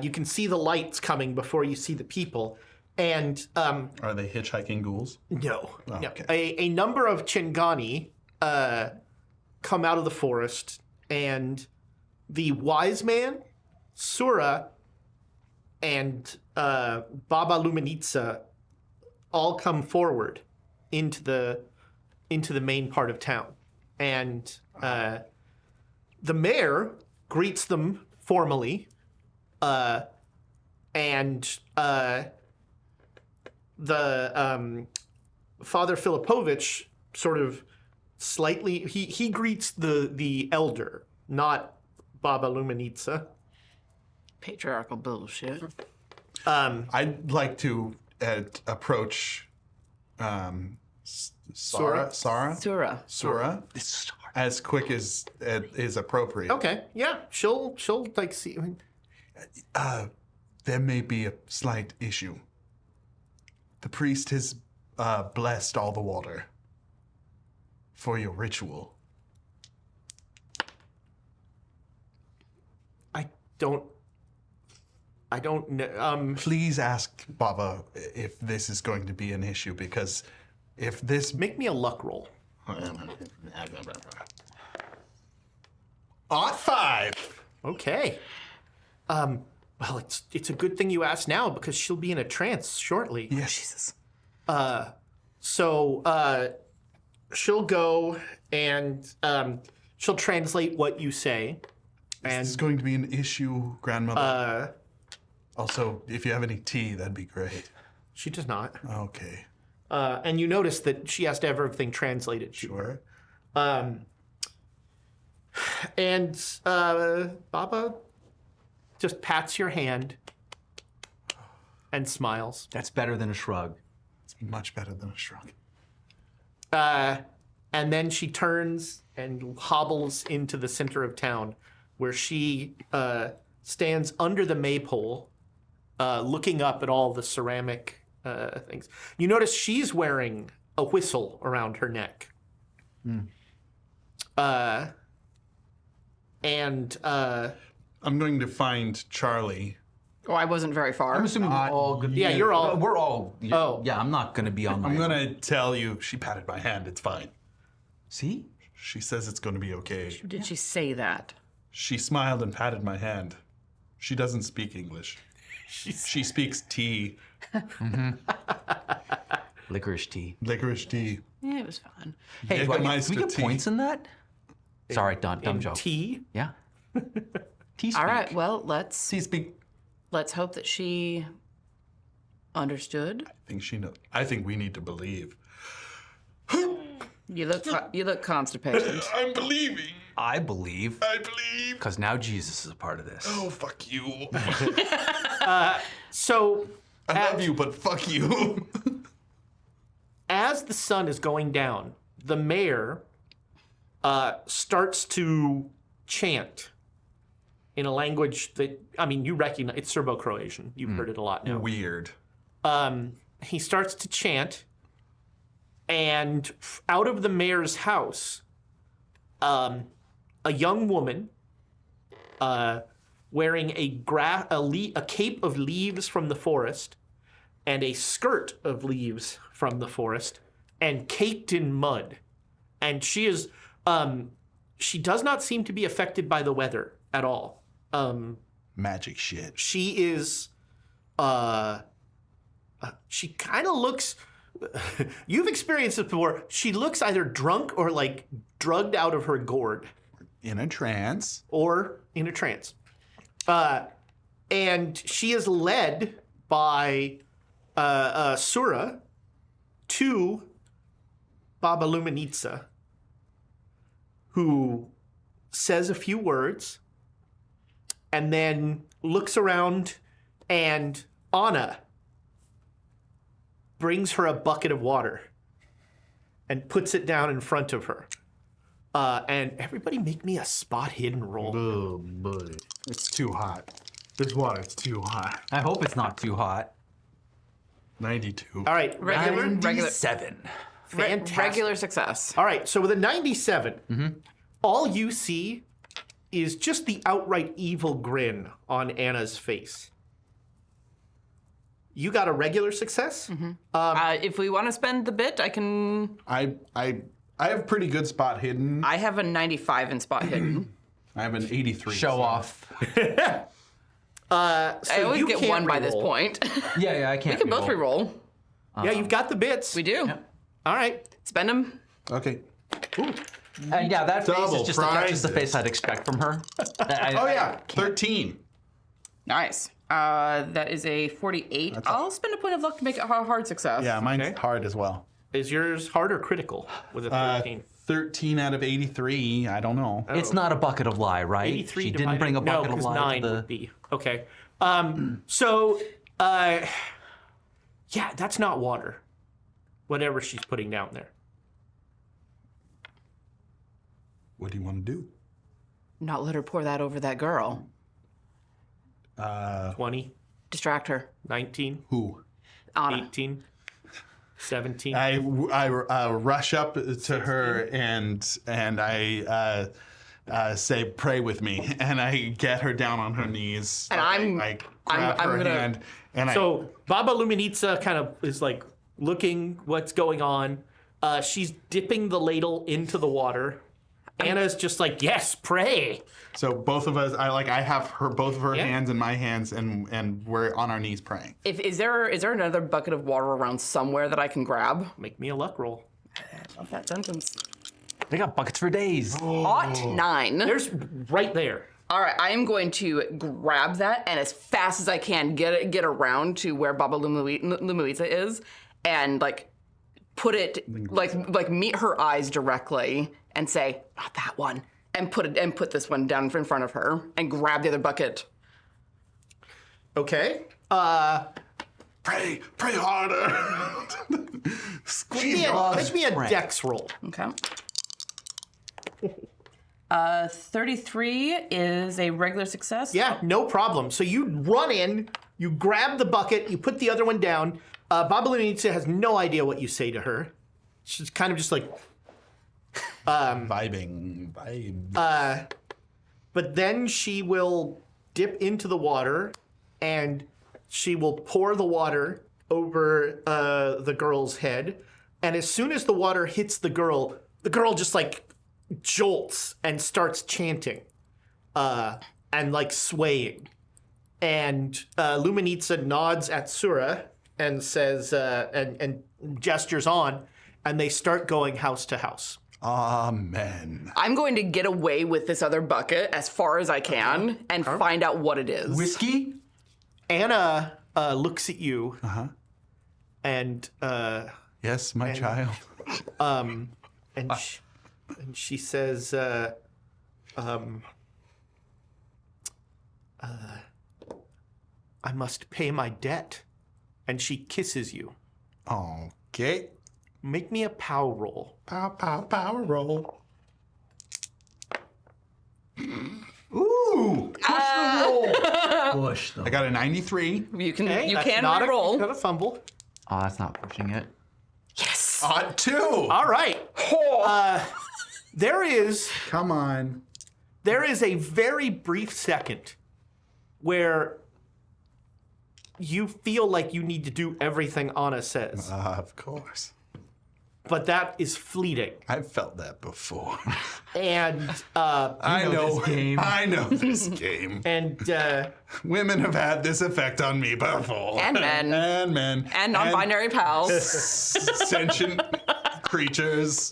You can see the lights coming before you see the people. And Are they hitchhiking ghouls? no. Okay. A number of Chingani come out of the forest, and the wise man, Sura, and Baba Luminitsa all come forward into the main part of town. And the mayor greets them formally, and the Father Filipovich sort of slightly he greets the elder, not Baba Luminitsa. Patriarchal bullshit. I'd like to approach Sura Sura. as quick as is appropriate. Okay, yeah, she'll like see. There may be a slight issue. The priest has blessed all the water for your ritual. I don't know. Please ask Baba if this is going to be an issue, because if this... Make me a luck roll. Odd 5. Okay. Well, it's a good thing you asked now because she'll be in a trance shortly. Yes. Jesus. So she'll go and she'll translate what you say. This is going to be an issue, grandmother. Also, if you have any tea, that'd be great. She does not. Okay. And you notice that she has to have everything translated. Sure. And Baba just pats your hand and smiles. That's better than a shrug. It's much better than a shrug. And then she turns and hobbles into the center of town, where she stands under the maypole, looking up at all the ceramic things. You notice she's wearing a whistle around her neck. And I'm going to find Charlie. Oh, I wasn't very far. I'm assuming we're all good. Yeah, you're all- We're all. Oh. Yeah, I'm not gonna be on my I'm own. gonna tell you. She patted my hand. It's fine. See? She says it's going to be okay. Did she say that? She smiled and patted my hand. She doesn't speak English. She speaks tea, Licorice tea. licorice tea. Yeah, it was fun. Hey, do we Jägermeister get tea. points in that? Sorry, dumb joke. Tea. Yeah. Tea All right, speak. well, let's Tea speak. hope that she understood. I think we need to believe. You look constipated. I'm believing. I believe, I believe. because now Jesus is a part of this. Oh, fuck you. So I love you, but fuck you. as the sun is going down, the mayor starts to chant in a language that, I mean, you recognize. It's Serbo-Croatian. You've heard it a lot now. Weird. He starts to chant, and out of the mayor's house, a young woman wearing a cape of leaves from the forest and a skirt of leaves from the forest and caked in mud. And she is, she does not seem to be affected by the weather at all. Magic shit. She is, she kind of looks, you've experienced this before, she looks either drunk or like drugged out of her gourd In a trance. or in a trance. And she is led by Sura to Baba Luminitsa, who says a few words and then looks around, and Anna brings her a bucket of water and puts it down in front of her. And everybody make me a spot hidden roll. Oh, boy. It's too hot. This water's too hot. I hope it's not too hot. 92. All right, Regular 7. fantastic. regular success. All right, so with a 97, all you see is just the outright evil grin on Anna's face. You got a regular success? If we want to spend the bit, I can. I have pretty good spot hidden. I have a 95 in spot hidden. I have an 83. Show off. I always you get can't one by this reroll. point. Yeah, I can't. We can both reroll. Yeah, you've got the bits. We do. All right. Spend them. Okay. And yeah, that face Double is just that's just the prizes. face I'd expect from her. Oh, yeah. 13. Nice. That is a 48. I'll spend a point of luck to make it a hard success. Yeah, mine's Okay. hard as well. Is yours hard or critical with a 13? 13 out of 83. I don't know. It's not a bucket of lie, right? 83 She didn't divided- bring a bucket no, of 'cause lie 9 to the. would be. Okay. Yeah, that's not water. Whatever she's putting down there. What do you want to do? Not let her pour that over that girl. 20, Distract her. 19, Who? Anna. 18, 17. I rush up to her and I say, "Pray with me," and I get her down on her knees. And I grab her gonna- hand and So Baba Luminitsa kind of is like looking what's going on. She's dipping the ladle into the water. Anna's just like, yes, pray. so both of us, I have both of her Yeah. hands in my hands, and we're on our knees praying. Is there another bucket of water around somewhere that I can grab? Make me a luck roll. Love that sentence. They got buckets for days. Hot 9. There's right there. All right, I am going to grab that and as fast as I can get around to where Baba Luminitsa is, and like put it like meet her eyes directly and say, "Not that one," and put this one down in front of her and grab the other bucket. Okay. Pray harder. Squeeze Make me a dex roll. Okay. 33 is a regular success. Yeah, no problem. So you run in, you grab the bucket, you put the other one down. Baba Luminitsa has no idea what you say to her. She's kind of just like, Vibe. but then she will dip into the water, and she will pour the water over the girl's head. And as soon as the water hits the girl just like jolts and starts chanting and like swaying. And Luminitsa nods at Sura and says, and gestures on, and they start going house to house. Amen. I'm going to get away with this other bucket as far as I can and find out what it is. Whiskey? Anna looks at you and Yes, my child. and she says, I must pay my debt. And she kisses you. Okay. Make me a power roll. Power roll. Ooh! Push them. I got a 93. You can Okay, you that's can not re-roll. not a fumble. Oh, that's not pushing it. Yes. Odd 2. All right. There is Come on. a very brief second where you feel like you need to do everything Anna says, Of course. but that is fleeting. I've felt that before. And I know this game. I know this game. and Women have had this effect on me before. And men. And men. And non-binary pals. Sentient creatures.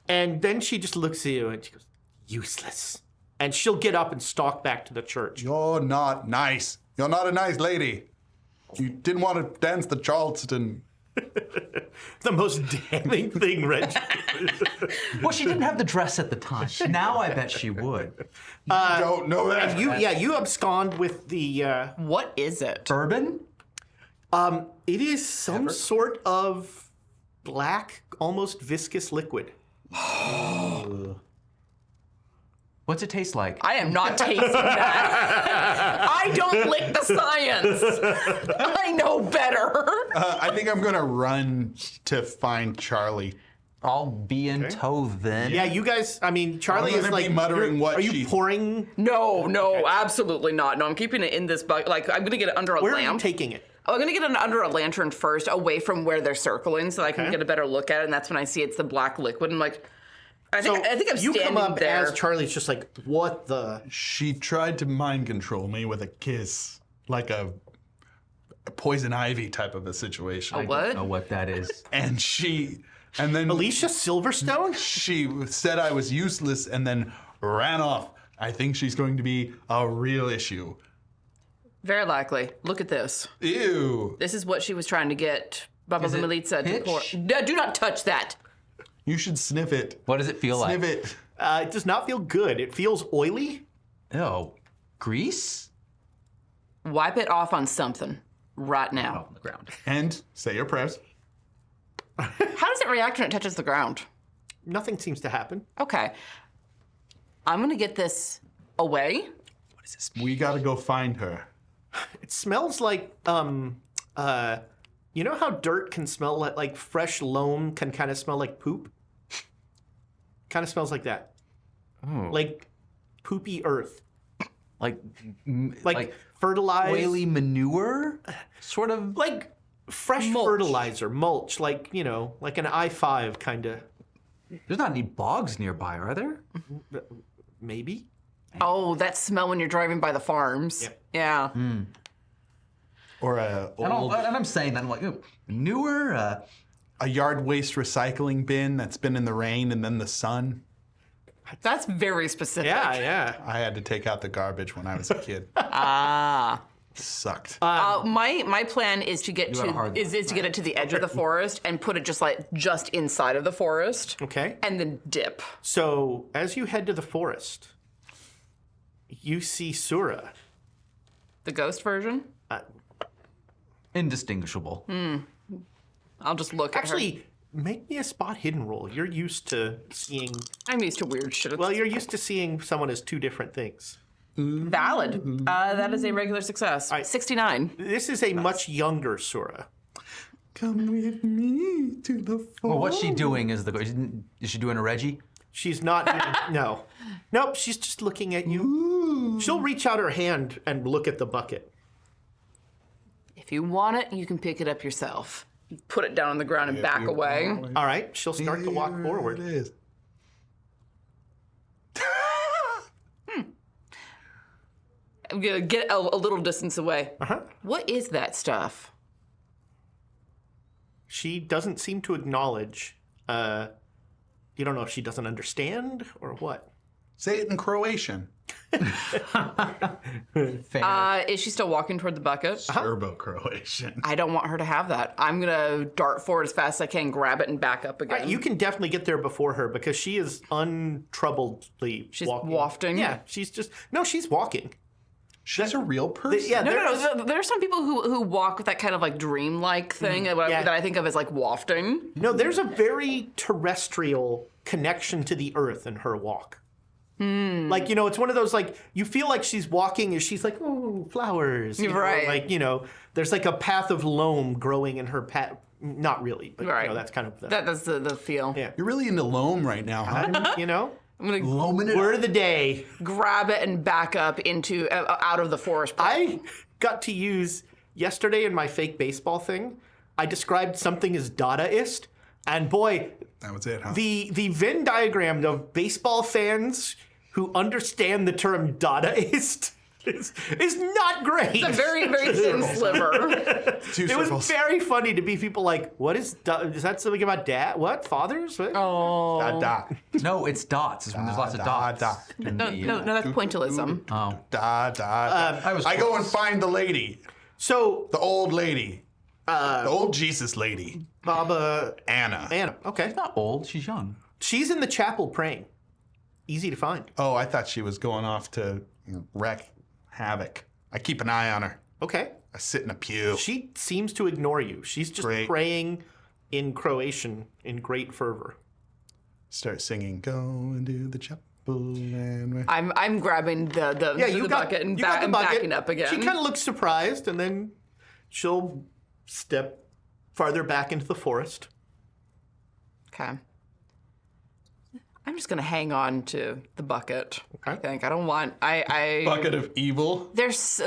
and then she just looks at you and she goes, useless. And she'll get up and stalk back to the church. You're not nice. You're not a nice lady. You didn't want to dance the Charleston. The most damning thing, Reggie. Well, she didn't have the dress at the time. Now I bet she would. Don't know that. You abscond with the. What is it? Bourbon? It is some sort of black, almost viscous liquid. What's it taste like? I am not tasting that. I don't lick the science. I know better. I think I'm going to run to find Charlie. I'll be in tow then. Yeah, you guys. I mean, Charlie I'm is gonna be like muttering what Are you she- pouring? No, absolutely not. No, I'm keeping it in this bucket. Like, I'm going to get it under a Where are you lamp. taking it? I'm going to get it under a lantern first, away from where they're circling, so I can get a better look at it. And that's when I see it's the black liquid. I'm like, I think I'm you standing come up there. as Charlie's just like, what the? She tried to mind control me with a kiss, like a poison ivy type of a situation. What? I don't know what that is. And then Alicia Silverstone? she said I was useless and then ran off. I think she's going to be a real issue. Very likely. Look at this. Ew. This is what she was trying to get Baba Is it Militsa to pitch? pour. Do not touch that. You should sniff it. What does it feel like? Sniff it. It does not feel good. It feels oily. Oh, grease? Wipe it off on something right now. On the ground. And say your prayers. How does it react when it touches the ground? Nothing seems to happen. Okay. I'm going to get this away. We got to go find her. It smells like you know how dirt can smell like fresh loam can kind of smell like poop? Kind of smells like that. Like poopy earth. Like Like fertilized. oily manure? Sort of. Like fresh Mulch. fertilizer, mulch, like, you know, like an I-5 kind of, There's not any bogs nearby, are there? maybe? Oh, that smell when you're driving by the farms. Yep. Yeah. Or a And old, I'm saying that, I'm like, manure? a yard waste recycling bin that's been in the rain and then the sun. That's very specific. Yeah. I had to take out the garbage when I was a kid. Sucked. My plan is to get got a hard to to get it to the edge of the forest and put it just inside of the forest Okay. and then dip. So as you head to the forest, you see Sura. The ghost version. Indistinguishable. I'll just look at her. Actually, make me a spot hidden roll. You're used to seeing, I'm used to weird shit. well, you're used to seeing someone as two different things. Valid. That is a regular success. 69. This is a much younger Sura. Come with me to the forest. Well, what's she doing? Is she doing a Reggie? She's not, no. Nope, she's just looking at you. She'll reach out her hand and look at the bucket. If you want it, you can pick it up yourself. Put it down on the ground and back away. All right, she'll start to walk forward. It is. I'm gonna get a little distance away. Uh-huh. What is that stuff? She doesn't seem to acknowledge. You don't know if she doesn't understand or what. Say it in Croatian. Is she still walking toward the bucket? Serbo-Croatian. I don't want her to have that. I'm gonna dart forward as fast as I can, grab it, and back up again. Right, you can definitely get there before her because she is untroubledly She's walking. wafting? Yeah, she's walking. She's a real person. Yeah, No. There are some people who walk with that kind of like dreamlike thing yeah. that I think of as like wafting. No, there's a very terrestrial connection to the earth in her walk. Like, it's one of those, like, you feel like she's walking and she's like, ooh, flowers. Right. Like, there's like a path of loam growing in her path. Not really, but, Right. that's kind of the... That's the feel. Yeah. You're really into loam right now, huh? I'm gonna Loaming it Word up. of the day. grab it and back up into out of the forest. I got to use yesterday in my fake baseball thing. I described something as Dadaist, and boy, That was it, huh? the Venn diagram of baseball fans who understand the term Dadaist is not great. a very, very thin sliver. Two It was circles. very funny to be people like, what is that something about dad? What? Fathers? What? Oh. Dot, dot. No, it's dots. It's when there's lots of Dot, dots. dot. No, that's pointillism. Oh. Dot, dot. I go and find the lady. So, The old lady. The old Jesus lady. Baba Anna. Okay. Not old. She's young. She's in the chapel praying. Easy to find. Oh, I thought she was going off to wreak havoc. I keep an eye on her. Okay. I sit in a pew. She seems to ignore you. She's just Great. praying in Croatian in great fervor. Start singing, go into the chapel and... I'm grabbing the bucket and, you got the bucket. backing up again. She kind of looks surprised, and then she'll step farther back into the forest. Okay. I'm just gonna hang on to the bucket. Okay. I think I don't want. I Bucket of evil, There's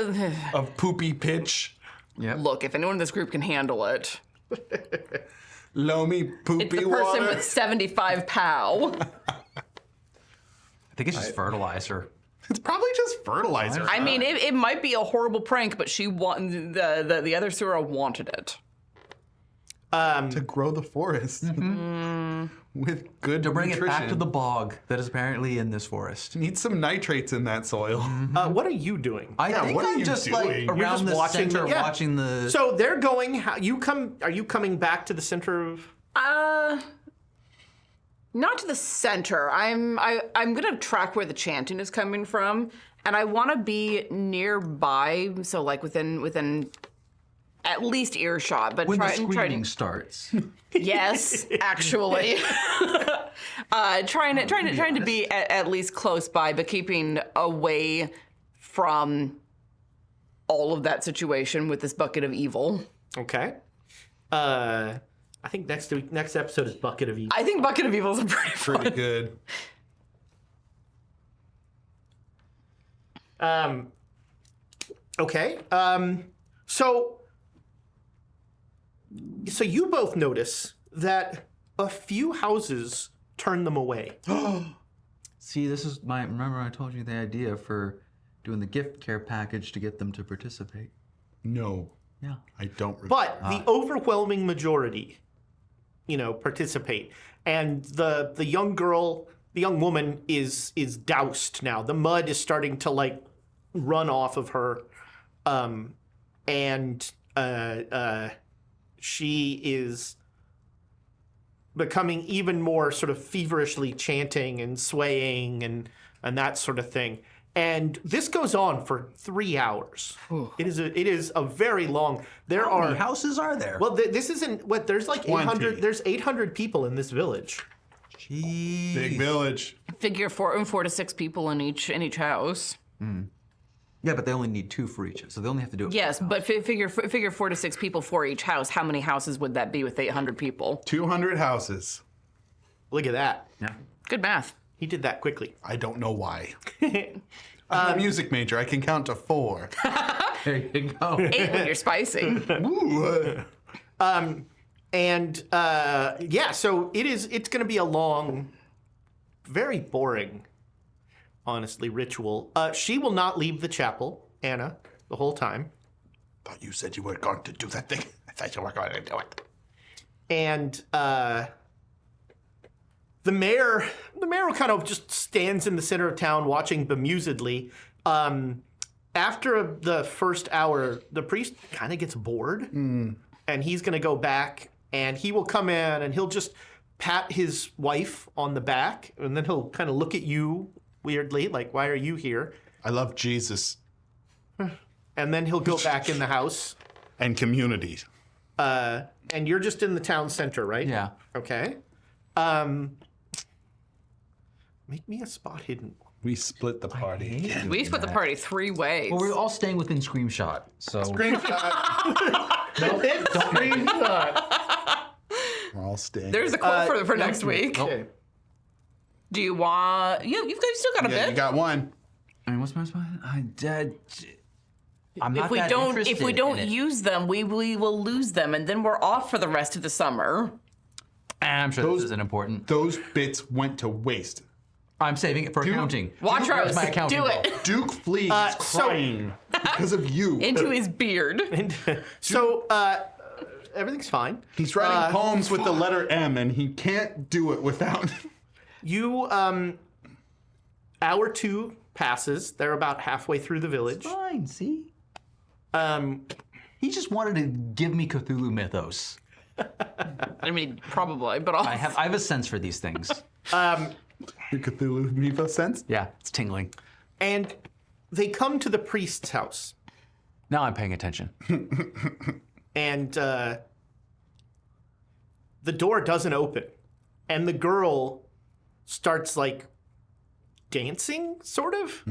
of poopy pitch, look. If anyone in this group can handle it, loamy it's poopy the person water. with 75 pow. I think it's just fertilizer. It's probably just fertilizer. I mean, it might be a horrible prank, but she the other Sura wanted it. to grow the forest with good To bring nutrition. it back to the bog that is apparently in this forest. Need some nitrates in that soil. What are you doing? I think what are I'm you just doing? like You're around just the watching center, the- yeah. watching the. So they're going. Are you coming back to the center of? Not to the center. I'm gonna track where the chanting is coming from, and I want to be nearby, so like within at least earshot. But when the try screaming to starts. yes, actually, trying to be at least close by, but keeping away from all of that situation with this bucket of evil. Okay. I think next episode is Bucket of Evil. I think bucket of evil is pretty fun. Pretty good. Okay. So you both notice that a few houses turn them away. See, this is my. Remember, I told you the idea for doing the gift care package to get them to participate. No, Yeah. I don't. But the overwhelming majority, participate. And the young girl, the young woman is doused now. The mud is starting to like run off of her. And she is becoming even more sort of feverishly chanting and swaying and that sort of thing. And this goes on for 3 hours. It is a very long. How many houses are there? Well, this isn't what there's like 800. 20. There's 800 people in this village. Jeez. Big village. Figure four to six people in each house. Yeah, but they only need 2 for each, so they only have to do it. Yes, but figure 4 to 6 people for each house. How many houses would that be with 800 people? 200 houses. Look at that. Yeah. Good math. He did that quickly. I don't know why. I'm a music major. I can count to 4. There you go. 8 when you're spicy. Ooh. So it's going to be a long, very boring, honestly, ritual. She will not leave the chapel, Anna, the whole time. Thought you said you were going to do that thing. I thought you were going to do it. And the mayor kind of just stands in the center of town watching bemusedly. After the first hour, the priest kind of gets bored, and he's going to go back, and he will come in, and he'll just pat his wife on the back, and then he'll kind of look at you weirdly, like, why are you here? I love Jesus And then he'll go back in the house. and community. And you're just in the town center, right? Yeah. Okay. Make me a spot hidden. We split the party. We split the party 3 ways. Well, we're all staying within scream shot, so We're all staying. There's a quote for next week. Okay. Do you want? You've still got a Yeah, bit. you got one. I mean, what's my spot? I'm not If we that don't interested in it. use them, we will lose them, and then we're off for the rest of the summer. I'm sure Those- this isn't important. Those bits went to waste. I'm saving it for accounting. Watch Where's Rose. my accounting Do roll? it Duke Fleet is crying because of you. into his beard. Everything's fine. He's writing poems with the letter M, and he can't do it without. You, hour 2 passes. They're about halfway through the village. Fine, see? He just wanted to give me Cthulhu mythos. I mean, probably, but I have a sense for these things. Your Cthulhu mythos sense? Yeah, it's tingling. And they come to the priest's house. Now I'm paying attention. And the door doesn't open. And the girl starts, like, dancing, sort of.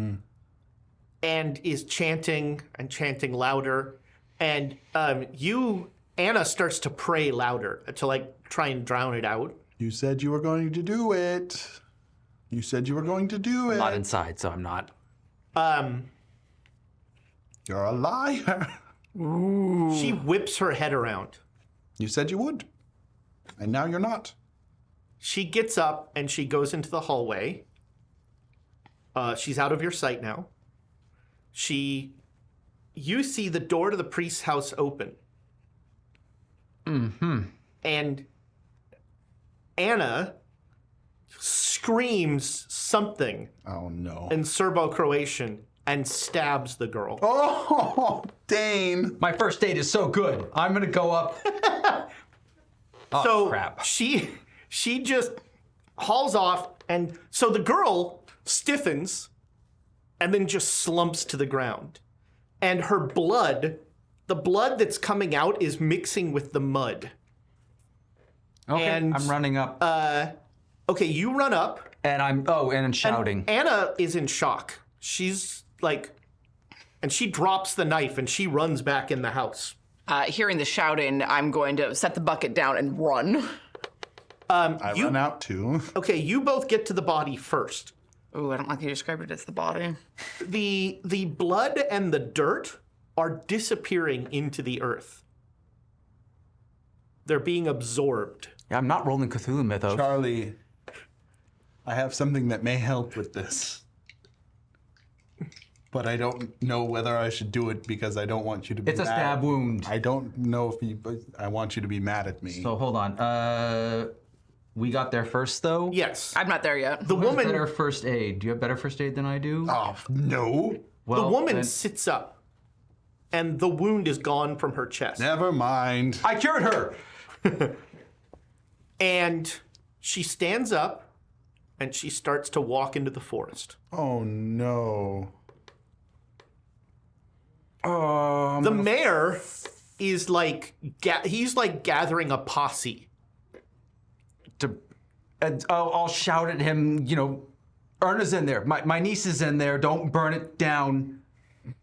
And is chanting and chanting louder. And Anna starts to pray louder to, like, try and drown it out. You said you were going to do it. You said you were going to do it. Not inside, so I'm not. You're a liar. She whips her head around. You said you would. And now you're not. She gets up and she goes into the hallway. She's out of your sight now. You see the door to the priest's house open. And Anna screams something Oh, no. in Serbo-Croatian and stabs the girl. Oh, Dane. My first date is so good. I'm gonna go up. Oh, So crap. she just hauls off, and so the girl stiffens and then just slumps to the ground. And her blood, the blood that's coming out is mixing with the mud. Okay, and, I'm running up. Okay, you run up. and I'm shouting. Anna is in shock. She's like, and she drops the knife and she runs back in the house. Hearing the shouting, I'm going to set the bucket down and run. I run out too. Okay, you both get to the body first. Ooh, I don't like how you described it as the body. The blood and the dirt are disappearing into the earth. They're being absorbed. Yeah, I'm not rolling Cthulhu mythos. Charlie, I have something that may help with this. But I don't know whether I should do it because I don't want you to be It's a mad. stab wound. I don't know if you, but I want you to be mad at me. So hold on. We got there first though. Yes. I'm not there yet. The Who has woman better first aid? Do you have better first aid than I do? Oh, no. Well, the woman then- sits up and the wound is gone from her chest. Never mind. I cured her. And she stands up and she starts to walk into the forest. Oh, no. The mayor is like, he's like gathering a posse. I'll shout at him. You know, Erna's in there. My niece is in there. Don't burn it down.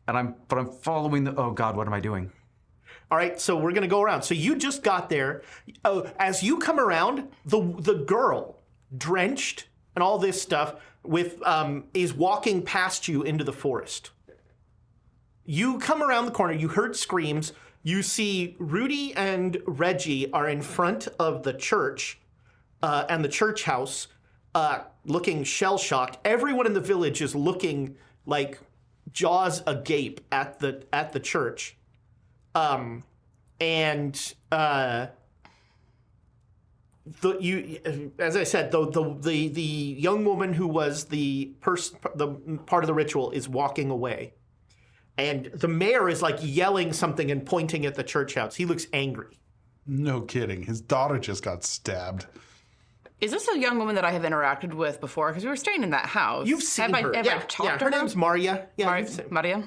But I'm following the. Oh God, what am I doing? All right, so we're gonna go around. So you just got there. Oh, as you come around, the girl, drenched and all this stuff is walking past you into the forest. You come around the corner, you heard screams, you see Rudy and Reggie are in front of the church and the church house, looking shell-shocked. Everyone in the village is looking like jaws agape at the church. As I said, the young woman who was the part of the ritual is walking away. And the mayor is like yelling something and pointing at the church house. He looks angry. No kidding. His daughter just got stabbed. Is this a young woman that I have interacted with before? Because we were staying in that house. You've seen her. Have I talked to her her? name's Maria. Yeah, you've seen- Maria.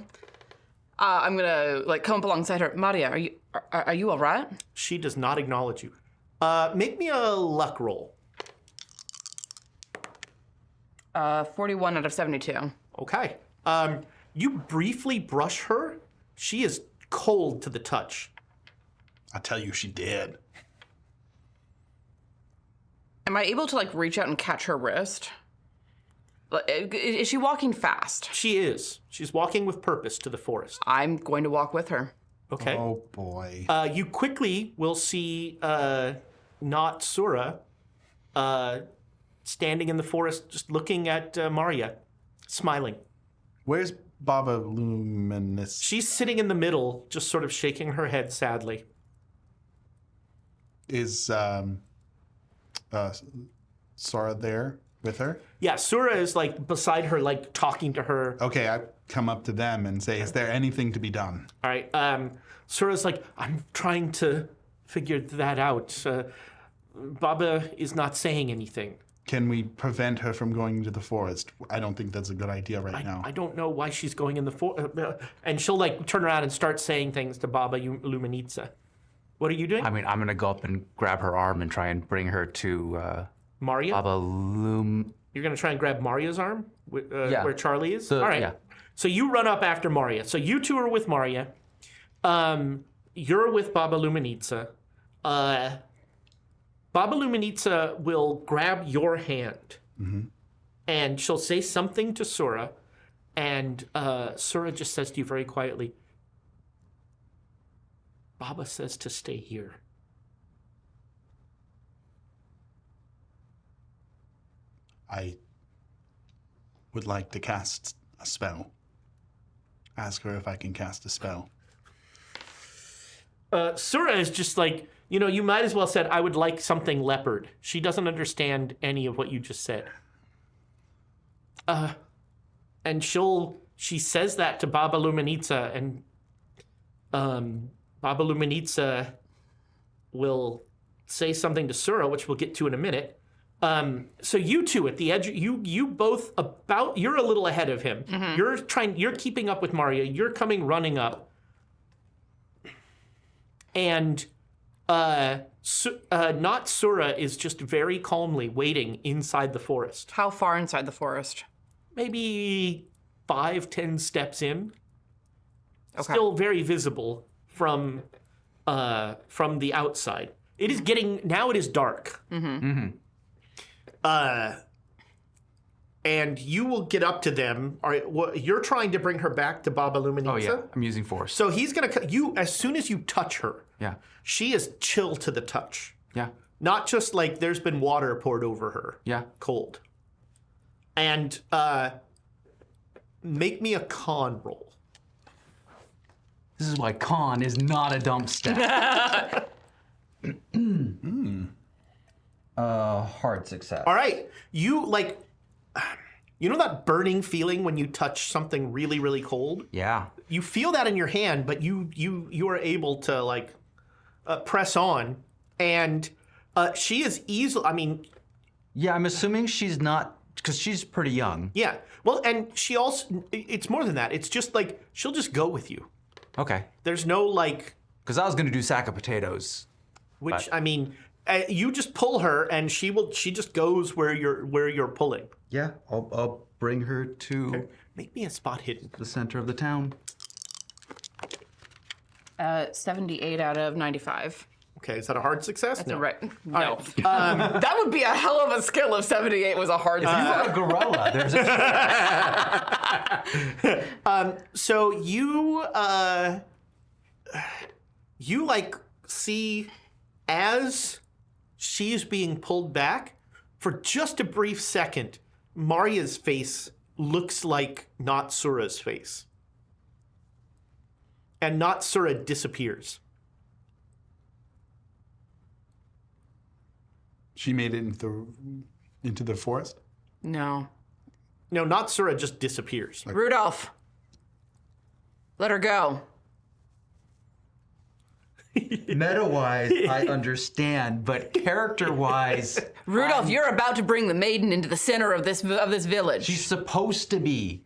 I'm gonna come up alongside her. Maria, are you all right? She does not acknowledge you. Make me a luck roll. 41 out of 72. Okay. You briefly brush her. She is cold to the touch. I tell you, she did. Am I able to reach out and catch her wrist? Is she walking fast? She is. She's walking with purpose to the forest. I'm going to walk with her. Okay. Oh, boy. You quickly will see not Sura standing in the forest, just looking at Maria, smiling. Where's Baba Luminous? She's sitting in the middle, just sort of shaking her head sadly. Is Sora there with her? Yeah, Sura is beside her, talking to her. Okay, I come up to them and say, is there anything to be done? All right. Sura's like, I'm trying to figure that out. Baba is not saying anything. Can we prevent her from going into the forest? I don't think that's a good idea right now. I don't know why she's going in the forest. And she'll turn around and start saying things to Baba Luminitsa. What are you doing? I mean, I'm gonna go up and grab her arm and try and bring her to Maria? Baba You're going to try and grab Maria's arm where Charlie is? So, all right. yeah. So you run up after Maria. So you two are with Maria. You're with Baba Luminitsa. Baba Luminitsa will grab your hand. Mm-hmm. And she'll say something to Sura. And Sura just says to you very quietly, Baba says to stay here. I would like to cast a spell. Ask her if I can cast a spell. Sura is just you might as well said, I would like something leopard. She doesn't understand any of what you just said. And she says that to Baba Luminitsa, and Baba Luminitsa will say something to Sura, which we'll get to in a minute. So you two at the edge, you both you're a little ahead of him. Mm-hmm. You're keeping up with Maria. You're coming running up. And not Sura is just very calmly waiting inside the forest. How far inside the forest? Maybe 5-10 steps in. Okay. Still very visible from the outside. It is now it is dark. Mm-hmm. Mm-hmm. And you will get up to them. All right, you're trying to bring her back to Baba Luminitsa? Oh, yeah. I'm using force. So he's going to... as soon as you touch her, yeah. She is chill to the touch. Yeah. Not just there's been water poured over her. Yeah. Cold. And make me a con roll. This is why con is not a dump stat. Hard success. All right. You you know that burning feeling when you touch something really, really cold? Yeah. You feel that in your hand, but you are able to press on, and she is easily. I mean, yeah. I'm assuming she's not, because she's pretty young. Yeah. Well, and she also. It's more than that. It's just she'll just go with you. Okay. There's no Because I was gonna do sack of potatoes. Which I mean, you just pull her, and she just goes where you're pulling. Yeah, I'll bring her to Okay. Make me a spot hidden. the center of the town. 78 out of 95. Okay, is that a hard success? That's no. a right. No. right. That would be a hell of a skill if 78 was a hard skill. A gorilla. There's a So you like see as she's being pulled back for just a brief second, Maria's face looks like Natsura's face. And Natsura disappears. She made it into the forest? No. No, Natsura just disappears. Rudolph. Let her go. Meta-wise, I understand, but character-wise, Rudolph, you're about to bring the maiden into the center of this village. She's supposed to be.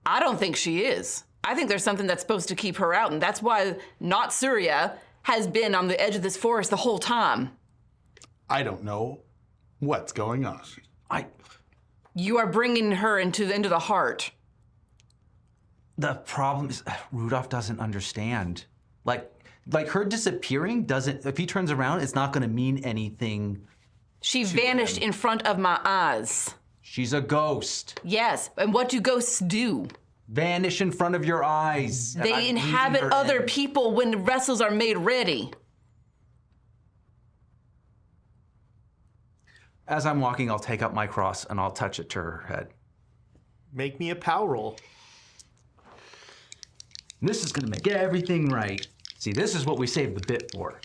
I don't think she is. I think there's something that's supposed to keep her out, and that's why not Surya has been on the edge of this forest the whole time. I don't know what's going on. You are bringing her into the heart. The problem is Rudolph doesn't understand. Like her disappearing doesn't. If he turns around, it's not going to mean anything. She vanished in front of my eyes. She's a ghost. Yes, and what do ghosts do? Vanish in front of your eyes. And I'm They losing inhabit her other in. people when the vessels are made ready. As I'm walking, I'll take up my cross and I'll touch it to her head. Make me a power roll. This is gonna make everything right. See, this is what we saved the bit for.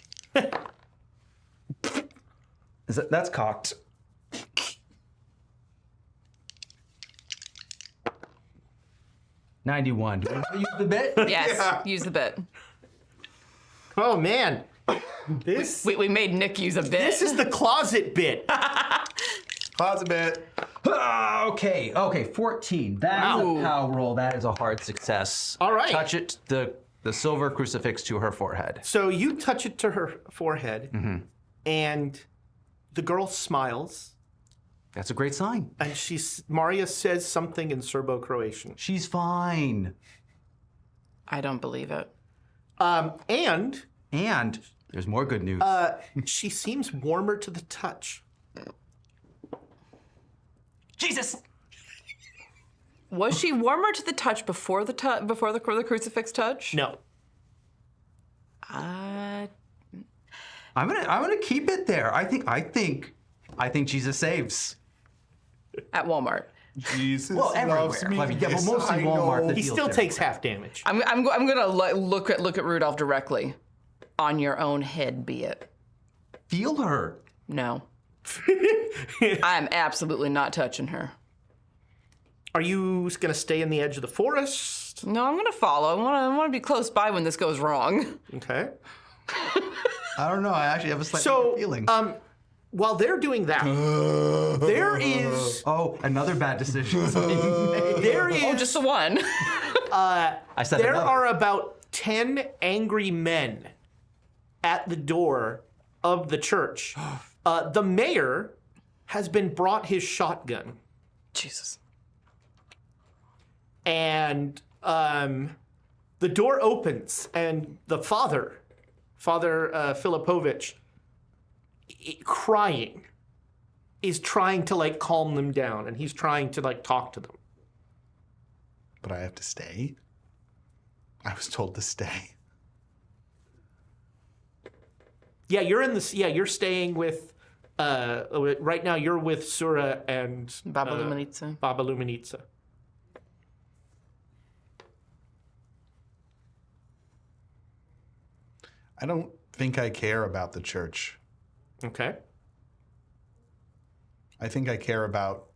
That's cocked. $91. Do you want to use the bit? Yes, use the bit. Oh man, this We made Nick use a bit. this is the closet bit. Closet bit. Okay, 14. That's a power roll. That is a hard success. All right. Touch it, the silver crucifix to her forehead. So you touch it to her forehead, and the girl smiles, That's a great sign. and Maria says something in Serbo-Croatian. She's fine. I don't believe it. And And there's more good news. she seems warmer to the touch. Jesus! Was she warmer to the touch before the crucifix touch? No. I'm gonna keep it there. I think Jesus saves. At Walmart. Jesus Well, loves everywhere. me. Yeah, but Yes, mostly I Walmart. know. The He deal's still there. takes half damage. I'm gonna look at Rudolph directly. On your own head, be it. Feel her. No. I'm absolutely not touching her. Are you going to stay in the edge of the forest? No, I'm gonna follow. I want to be close by when this goes wrong. Okay. I don't know. I actually have a slightly So, good feeling. while they're doing that, there is Oh, another bad decision. Oh, just the one. I said there another. are about 10 angry men at the door of the church. The mayor has been brought his shotgun, Jesus. and the door opens, and the Father Filipovich, crying, is trying to like calm them down, and he's trying to like talk to them. But I have to stay? I was told to stay. Yeah, you're staying with. Right now, you're with Sura and Baba Lumenitsa. Baba Lumenitsa. I don't think I care about the church. Okay. I think I care about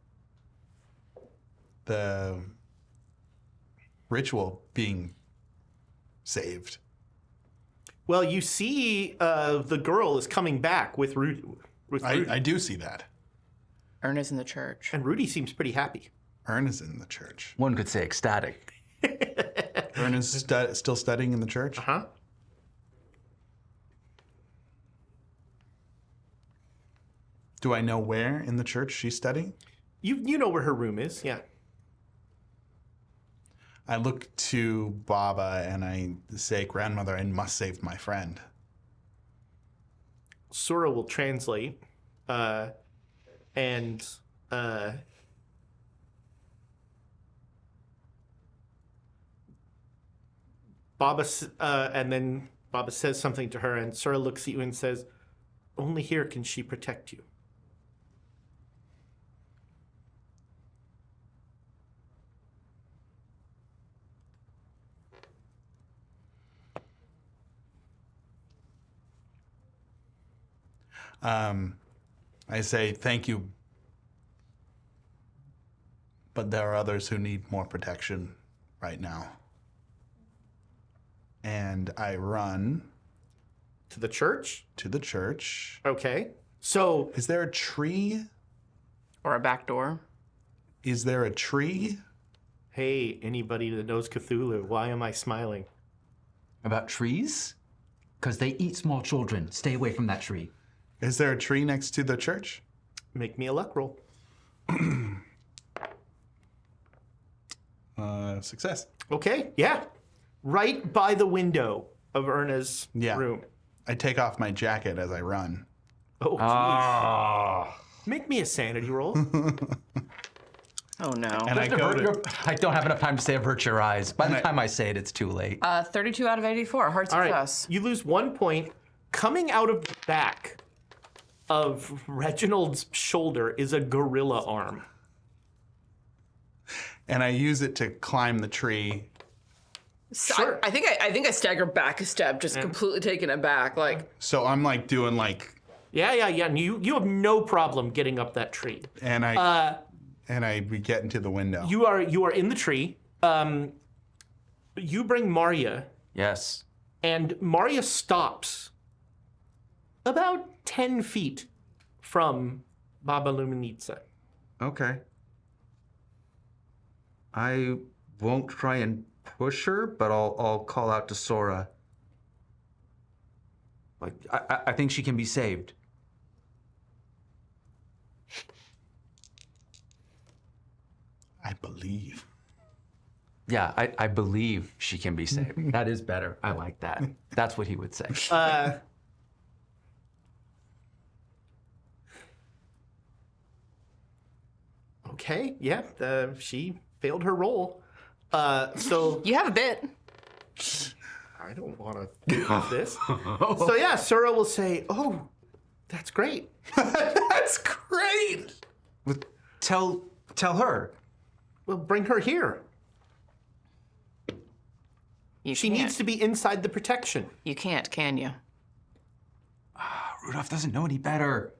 the ritual being saved. Well, you see, the girl is coming back with Rudy. I do see that. Erna's in the church. And Rudy seems pretty happy. Ern is in the church. One could say ecstatic. Ern is still studying in the church? Huh? Do I know where in the church she's studying? You know where her room is, yeah. I look to Baba and I say, Grandmother, I must save my friend. Sora will translate, and and then Baba says something to her, and Sora looks at you and says, "Only here can she protect you." I say thank you, but there are others who need more protection right now. And I run To the church? to the church. Okay. So, Is there a tree? Or a back door. Is there a tree? hey, anybody that knows Cthulhu, why am I smiling? About trees? Because they eat small children. Stay away from that tree. Is there a tree next to the church? Make me a luck roll. Success. Okay, yeah. Right by the window of Erna's Yeah. room. I take off my jacket as I run. Oh, geez. Make me a sanity roll. Oh no. And I go to... I don't have enough time to say avert your eyes. By the time I say it, it's too late. 32 out of 84. Hard All right, success. you lose 1 point. Coming out of the back of Reginald's shoulder is a gorilla arm. And I use it to climb the tree. Sure. I think I stagger back a step, just completely taken aback. Like, So I'm like doing like... Yeah. And you have no problem getting up that tree. And I get into the window. You are in the tree. You bring Maria, Yes. and Maria stops about 10 feet from Baba Luminitsa. Okay. I won't try and push her, but I'll call out to Sora. Like, I think she can be saved. I believe. Yeah, I believe she can be saved. That is better. I like that. That's what he would say. Okay, yeah, she failed her roll. So you have a bit. I don't want to do this. So yeah, Sura will say, "Oh, that's great." That's great. Tell her. Well, bring her here. She needs to be inside the protection. You can't, can you? Rudolph doesn't know any better.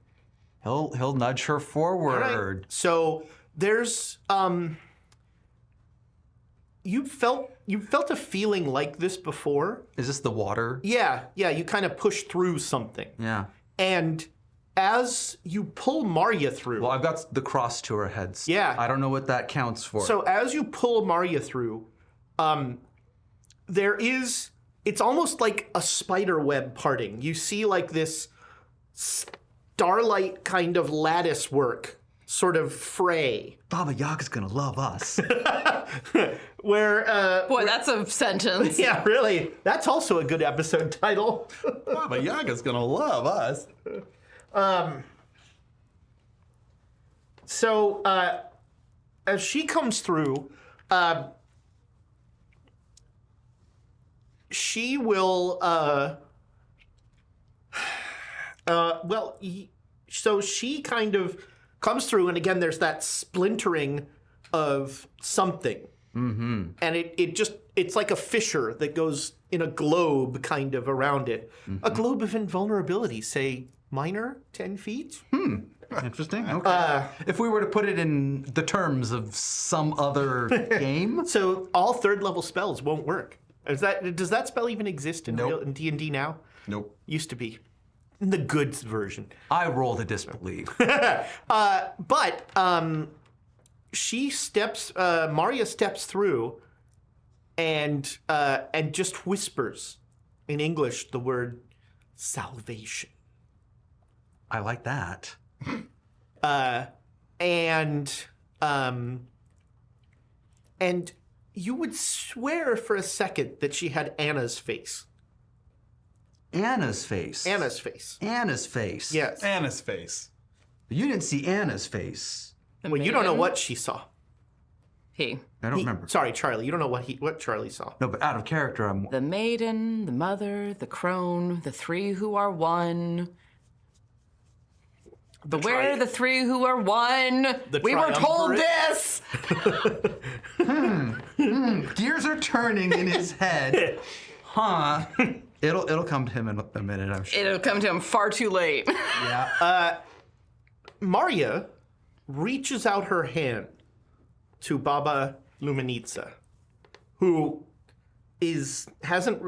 He'll nudge her forward. All right. So there's you felt a feeling like this before. Is this the water? Yeah, you kind of push through something. Yeah. And as you pull Marya through. Well, I've got the cross to her head. Yeah. I don't know what that counts for. So as you pull Marya through, it's almost like a spider web parting. You see like this starlight kind of lattice work sort of fray. Baba Yaga's gonna love us. Where, Boy, that's a sentence. yeah, really, that's also a good episode title. Baba Yaga's gonna love us. So, as she comes through, she will, so she kind of comes through, and again, there's that splintering of something. Mm-hmm. And it's like a fissure that goes in a globe kind of around it. Mm-hmm. A globe of invulnerability, say minor, 10 feet? Interesting. Okay. If we were to put it in the terms of some other game, So all third level spells won't work. Does that spell even exist in Nope. in D&D now? Nope. Used to be. In the good version. I roll to disbelieve. But Marya steps through and just whispers in English the word salvation. I like that. And you would swear for a second that she had Anna's face. Anna's face. Anna's face. Anna's face. Yes. Anna's face. You didn't see Anna's face. Well, you don't know what she saw. He. I don't remember. Sorry, Charlie. You don't know what Charlie saw. No, but out of character, I'm. The maiden, the mother, the crone, the three who are one. Beware the three who are one. We were told this. Gears are turning in his head. Huh? It'll come to him in a minute, I'm sure. It'll come to him far too late. Yeah. Maria reaches out her hand to Baba Luminitsa, who hasn't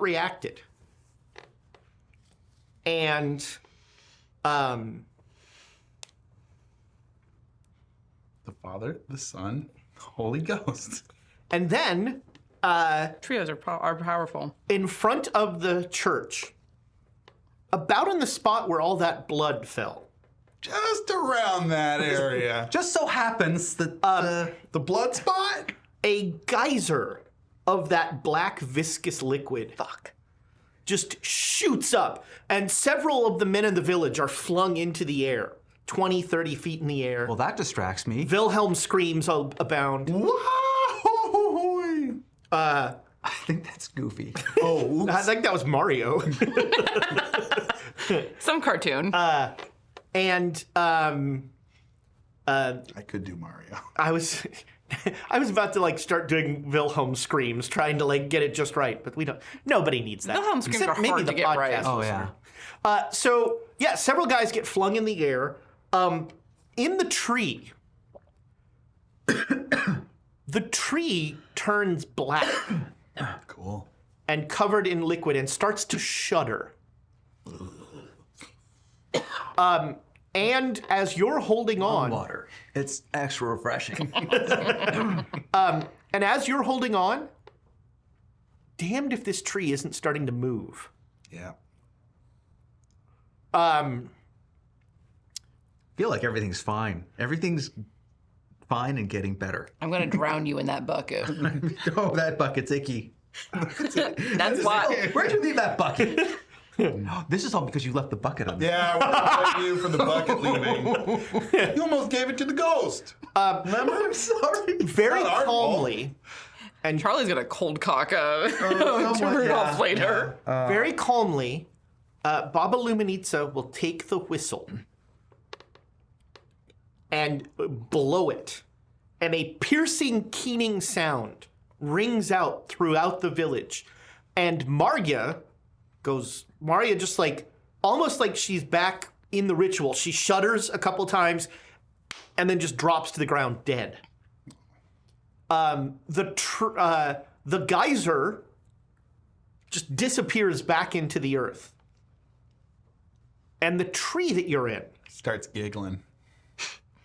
reacted, and The Father, the Son, the Holy Ghost. and then Trios are powerful. in front of the church, about in the spot where all that blood fell, Just around that area. Just so happens that The blood spot? a geyser of that black viscous liquid just shoots up, and several of the men in the village are flung into the air, 20, 30 feet in the air. well, that distracts me. Wilhelm screams abound. Whoa! I think that's goofy. Oh, oops. I think that was Mario. Some cartoon. And I could do Mario. I was about to start doing Wilhelm screams, trying to get it just right, but nobody needs that. Wilhelm screams Except are maybe hard the to get right. podcast Oh, listener. yeah. So yeah, several guys get flung in the air. In the tree, the tree turns black Cool. and covered in liquid and starts to shudder. And as you're holding on, Water. It's extra refreshing. and as you're holding on, damned if this tree isn't starting to move. Yeah. feel like everything's fine. Everything's fine and getting better. I'm gonna drown you in that bucket. Oh, that bucket's icky. That's why. Where'd you leave that bucket? This is all because you left the bucket on there. Yeah, I blame you for the bucket leaving. You almost gave it to the ghost. Remember? I'm sorry. Very not our fault. calmly, Charlie's gonna cold cock to someone- Rudolph yeah, later. very calmly, Baba Luminitsa will take the whistle and blow it, and a piercing, keening sound rings out throughout the village. And Marya just almost like she's back in the ritual. She shudders a couple times and then just drops to the ground dead. The geyser just disappears back into the earth. And the tree that you're in, Starts giggling.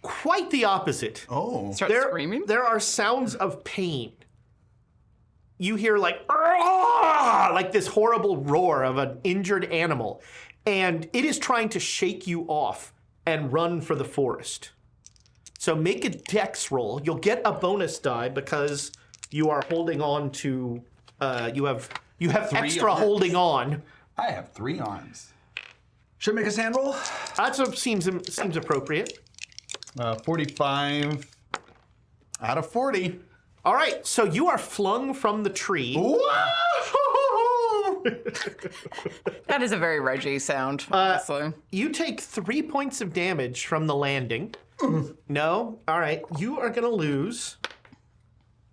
quite the opposite. Oh. Start screaming. There are sounds of pain. You hear "Argh!" like this horrible roar of an injured animal, and it is trying to shake you off and run for the forest. So make a dex roll. You'll get a bonus die because you are holding on to. You have extra arms. holding on. I have 3 arms. Should I make a sand roll? That seems appropriate. 45 out of 40. All right, so you are flung from the tree. That is a very Reggie sound, honestly. You take 3 points of damage from the landing. No? All right. You are going to lose.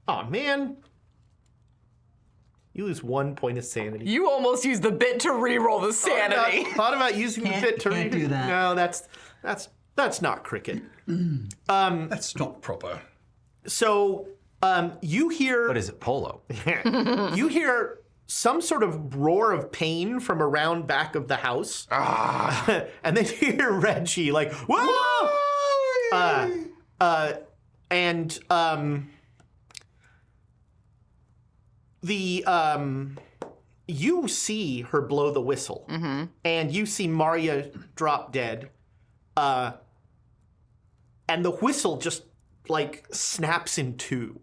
Oh, man. You lose 1 point of sanity. You almost used the bit to re-roll the sanity. Thought about using the bit to Can't do that. No, that's not cricket. That's not proper. So you hear What is it? Polo. you hear some sort of roar of pain from around back of the house. And then you hear Reggie whoa! You see her blow the whistle, and you see Marya drop dead, and the whistle just snaps in two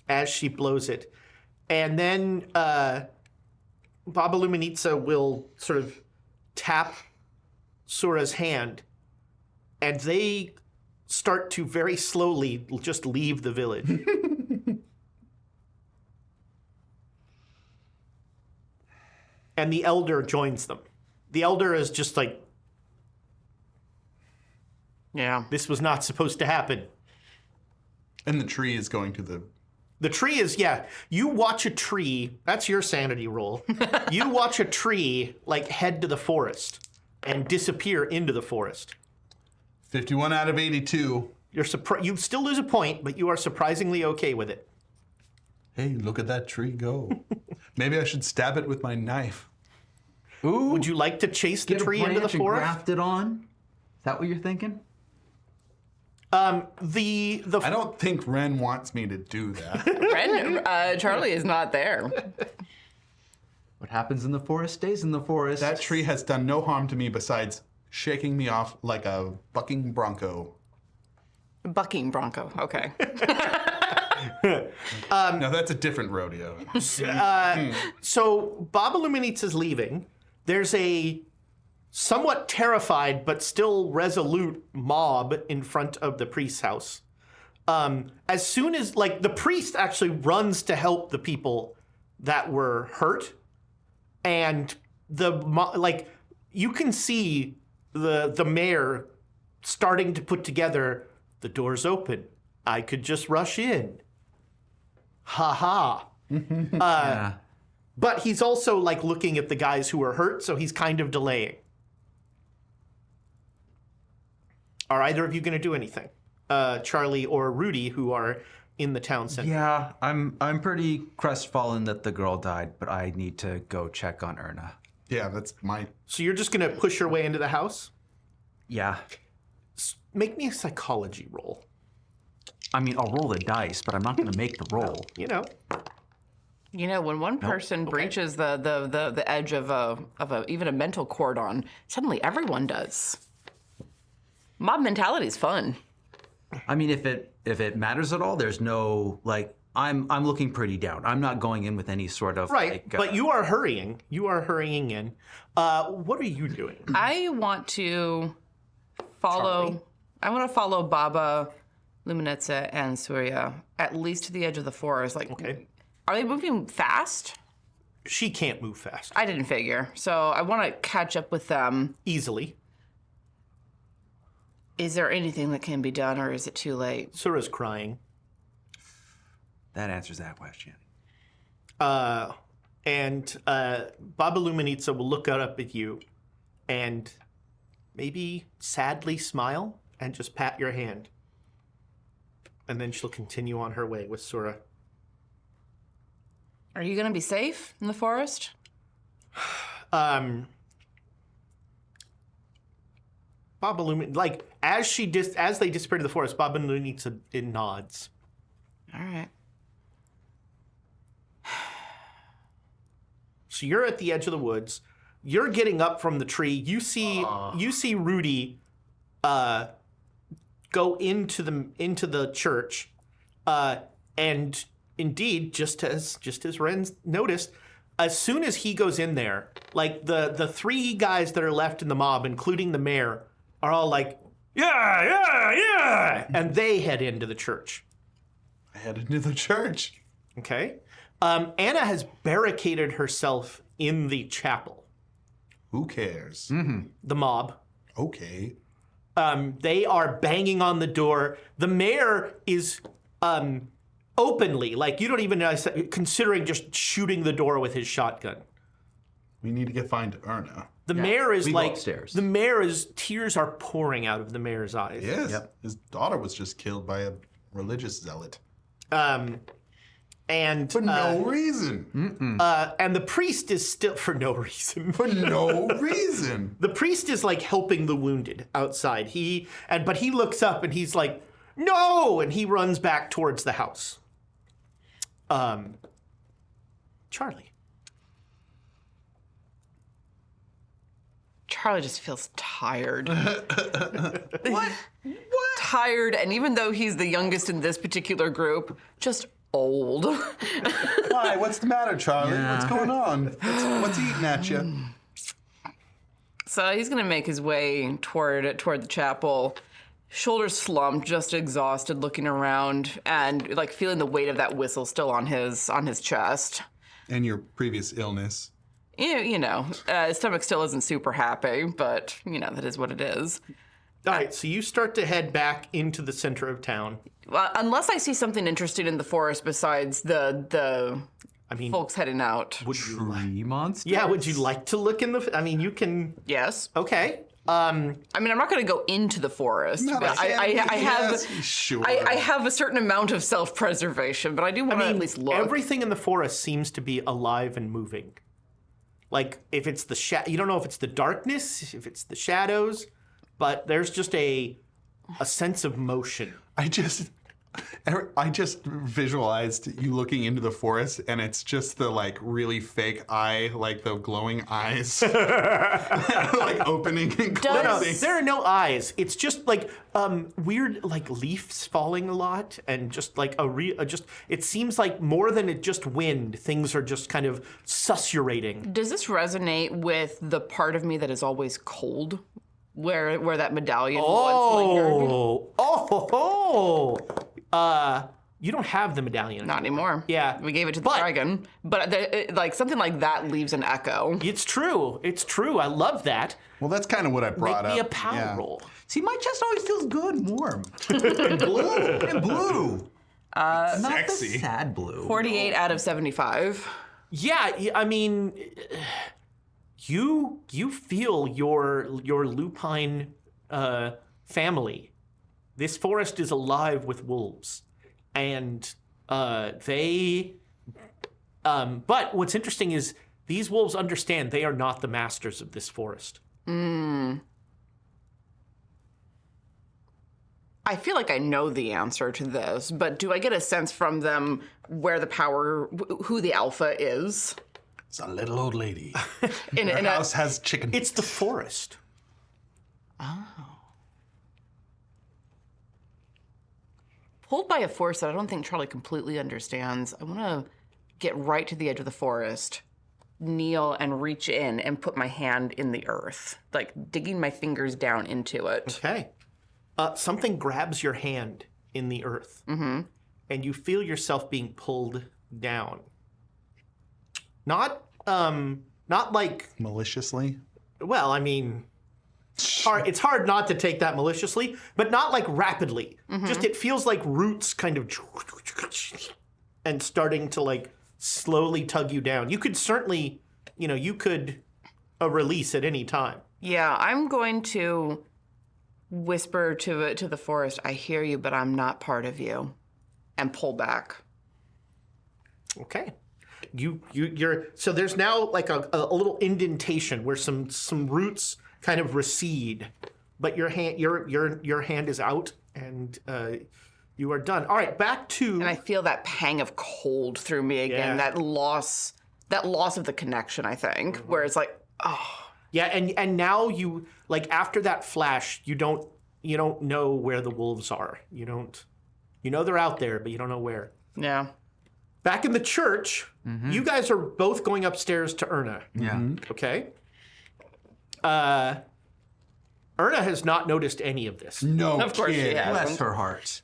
as she blows it, and then Baba Luminitsa will sort of tap Sura's hand, and they start to very slowly just leave the village. And the elder joins them. The elder is just like, Yeah. this was not supposed to happen. And the tree is going to the... The tree is, yeah, you watch a tree, that's your sanity roll. You watch a tree like head to the forest and disappear into the forest. 51 out of 82. You still lose a point, but you are surprisingly okay with it. Hey, look at that tree go. Maybe I should stab it with my knife. Ooh, Would you like to chase the get a tree into the branch and forest? graft it on? Is that what you're thinking? I don't think Ren wants me to do that. Charlie is not there. What happens in the forest stays in the forest. That tree has done no harm to me besides shaking me off like a bucking bronco. Bucking Bronco. Okay. No, that's a different rodeo. So Baba Luminitz is leaving. There's a somewhat terrified but still resolute mob in front of the priest's house. As soon as, like, the priest actually runs to help the people that were hurt, and you can see the mayor starting to put together, the door's open, I could just rush in. Ha ha. Yeah. But he's also like looking at the guys who are hurt, so he's kind of delaying. Are either of you going to do anything? Charlie or Rudy, who are in the town center. Yeah, I'm pretty crestfallen that the girl died, but I need to go check on Erna. Yeah, that's my... So you're just going to push your way into the house? Yeah. Make me a psychology roll. I mean, I'll roll the dice, but I'm not going to make the roll. You know. You know, when one person breaches the edge of even a mental cordon, suddenly everyone does. Mob mentality is fun. I mean, if it matters at all, there's no, like, I'm looking pretty down. I'm not going in with any sort of Right, like, but you are hurrying. You are hurrying in. What are you doing? I want to follow. Charlie? I want to follow Baba, Luminitsa, and Surya at least to the edge of the forest. Like, Okay. Are they moving fast? She can't move fast. I didn't figure, so I want to catch up with them. Easily. Is there anything that can be done, or is it too late? Sura's crying. that answers that question. And Baba Luminitsa will look up at you and maybe sadly smile and just pat your hand. And then she'll continue on her way with Sura. Are you going to be safe in the forest? Baba Luminitsa, like, as they disappear to the forest, Baba Luminitsa nods. All right. So you're at the edge of the woods. You're getting up from the tree. You see Rudy go into the church, and indeed, just as Ren noticed, as soon as he goes in there, like the three guys that are left in the mob, including the mayor, are all like, yeah, and they head into the church. I head into the church. Okay. Anna has barricaded herself in the chapel. Who cares? The mob. Okay. They are banging on the door. The mayor is openly, like, you don't even know, considering just shooting the door with his shotgun. We need to find Erna. The mayor is we go like, upstairs. the mayor is, tears are pouring out of the mayor's eyes. Yes. Yep. His daughter was just killed by a religious zealot. And For no reason. and the priest is still, for no reason. For no reason. The priest is like helping the wounded outside. But he looks up and he's like, no! And he runs back towards the house. Charlie. Charlie just feels tired. What? Tired, and even though he's the youngest in this particular group, just old. Why? What's the matter, Charlie? What's going on? What's eating at you? So he's gonna make his way toward the chapel, shoulders slumped, just exhausted, looking around and like feeling the weight of that whistle still on his chest. And your previous illness. His stomach still isn't super happy, but that is what it is. All right, so you start to head back into the center of town. Well, unless I see something interesting in the forest besides the folks heading out. Would you like? Tree monsters? Yeah, would you like to look in the? I mean, you can. Yes. Okay. I mean, I'm not going to go into the forest, but I have Sure. I have a certain amount of self-preservation, but I do want to at least look. Everything in the forest seems to be alive and moving. Like if it's the you don't know if it's the darkness, if it's the shadows, but there's just a sense of motion. I just visualized you looking into the forest, and it's just the like really fake eye, like the glowing eyes, like opening and closing. No, there are no eyes. It's just like weird, like leaves falling a lot, and just like it seems like more than it just wind. Things are just kind of susurrating. Does this resonate with the part of me that is always cold? Where that medallion once lingered? You don't have the medallion. Not anymore. Yeah. We gave it to the dragon. But like something like that leaves an echo. It's true. It's true. I love that. Well, that's kind of what I brought Make me up. a power roll. See, my chest always feels good and warm. And blue. And blue. Not Sexy. the sad blue. 48 out of 75. Yeah, I mean, you feel your lupine family. This forest is alive with wolves, and they. But what's interesting is these wolves understand they are not the masters of this forest. I feel like I know the answer to this, but do I get a sense from them where the power, who the alpha is? It's a little old lady. In Her a house has chicken. It's the forest. pulled by a force that I don't think Charlie completely understands. I want to get right to the edge of the forest, kneel and reach in and put my hand in the earth, like digging my fingers down into it. Okay. Something grabs your hand in the earth, and you feel yourself being pulled down. Not like, Maliciously? well, I mean, it's hard not to take that maliciously, but not like rapidly. Just it feels like roots kind of and starting to like slowly tug you down. You could certainly, you could release at any time. Yeah, I'm going to whisper to the forest, I hear you, but I'm not part of you, and pull back. Okay. You're so there's now like a little indentation where some roots kind of recede, but your hand is out and you are done. All right, back to. And I feel that pang of cold through me again. Yeah. That loss of the connection. I think where it's like, oh. Yeah, and now you like after that flash, you don't know where the wolves are. You know they're out there, but you don't know where. Yeah. Back in the church, you guys are both going upstairs to Erna. Yeah. Okay. Erna has not noticed any of this. No, Of course she kid. has. Bless her heart.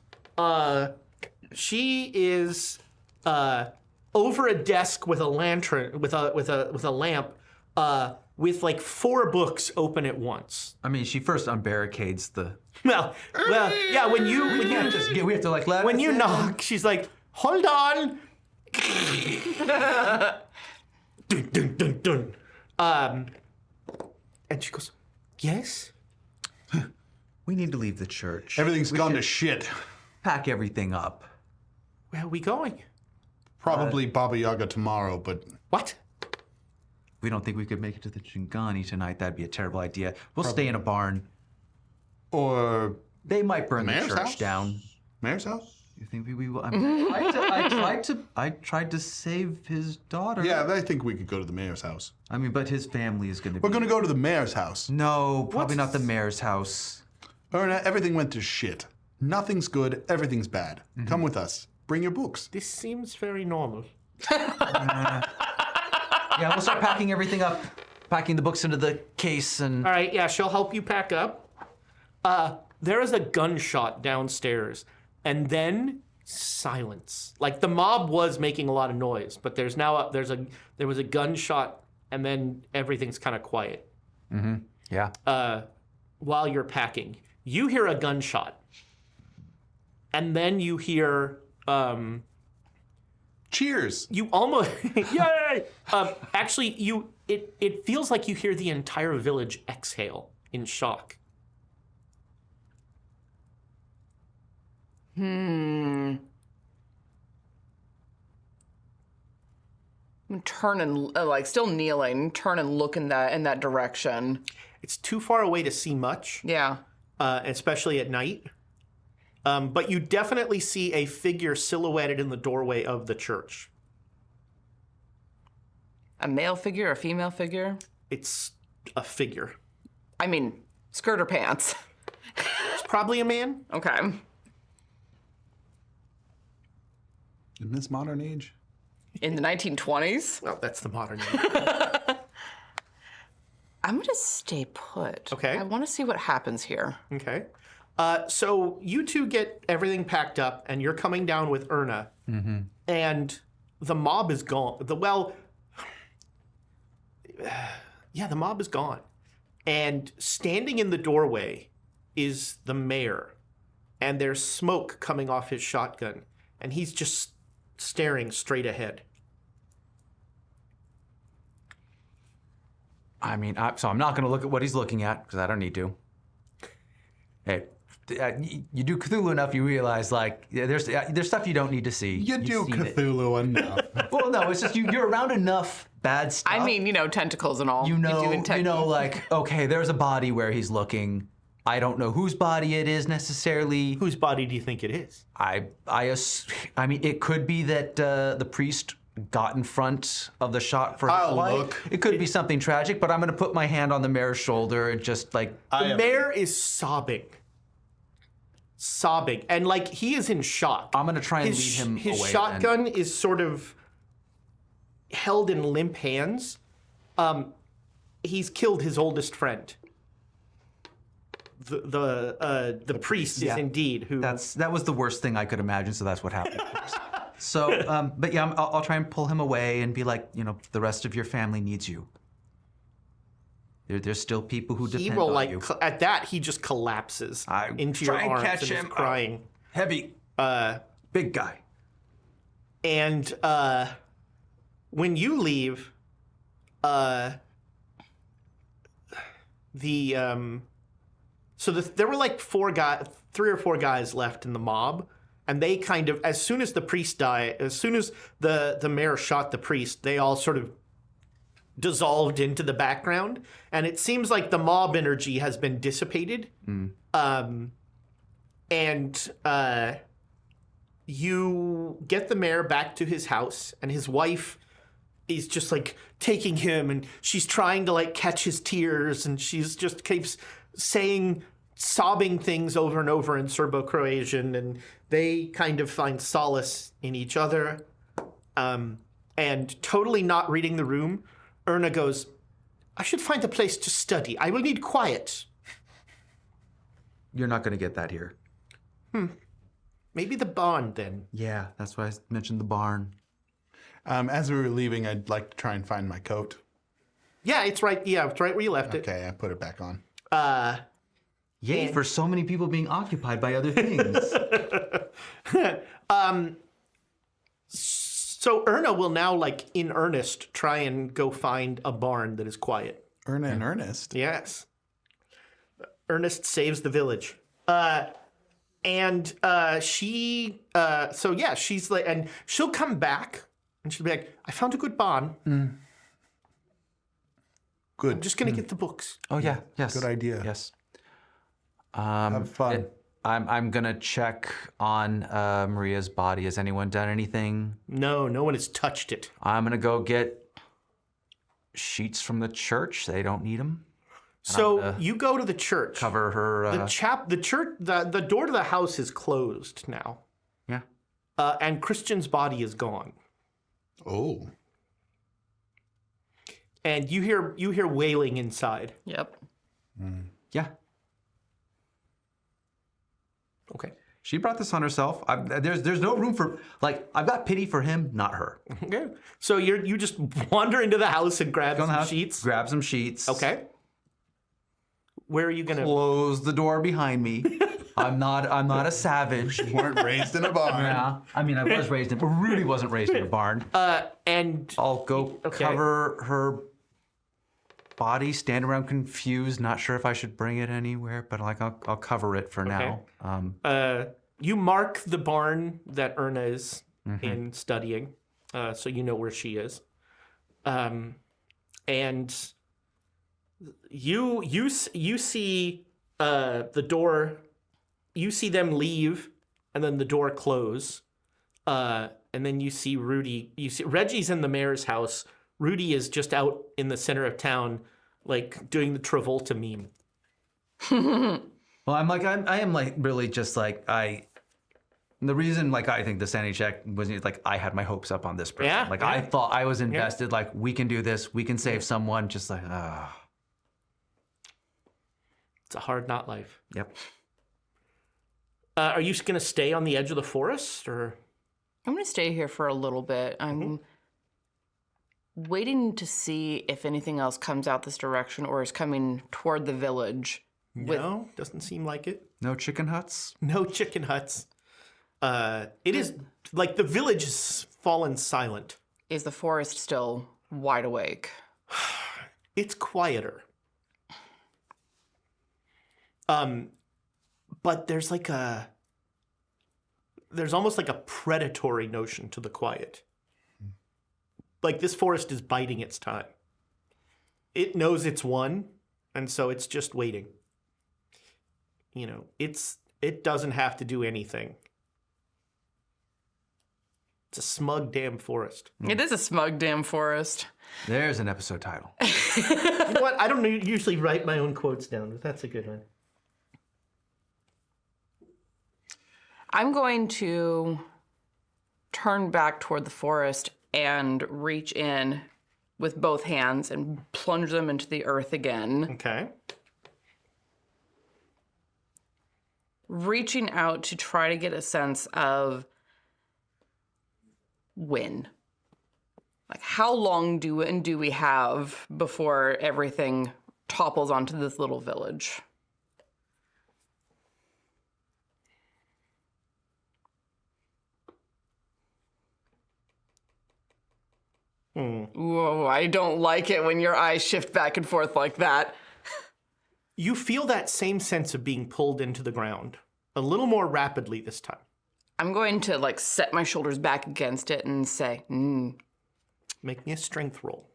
She is over a desk with a lantern, with a lamp, with like 4 books open at once. I mean, she first unbarricades the. Well, yeah. When you We have to like let. when you knock, she's like, "Hold on." Dun, dun, dun, dun. And she goes, "Yes." We need to leave the church. Everything's gone to shit. Pack everything up. Where are we going? Probably Baba Yaga tomorrow, but What? We don't think we could make it to the Chingani tonight. That'd be a terrible idea. We'll stay in a barn. or They might burn the Mayor's church house? down. Mayor's house? You think we will? I mean, I tried to save his daughter. Yeah, I think we could go to the mayor's house. I mean, but his family is going to be. We're gonna go to the mayor's house. No, probably not the mayor's house. Erna, everything went to shit. Nothing's good, everything's bad. Come with us. bring your books. This seems very normal. Yeah, we'll start packing everything up, packing the books into the case, and All right, yeah, she'll help you pack up. There is a gunshot downstairs, and then silence. Like the mob was making a lot of noise, but there was a gunshot, and then everything's kind of quiet. yeah. While you're packing, you hear a gunshot, and then you hear Cheers. you almost yay. Actually, it feels like you hear the entire village exhale in shock. I'm turn and still kneeling, turn and look in that direction. It's too far away to see much, Yeah. especially at night. But you definitely see a figure silhouetted in the doorway of the church. A male figure, a female figure? It's a figure. I mean, skirt or pants. It's probably a man. Okay. In this modern age. In the 1920s? Well, that's the modern age. I'm going to stay put. Okay. I want to see what happens here. Okay. So you two get everything packed up, and you're coming down with Erna, and the mob is gone. The mob is gone, and standing in the doorway is the mayor, and there's smoke coming off his shotgun, and he's just staring straight ahead. I mean, so I'm not going to look at what he's looking at because I don't need to. Hey, you do Cthulhu enough, you realize like there's stuff you don't need to see. You do You've seen it. Cthulhu enough. Well, no, it's just you're around enough bad stuff. I mean, tentacles and all. you know, like okay, there's a body where he's looking. I don't know whose body it is necessarily. Whose body do you think it is? I mean, it could be that the priest got in front of the shot for I'll flight. look. It could be something tragic, but I'm going to put my hand on the mayor's shoulder and just like The mayor is sobbing, and like he is in shock. I'm going to try and lead him His away. shotgun is sort of held in limp hands. He's killed his oldest friend. The priest is indeed who. That was the worst thing I could imagine, so that's what happened. So, but yeah, I'll try and pull him away and be like, the rest of your family needs you. There's still people who he depend will on like you. at that he just collapses into your try and arms catch and is him. crying. Heavy, big guy. And when you leave, there were like 3 or 4 guys left in the mob, and they kind of, as soon as the priest died, as soon as the mayor shot the priest, they all sort of dissolved into the background, and it seems like the mob energy has been dissipated. You get the mayor back to his house, and his wife is just like taking him, and she's trying to like catch his tears, and she's just keeps saying sobbing things over and over in Serbo-Croatian, and they kind of find solace in each other. And totally not reading the room, Erna goes, I should find a place to study. I will need quiet. You're not going to get that here. Maybe the barn then. Yeah, that's why I mentioned the barn. As we were leaving, I'd like to try and find my coat. Yeah, it's right. Yeah, it's right where you left it. Okay, I put it back on. Yay for so many people being occupied by other things. So Erna will now, like, in earnest, try and go find a barn that is quiet. Erna and Ernest. Yes. Ernest saves the village. She's like, and she'll come back and she'll be like, I found a good barn. Good. I'm just going to get the books. Oh yeah, yes. Good idea. Yes. Have fun. I'm gonna check on Maria's body. Has anyone done anything? No one has touched it. I'm gonna go get sheets from the church. They don't need them. So you go to the church. Cover her. The door to the house is closed now. Yeah. and Christian's body is gone. Oh. And you hear wailing inside. Yep. Yeah. Okay. She brought this on herself. There's no room for, like, I've got pity for him, not her. Okay. So you just wander into the house and grab Go in the some house, sheets. grab some sheets. Okay. Where are you gonna? Close the door behind me. I'm not a savage. Weren't raised in a barn. Yeah. I mean, I was raised in, but Rudy wasn't raised in a barn. And I'll go Okay. cover her body, stand around confused, not sure if I should bring it anywhere, but like I'll cover it for now. you mark the barn that Erna is in studying, so you know where she is. And you see the door. You see them leave, and then the door close. And then you see Rudy. You see Reggie's in the mayor's house. Rudy is just out in the center of town, like doing the Travolta meme. Well, I am like really just like the reason like I think the sanity check was like I had my hopes up on this person. Yeah, Like yeah. I thought I was invested. Like we can do this. We can save someone. Just like It's a hard not life. yep. Are you going to stay on the edge of the forest, or? I'm going to stay here for a little bit. I'm waiting to see if anything else comes out this direction or is coming toward the village. No, doesn't seem like it. No chicken huts. No chicken huts. It is like the village has fallen silent. Is the forest still wide awake? It's quieter. But there's almost like a predatory notion to the quiet. Like this forest is biding its time. It knows it's won, and so it's just waiting. You know, it doesn't have to do anything. It's a smug damn forest. It is a smug damn forest. There's an episode title. You know what? I don't usually write my own quotes down, but that's a good one. I'm going to turn back toward the forest and reach in with both hands and plunge them into the earth again. Okay. Reaching out to try to get a sense of when. Like, how long do we have before everything topples onto this little village? Whoa, I don't like it when your eyes shift back and forth like that. You feel that same sense of being pulled into the ground a little more rapidly this time. I'm going to, like, set my shoulders back against it and say, Make me a strength roll.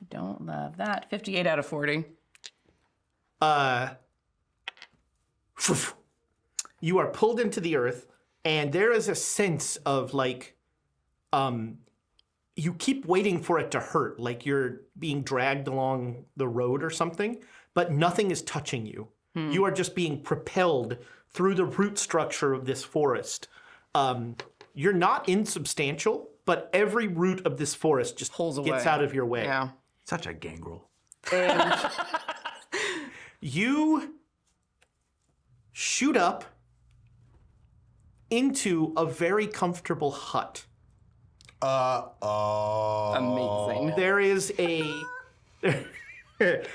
Don't love that. 58 out of 40. You are pulled into the earth, and there is a sense of like, you keep waiting for it to hurt, like you're being dragged along the road or something, but nothing is touching you. You are just being propelled through the root structure of this forest. You're not insubstantial, but every root of this forest just Pulls gets away. out of your way. Yeah. Such a gangrel. And you shoot up into a very comfortable hut. Amazing. There is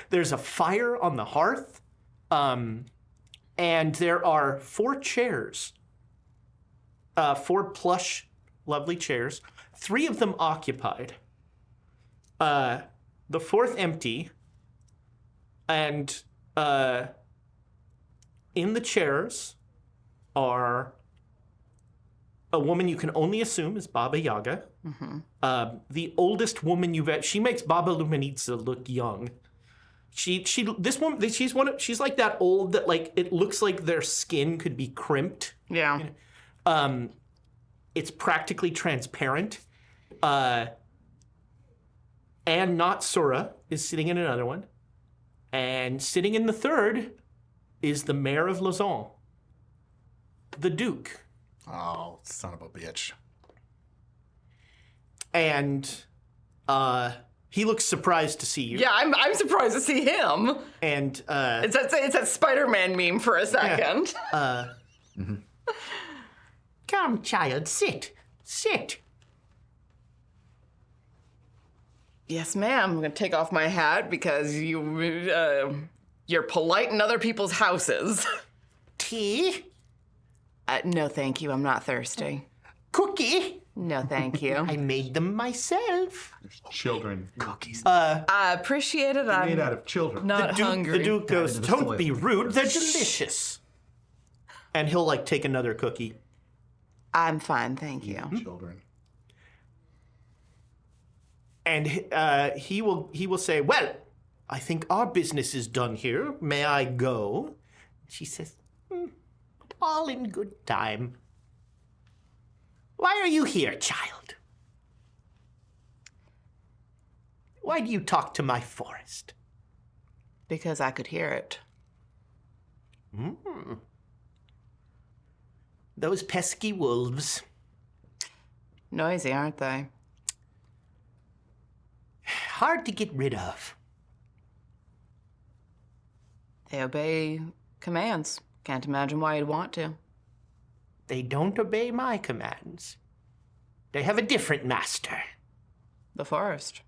there's a fire on the hearth, and there are 4 chairs, 4 plush, lovely chairs. 3 of them occupied. The 4th empty, and in the chairs are a woman you can only assume is Baba Yaga. The oldest woman you've ever... She makes Baba Lumenitsa look young. She's like that old that like it looks like their skin could be crimped. Yeah. It's practically transparent. And not Sura is sitting in another one. And sitting in the third is the mayor of Lausanne. the Duke. Oh, son of a bitch. And he looks surprised to see you. Yeah, I'm surprised to see him. And It's that Spider-Man meme for a second. come, child, sit. Sit. Yes, ma'am. I'm gonna take off my hat because you're polite in other people's houses. Tea? No, thank you. I'm not thirsty. Cookie? No, thank you. I made them myself. Children. Cookies. I appreciate it. I'm Made out of children. not hungry. The Duke goes, into the don't soil. be rude, they're delicious. And he'll like take another cookie. I'm fine, thank you. Children. And he will say, well, I think our business is done here. May I go? She says, all in good time. Why are you here, child? Why do you talk to my forest? Because I could hear it. Those pesky wolves. Noisy, aren't they? Hard to get rid of. They obey commands. Can't imagine why you'd want to. They don't obey my commands. They have a different master. The forest.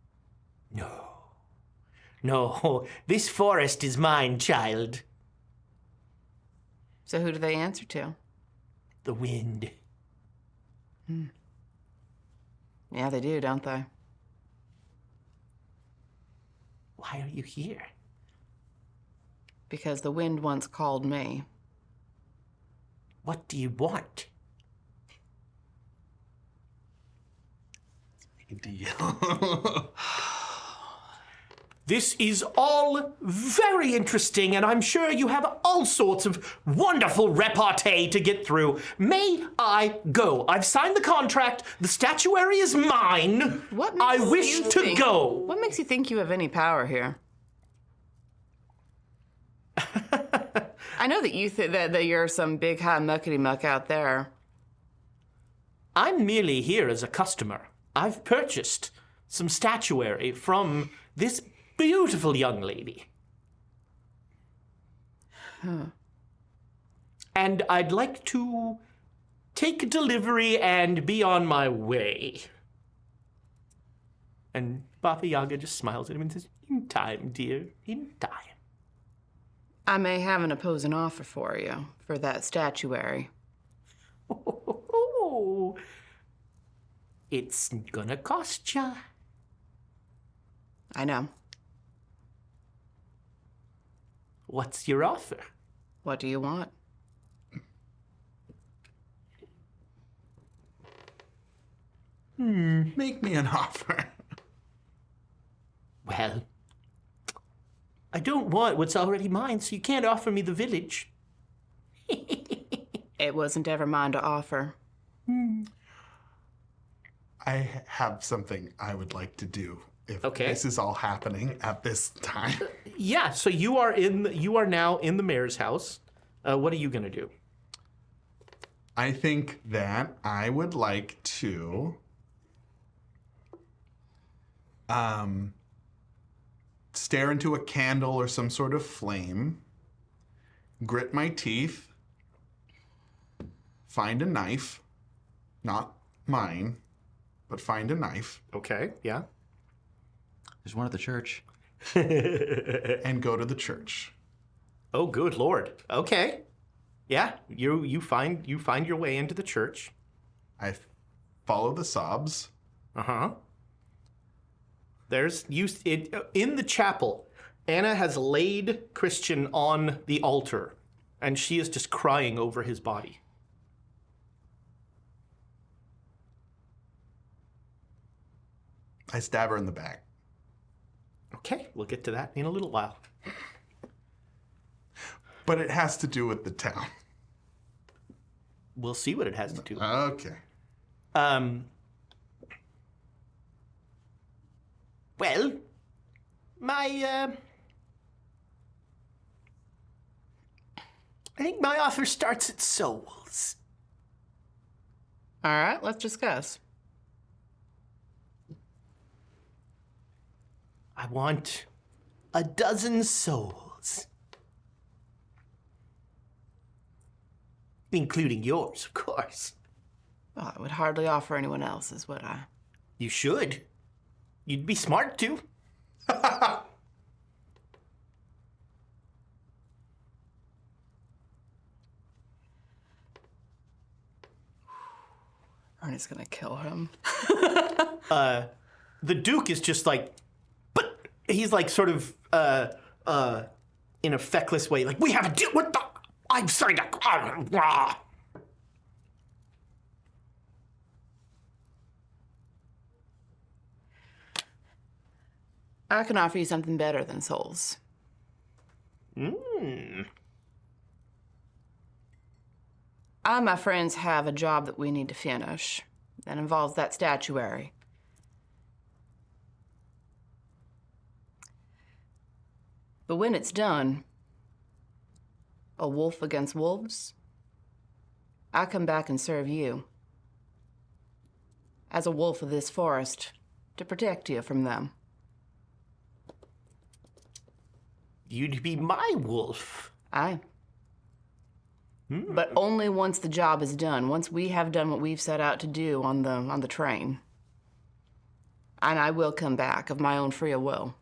No, this forest is mine, child. So who do they answer to? The wind. Yeah, they do, don't they? Why are you here? Because the wind once called me. What do you want? Deal. This is all very interesting, and I'm sure you have all sorts of wonderful repartee to get through. May I go? I've signed the contract. The statuary is mine. What I makes wish you to think- go. What makes you think you have any power here? I know that you think that you're some big high muckety muck out there. I'm merely here as a customer. I've purchased some statuary from this beautiful young lady. And I'd like to take delivery and be on my way. And Baba Yaga just smiles at him and says, in time, dear, in time. I may have an opposing offer for you for that statuary. Oh, it's gonna cost ya. I know. What's your offer? What do you want? Make me an offer. Well, I don't want what's already mine, so you can't offer me the village. It wasn't ever mine to offer. I have something I would like to do if Okay. this is all happening at this time. Yeah, so you are now in the mayor's house. What are you gonna do? I think that I would like to stare into a candle or some sort of flame, grit my teeth, find a knife, not mine, but find a knife, Okay, yeah. There's one at the church. and go to the church. Oh, good lord. Okay. Yeah, you find your way into the church. I follow the sobs. Uh-huh. There's in the chapel. Anna has laid Christian on the altar, and she is just crying over his body. I stab her in the back. Okay, we'll get to that in a little while. But it has to do with the town. We'll see what it has to do. Okay. Well, I think my offer starts at souls. All right, let's discuss. I want a dozen souls. Including yours, of course. Well, I would hardly offer anyone else's, would I? You should. You'd be smart to. Ernest's gonna kill him. The Duke is just like, but he's like sort of in a feckless way, like, we have a deal. What the? I'm sorry. I can offer you something better than souls. I and my friends have a job that we need to finish that involves that statuary. But when it's done, a wolf against wolves, I come back and serve you as a wolf of this forest to protect you from them. You'd be my wolf. Aye. But only once the job is done, once we have done what we've set out to do on the train. And I will come back of my own free will.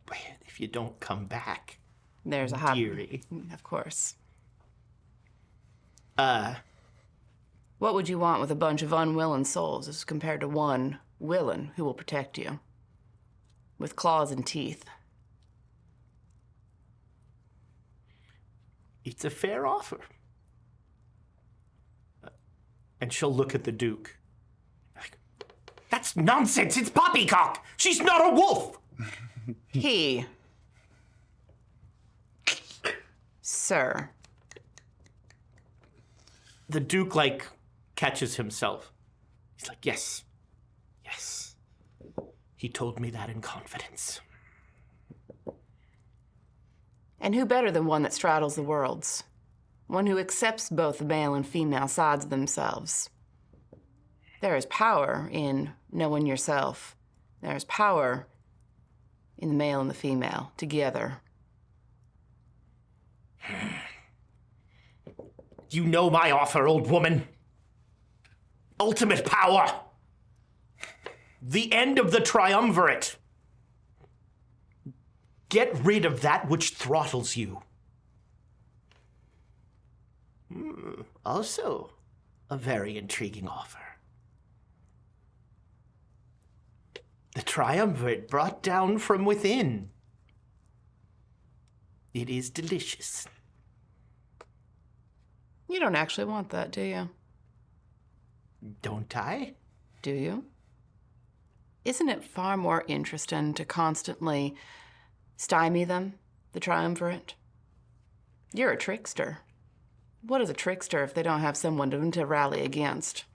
But if you don't come back, There's a hot... dearie. Of course. What would you want with a bunch of unwilling souls as compared to one willing who will protect you? With claws and teeth. It's a fair offer. And she'll look at the Duke. Like, that's nonsense. It's poppycock. She's not a wolf. He. Sir. The Duke, like, catches himself. He's like, yes. He told me that in confidence. And who better than one that straddles the worlds? One who accepts both the male and female sides of themselves. There is power in knowing yourself. There is power in the male and the female together. You know my offer, old woman. Ultimate power. The end of the triumvirate. Get rid of that which throttles you. Also, a very intriguing offer. The triumvirate brought down from within. It is delicious. You don't actually want that, do you? Don't I? Do you? Isn't it far more interesting to constantly stymie them, the triumvirate? You're a trickster. What is a trickster if they don't have someone to rally against?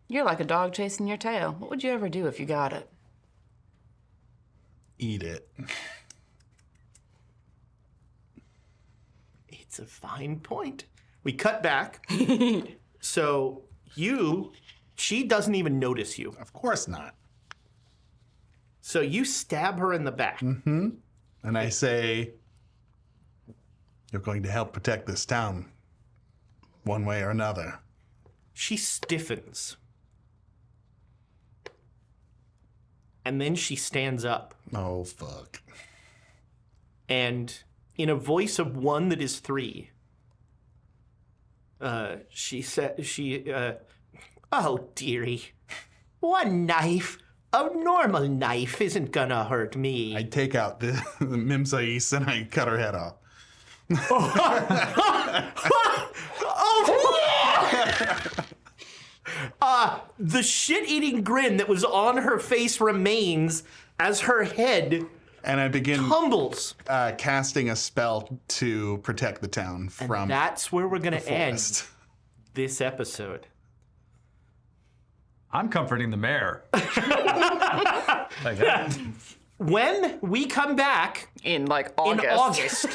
You're like a dog chasing your tail. What would you ever do if you got it? Eat it. It's a fine point. We cut back. So she doesn't even notice you. Of course not. So you stab her in the back. And I say, you're going to help protect this town one way or another. She stiffens. And then she stands up. Oh, fuck. And in a voice of one that is 3, she said, oh, dearie, one knife, a normal knife isn't gonna hurt me. I take out the Mimsais and I cut her head off. The shit-eating grin that was on her face remains as her head And I begin tumbles. casting a spell to protect the town from That's where we're gonna end forest. this episode. I'm comforting the mayor. Like that. When we come back In in August,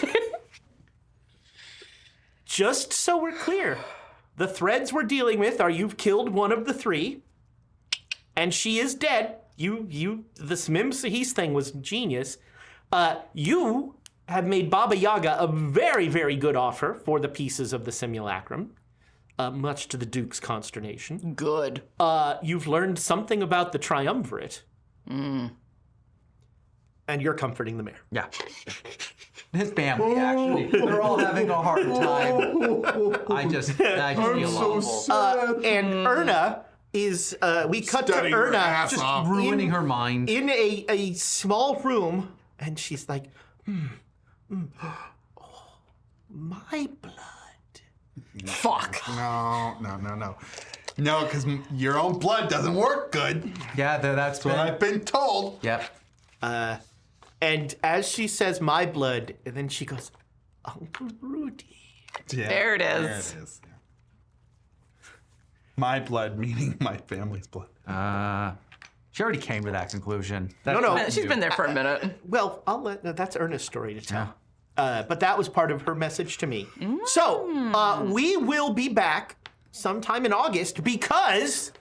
just so we're clear, the threads we're dealing with are you've killed one of the three, and she is dead. The Smim Sahis thing was genius. You have made Baba Yaga a very, very good offer for the pieces of the simulacrum, much to the Duke's consternation. Good. You've learned something about the triumvirate. And you're comforting the mayor. Yeah. His family, actually. They're all having a hard time. I just feel awful. And Erna is, we cut to Studying her Erna ass just off. Ruining her mind. in a small room, and she's like, oh, my blood. Fuck. No. No, because your own blood doesn't work good. Yeah, that's What I've been told. Yep. And as she says, my blood, and then she goes, Uncle Rudy. Yeah, There it is. There it is. Yeah. My blood, meaning my family's blood. She already came to that conclusion. No. She's been there for a minute. Well, that's Erna's story to tell. But that was part of her message to me. So we will be back sometime in August because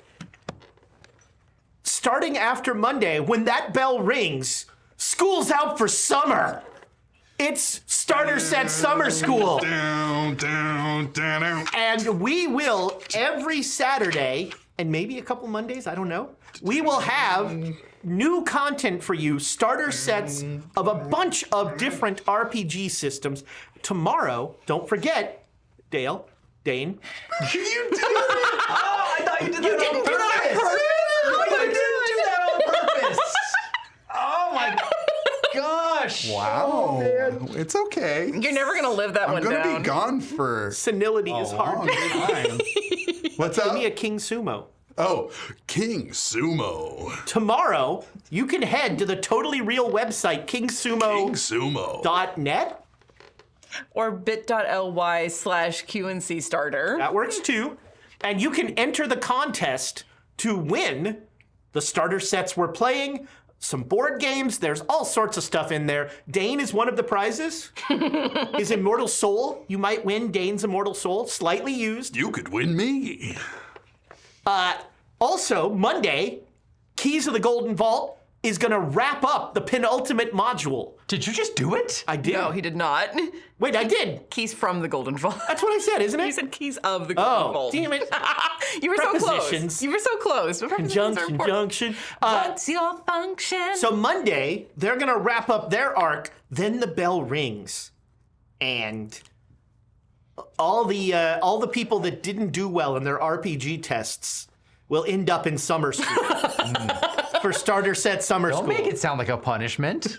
starting after Monday, when that bell rings, school's out for summer. It's starter set summer school. Down. And we will every Saturday, and maybe a couple Mondays, I don't know, we will have new content for you, starter sets of a bunch of different RPG systems. Tomorrow, don't forget, Dane. I thought you did that on purpose. You didn't do that on purpose. Oh my gosh. Wow. It's okay. You're never gonna live that I'm one gonna down. be gone for Senility is a hard. long time. What's Give up? me a King Sumo. Oh, King Sumo. Tomorrow, you can head to the totally real website, kingsumo.net. Sumo. Or bit.ly/QNC starter. That works too. And you can enter the contest to win the starter sets we're playing, some board games. There's all sorts of stuff in there. Dane is one of the prizes. His Immortal Soul. You might win Dane's Immortal Soul, slightly used. You could win me. Also, Monday, Keys of the Golden Vault is going to wrap up the penultimate module. Did you just do it? I did. No, he did not. Wait, I did. Keys from the Golden Vault. That's what I said, isn't it? You said keys of the Golden Oh, Vault. damn it. You were so close. Prepositions. You were so close. But prepositions are important. Junction. What's your function? So Monday, they're going to wrap up their arc, then the bell rings. And all the people that didn't do well in their RPG tests will end up in summer school. For starter set summer Don't school. make it sound like a punishment.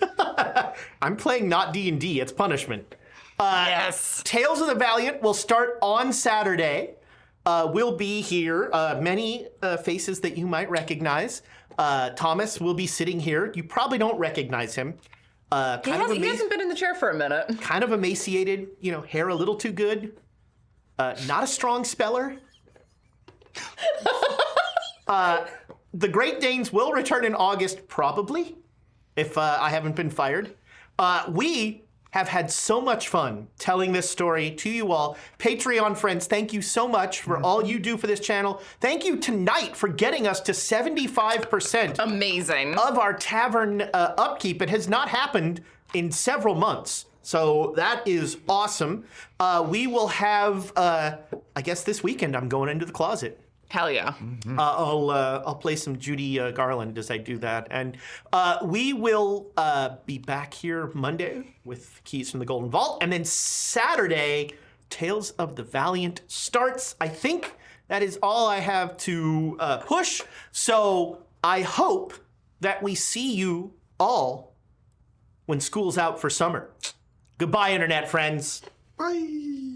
I'm playing not D&D, it's punishment. yes. Tales of the Valiant will start on Saturday. We'll be here. Many faces that you might recognize. Thomas will be sitting here. You probably don't recognize him. He hasn't been in the chair for a minute. Kind of emaciated, hair a little too good. Not a strong speller. The Great Danes will return in August, probably, if I haven't been fired. We have had so much fun telling this story to you all. Patreon friends, thank you so much for all you do for this channel. Thank you tonight for getting us to 75% Amazing. of our tavern upkeep. It has not happened in several months. So that is awesome. We will have, I guess this weekend I'm going into the closet. Hell yeah. I'll play some Judy Garland as I do that, and we will be back here Monday with Keys from the Golden Vault, and then Saturday, Tales of the Valiant starts. I think that is all I have to push. So I hope that we see you all when school's out for summer. Goodbye, internet friends. Bye.